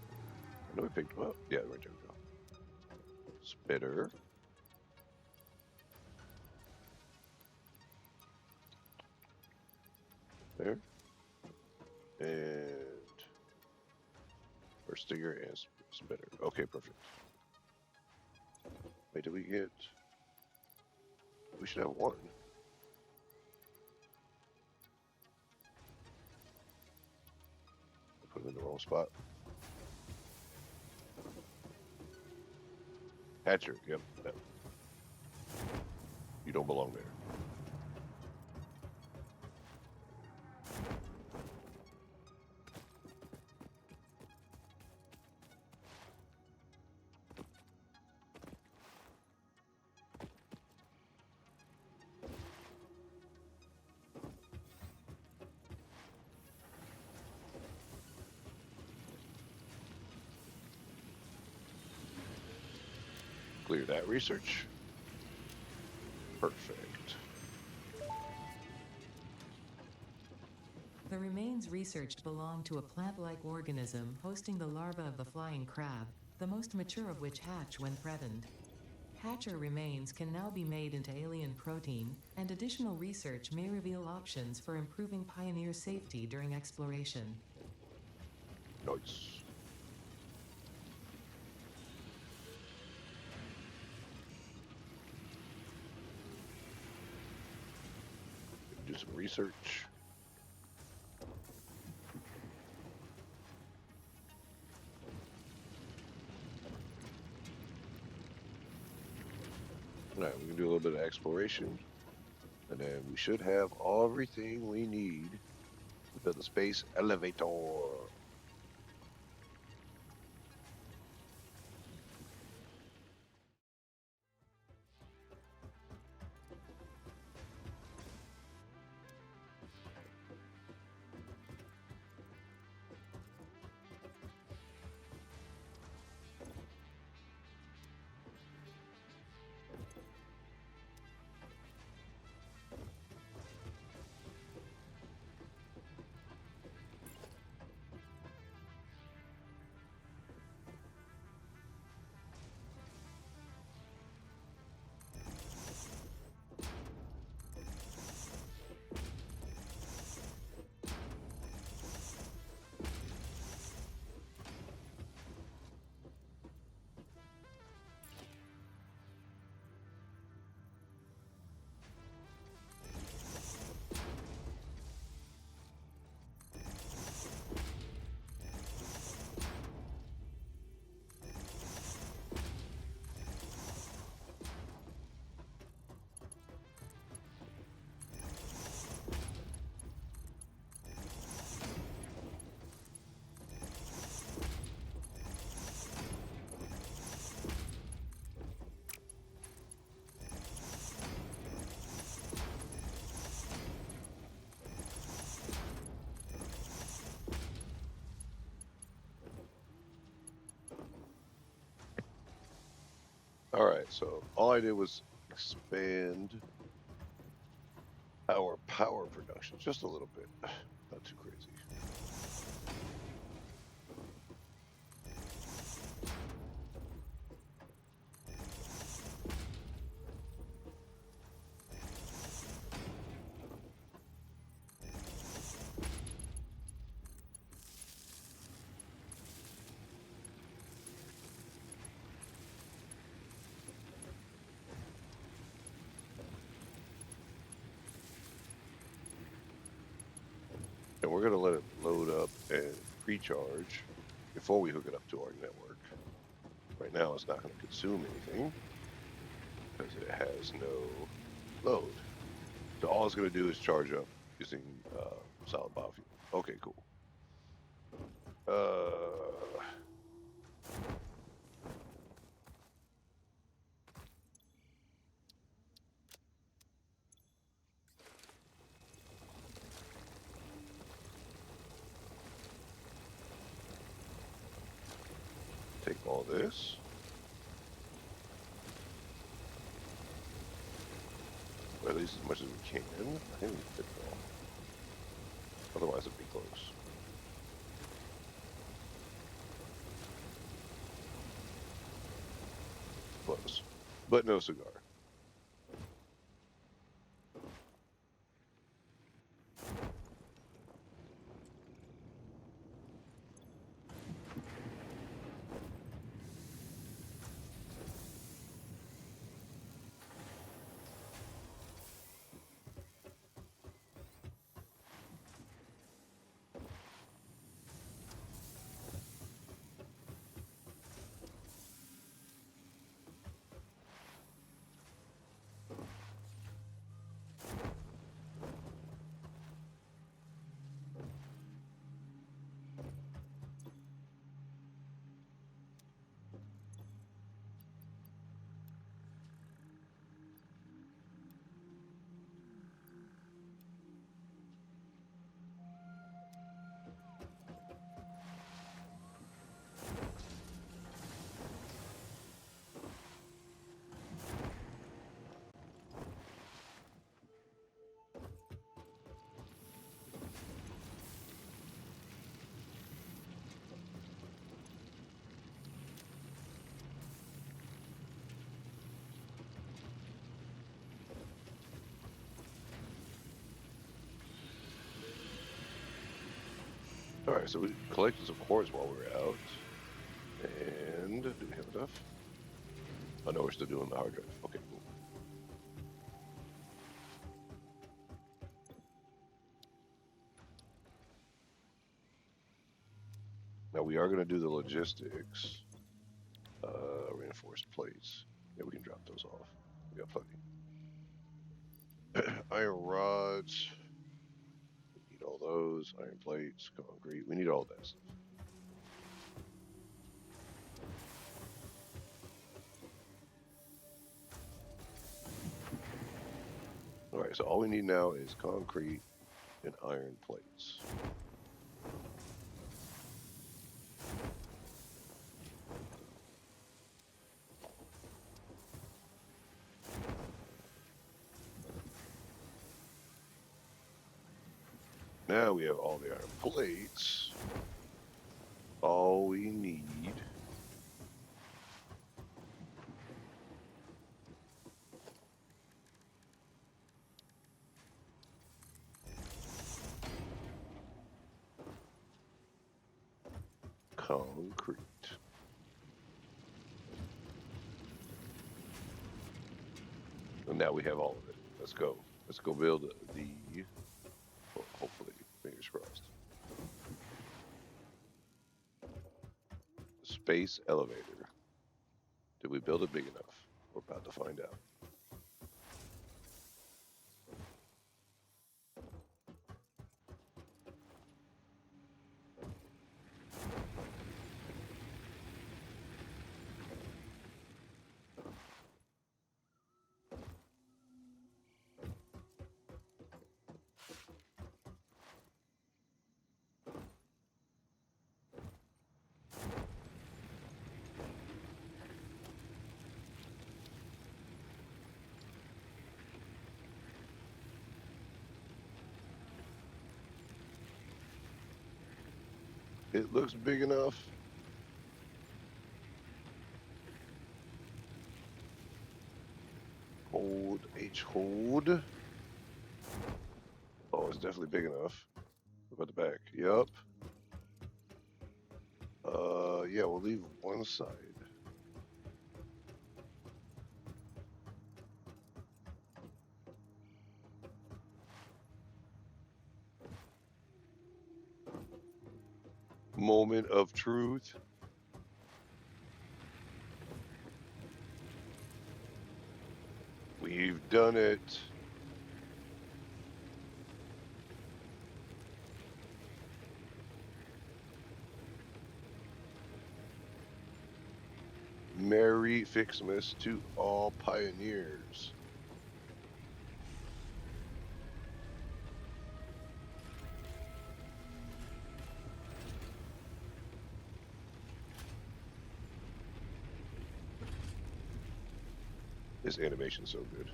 I know we picked them up. Yeah, right there we go. Spitter. There. And first stinger and spitter. Okay, perfect. Wait, did we get? We should have one. Put it in the wrong spot. Hatcher, yep. You don't belong there. Clear that research. Perfect. The remains researched belong to a plant-like organism hosting the larva of the flying crab, the most mature of which hatch when threatened. Hatcher remains can now be made into alien protein, and additional research may reveal options for improving Pioneer safety during exploration. Nice. Do some research. All right, we can do a little bit of exploration, and then we should have everything we need to build a space elevator. All right, so all I did was expand our power production just a little bit, not too crazy. And we're going to let it load up and pre-charge before we hook it up to our network. Right now, it's not going to consume anything because it has no load. So all it's going to do is charge up using solid biofuel. Okay, cool. Take all this. Or at least as much as we can. I think we can fit it all. Otherwise, it'd be close. Close. But no cigar. All right, so we collected some quartz while we were out. And do we have enough? Oh no, we're still doing the hard drive. Okay, cool. Now we are going to do the logistics. Reinforced plates. Yeah, we can drop those off. We got plenty. Iron rods. We need all those. Iron plates, concrete. We need all that stuff. All right, so all we need now is concrete and iron plates. Now we have all the iron plates. All we need concrete. And now we have all of it. Let's go. Let's go build the, well, hopefully, fingers crossed. Space elevator. Did we build it big enough? We're about to find out. It looks big enough. Hold H hold. Oh, it's definitely big enough. What about the back? Yep. Yeah, we'll leave one side. Moment of truth. We've done it. Merry Fixmas to all pioneers. This animation's so good.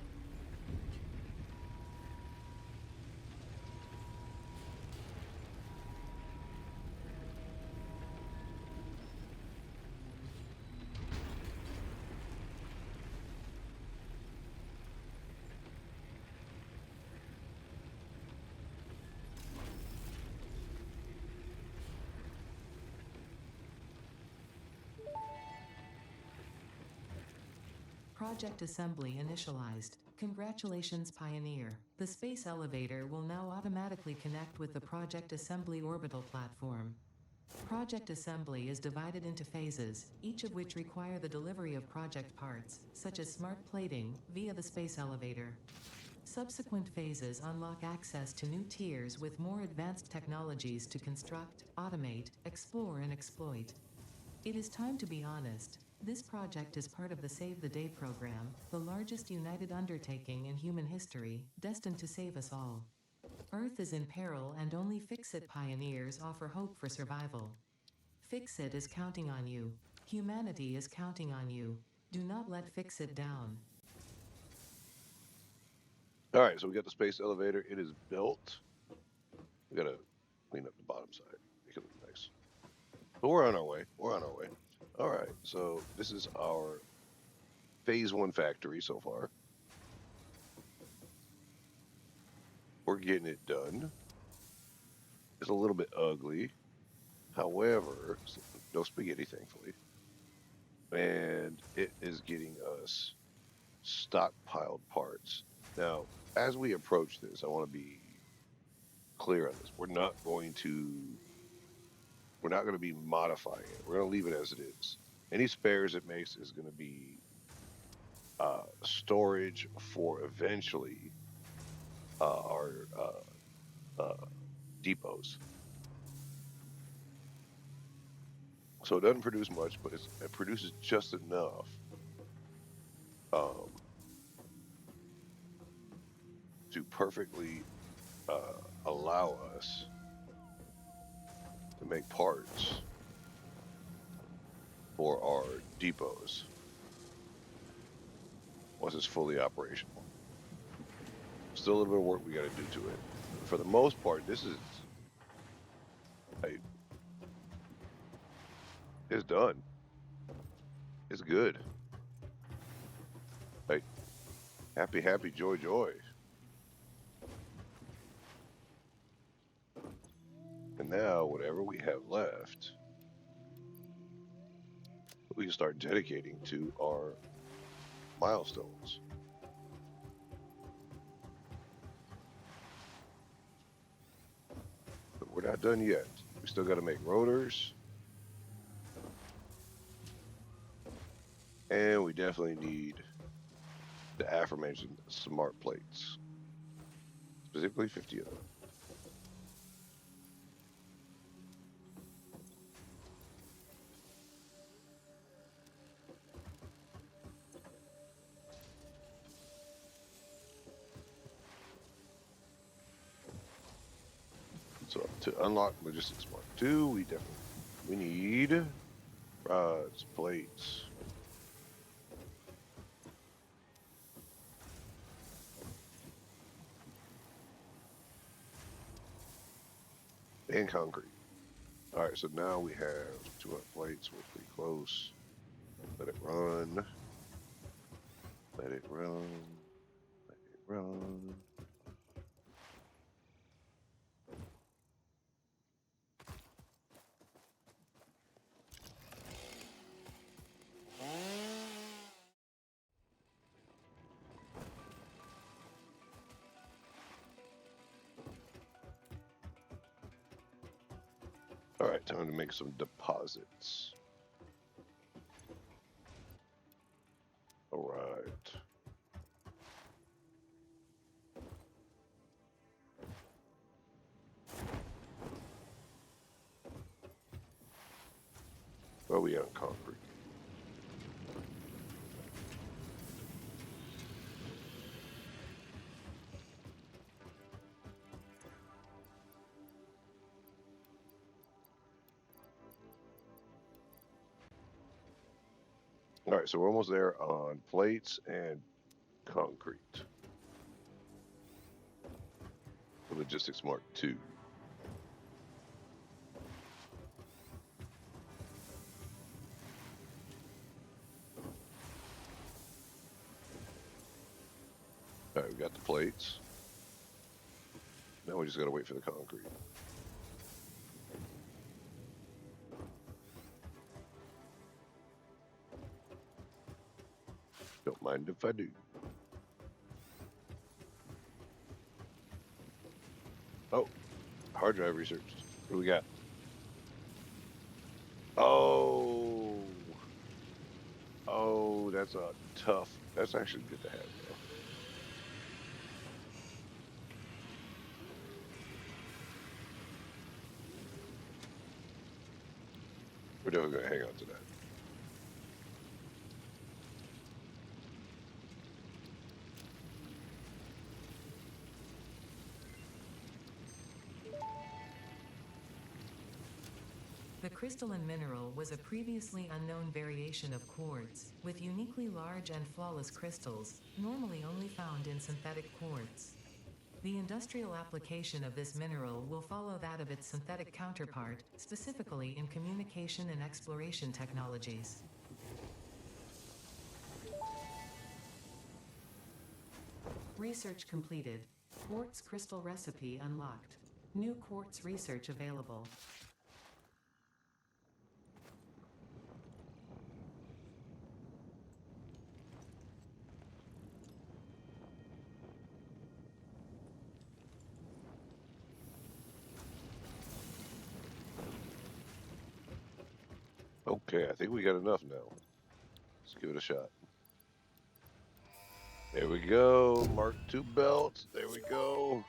Project assembly initialized. Congratulations, Pioneer. The space elevator will now automatically connect with the Project Assembly orbital platform. Project assembly is divided into phases, each of which require the delivery of project parts, such as smart plating, via the space elevator. Subsequent phases unlock access to new tiers with more advanced technologies to construct, automate, explore, and exploit. It is time to be honest. This project is part of the Save the Day program, the largest united undertaking in human history, destined to save us all. Earth is in peril and only Fix-It pioneers offer hope for survival. Fix-It is counting on you. Humanity is counting on you. Do not let Fix-It down. All right, so we got the space elevator. It is built. We gotta clean up the bottom side, make it look nice. But we're on our way. We're on our way. All right, so this is our phase 1 factory so far. We're getting it done. It's a little bit ugly. However, no spaghetti, thankfully. And it is getting us stockpiled parts. Now, as we approach this, I want to be clear on this. We're not going to be modifying it. We're going to leave it as it is. Any spares it makes is going to be storage for eventually our depots. So it doesn't produce much, but it produces just enough um, to perfectly allow us to make parts for our depots once it's fully operational. Still a little bit of work we got to do to it. But for the most part, this is it's done. It's good. Like happy, happy, joy, joy. And now, whatever we have left, we can start dedicating to our milestones. But we're not done yet. We still got to make rotors. And we definitely need the aforementioned smart plates, specifically 50 of them. So to unlock Logistics Mark II, we need rods, plates, and concrete. All right, so now we have 200 plates. We're pretty close. Let it run. Let it run. Let it run. All right, time to make some deposits. All right. Where are we on concrete? All right, so we're almost there on plates and concrete. Logistics Mark II. All right, we got the plates. Now we just got to wait for the concrete. Don't mind if I do. Oh, hard drive researched. What do we got? Oh, oh, that's a tough. That's actually good to have, though. We're definitely gonna hang on to that. The crystalline mineral was a previously unknown variation of quartz, with uniquely large and flawless crystals, normally only found in synthetic quartz. The industrial application of this mineral will follow that of its synthetic counterpart, specifically in communication and exploration technologies. Research completed. Quartz crystal recipe unlocked. New quartz research available. Okay, I think we got enough now. Let's give it a shot. There we go. Mark II belts. There we go.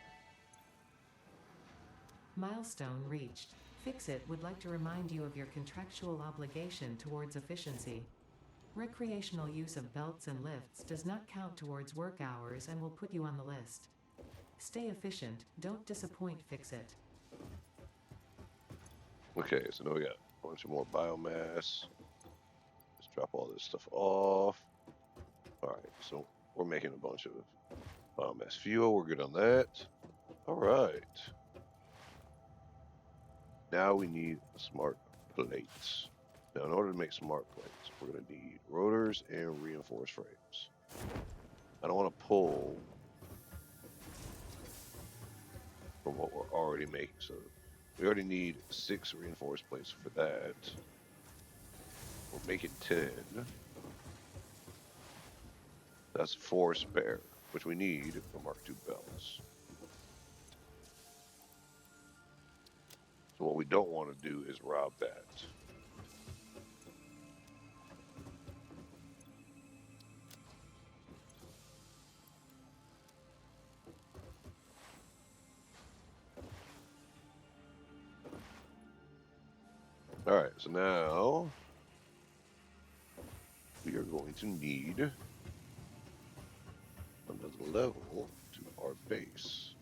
Milestone reached. Fixit would like to remind you of your contractual obligation towards efficiency. Recreational use of belts and lifts does not count towards work hours and will put you on the list. Stay efficient, don't disappoint Fixit. Okay, so now we got a bunch of more biomass. Let's drop all this stuff off. All right, so we're making a bunch of biomass fuel. We're good on that. All right. Now we need smart plates. Now, in order to make smart plates, we're going to need rotors and reinforced frames. I don't want to pull from what we're already making, so we already need 6 reinforced plates for that. We're making 10. That's 4 spare, which we need for Mark II belts. So what we don't want to do is rob that. All right, so now we are going to need another level to our base.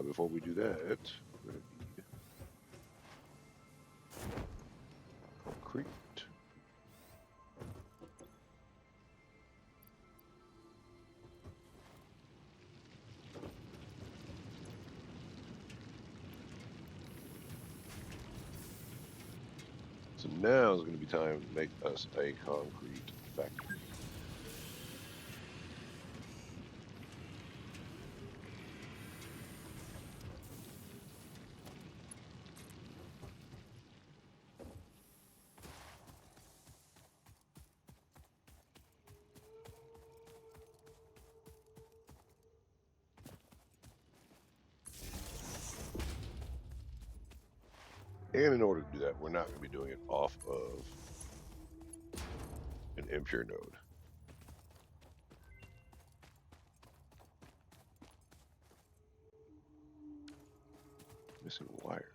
Before we do that, we're going to need concrete. So now is going to be time to make us a concrete factory. And in order to do that, we're not going to be doing it off of an impure node. Missing wire.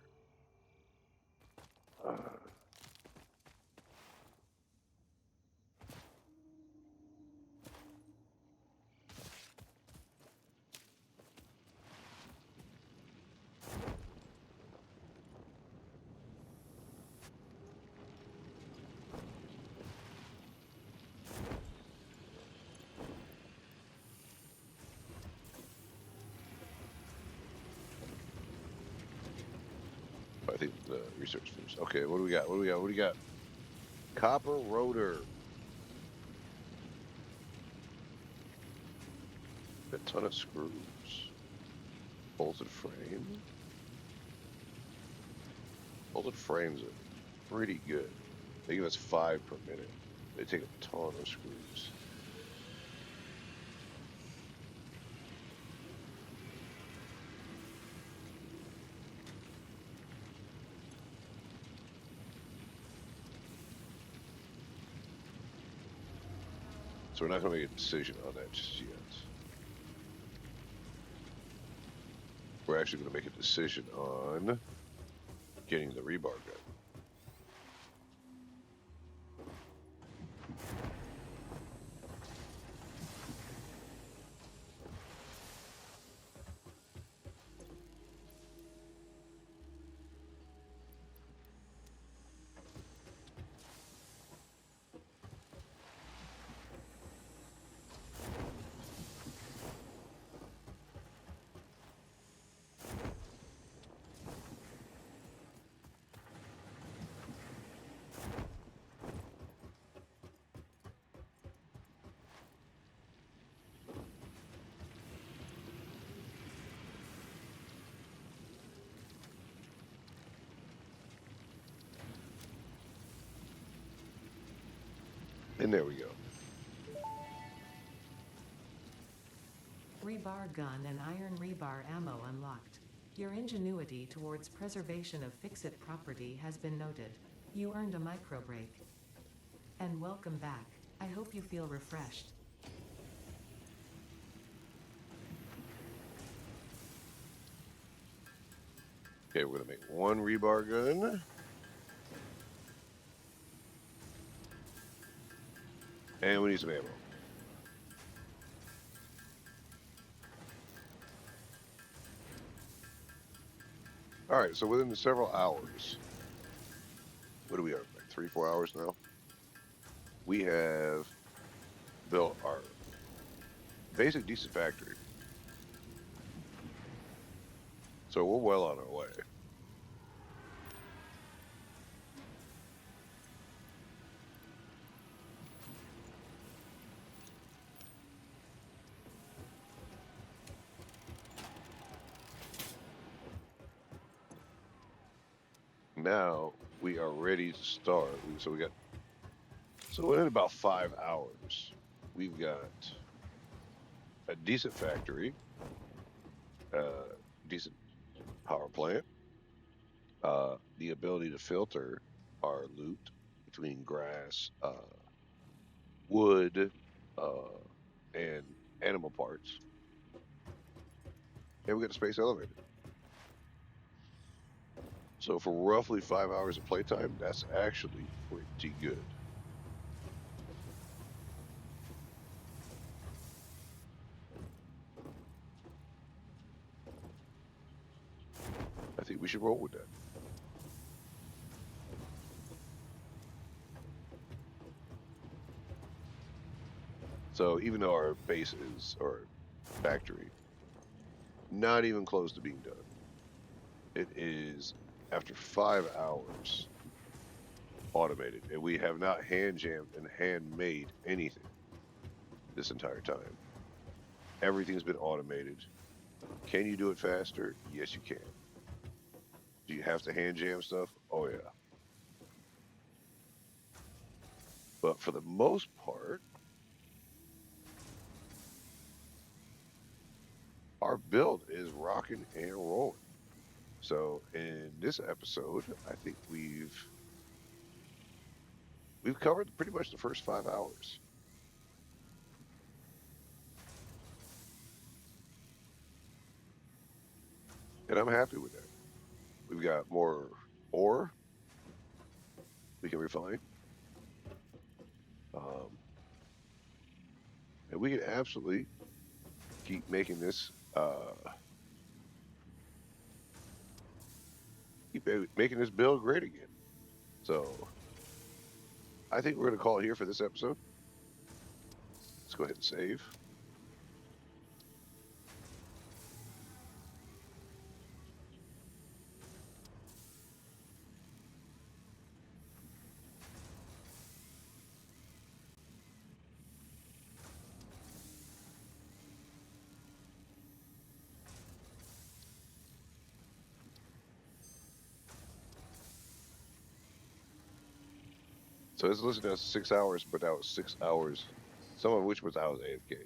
I think the research finished. Okay, what do we got? What do we got? What do we got? Copper rotor. A ton of screws. Bolted frame. Bolted frames are pretty good. They give us 5 per minute. They take a ton of screws. So we're not going to make a decision on that just yet. We're actually going to make a decision on getting the rebar gun. And there we go. Rebar gun and iron rebar ammo unlocked. Your ingenuity towards preservation of fix-it property has been noted. You earned a micro break. And welcome back. I hope you feel refreshed. Okay, we're going to make 1 rebar gun. And we need some ammo. All right, so within the several hours, what do we have? Like 3-4 hours now? We have built our basic decent factory. So we're well on our way. Now we are ready to start. So in about 5 hours, we've got a decent factory, decent power plant, the ability to filter our loot between grass, wood, and animal parts. And we got a space elevator. So for roughly 5 hours of playtime, that's actually pretty good. I think we should roll with that. So even though our base is, or factory, not even close to being done, it is, after 5 hours, automated, and we have not hand jammed and hand made anything this entire time. Everything's been automated. Can you do it faster? Yes, you can. Do you have to hand jam stuff? Oh yeah. But for the most part, our build is rocking and rolling. So in this episode, I think we've covered pretty much the first 5 hours. And I'm happy with that. We've got more ore we can refine. Um, and we can absolutely keep making this making this build great again. So I think we're going to call it here for this episode. Let's go ahead and save. So it's listed as 6 hours, but that was 6 hours, some of which was I was AFK.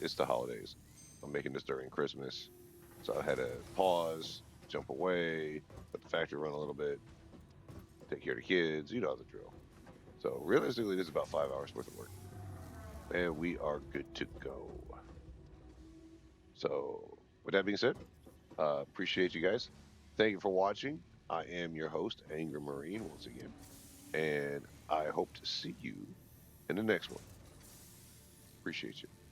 It's the holidays. I'm making this during Christmas. So I had to pause, jump away, let the factory run a little bit, take care of the kids. You know the drill. So realistically, this is about 5 hours worth of work. And we are good to go. So with that being said, appreciate you guys. Thank you for watching. I am your host, Angry Marine, once again. And I hope to see you in the next one. Appreciate you.